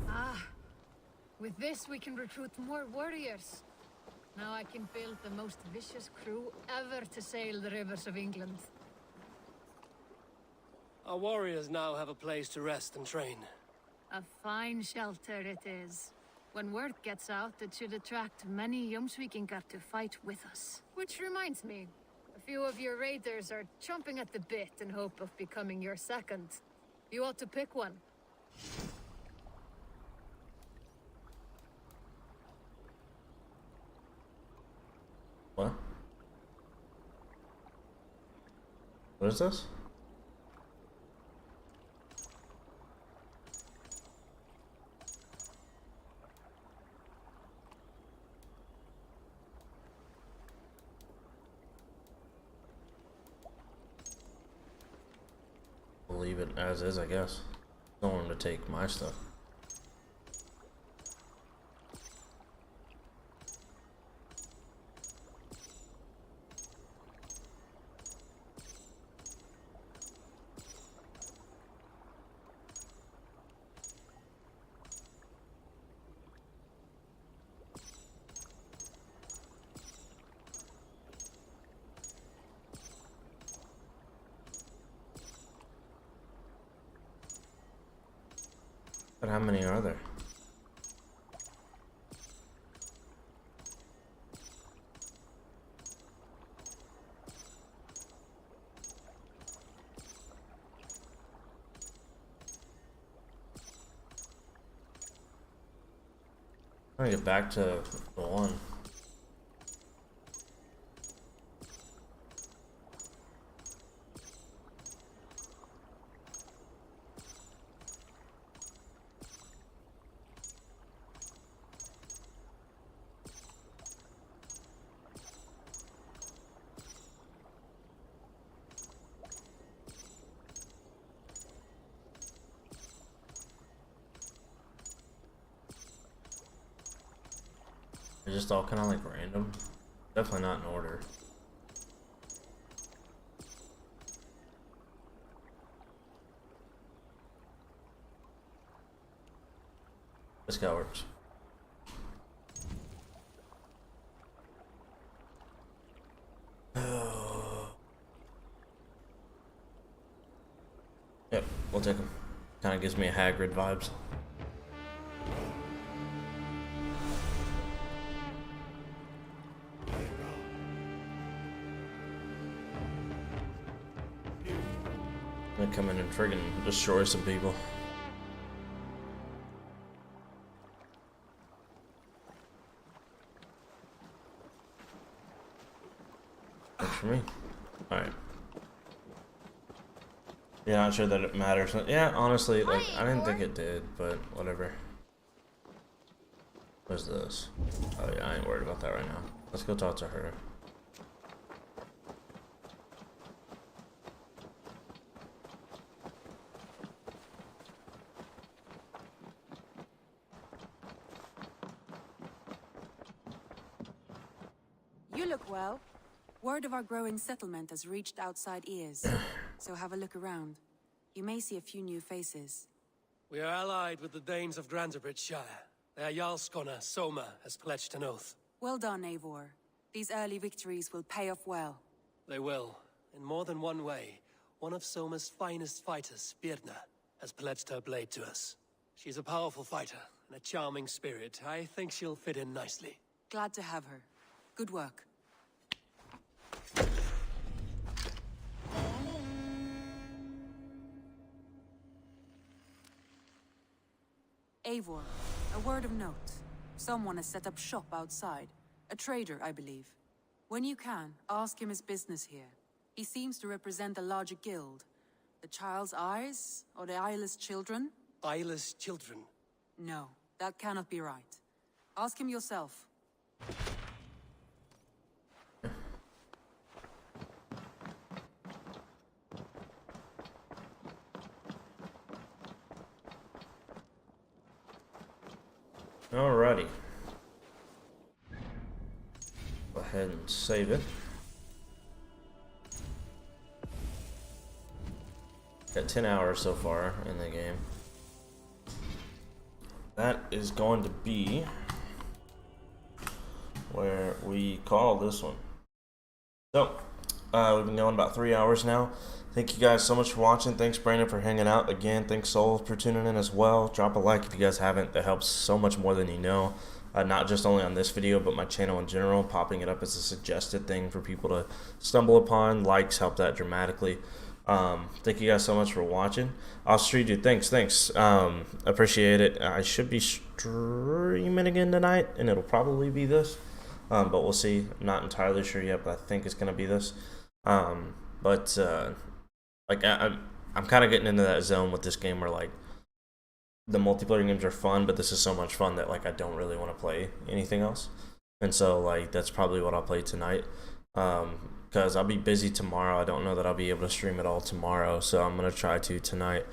Ah, with this we can recruit more warriors. Now I can build the most vicious crew ever to sail the rivers of England. Our warriors now have a place to rest and train. A fine shelter it is. When word gets out, it should attract many Jomsvikingar to fight with us. Which reminds me, a few of your raiders are chomping at the bit in hope of becoming your second. You ought to pick one. What? What is this? Leave it as is, I guess. Don't want him to take my stuff. But how many are there? I'm gonna get back to the one. They're just all kind of like random. Definitely not in order. This guy works. Yep, we'll take him. Kind of gives me a Hagrid vibes. come in and friggin' destroy some people. Works for me. Alright. Yeah, not sure that it matters. Yeah, honestly, like, I didn't think it did, but whatever. What's this? Oh yeah, I ain't worried about that right now. Let's go talk to her. You look well. Word of our growing settlement has reached outside ears, so have a look around. You may see a few new faces. We are allied with the Danes of Grantebridge. Their Jarlskona, Soma, has pledged an oath. Well done, Eivor. These early victories will pay off well. They will. In more than one way. One of Soma's finest fighters, Birna, has pledged her blade to us. She's a powerful fighter and a charming spirit. I think she'll fit in nicely. Glad to have her. Good work. Eivor, a word of note. Someone has set up shop outside. A trader, I believe. When you can, ask him his business here. He seems to represent a larger guild. The Child's Eyes, or the Eyeless Children? Eyeless children? No, that cannot be right. Ask him yourself. Alrighty. Go ahead and save it. Got 10 hours so far in the game. That is going to be where we call this one. So, we've been going about 3 hours now. Thank you guys so much for watching. Thanks, Brandon, for hanging out. Again, thanks, Soul, for tuning in as well. Drop a like if you guys haven't. That helps so much more than you know. Not just only on this video, but my channel in general. Popping it up as a suggested thing for people to stumble upon. Likes help that dramatically. Thank you guys so much for watching. I'll stream you. Thanks. Appreciate it. I should be streaming again tonight, and it'll probably be this. But we'll see. I'm not entirely sure yet, but I think it's going to be this. Like, I'm kind of getting into that zone with this game where, like, the multiplayer games are fun, but this is so much fun that, like, I don't really want to play anything else. And so, like, that's probably what I'll play tonight. Because I'll be busy tomorrow. I don't know that I'll be able to stream it all tomorrow, so I'm going to try to tonight.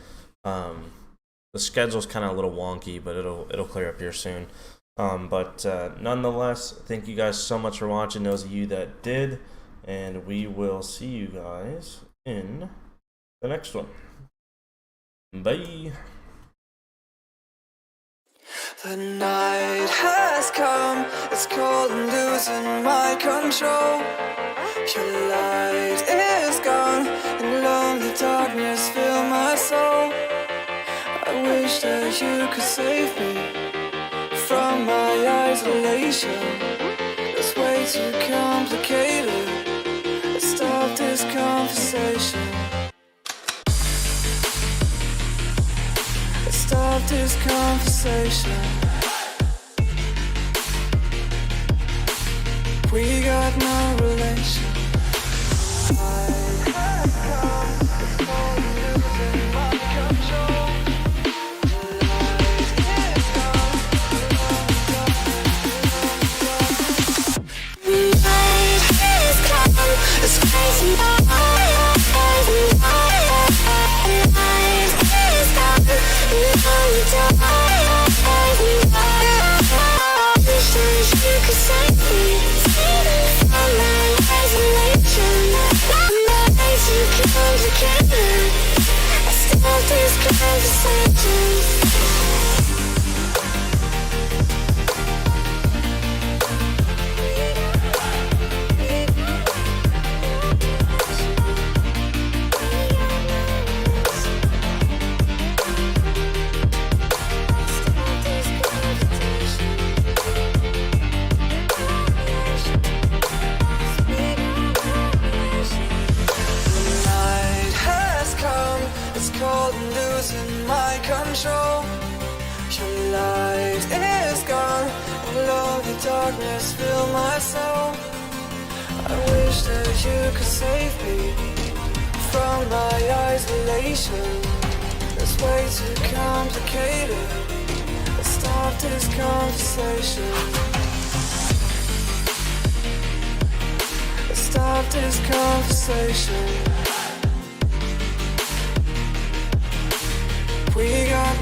The schedule's kind of a little wonky, but it'll clear up here soon. Nonetheless, thank you guys so much for watching, those of you that did, and we will see you guys in the next one. Bye. The night has come, it's cold and losing my control. Your light is gone, and lonely darkness fill my soul. I wish that you could save me from my isolation. It's way too complicated. Let's stop this conversation. Let's stop this conversation. We got no relation. I have come, it's all losing my control. It's crazy. You could save me from my isolation. I'm way too complicated. I stop this conversation. my control. Your light is gone, and lonely darkness fill my soul. I wish that you could save me from my isolation. It's way too complicated. Let's stop this conversation. Let's stop this conversation. We got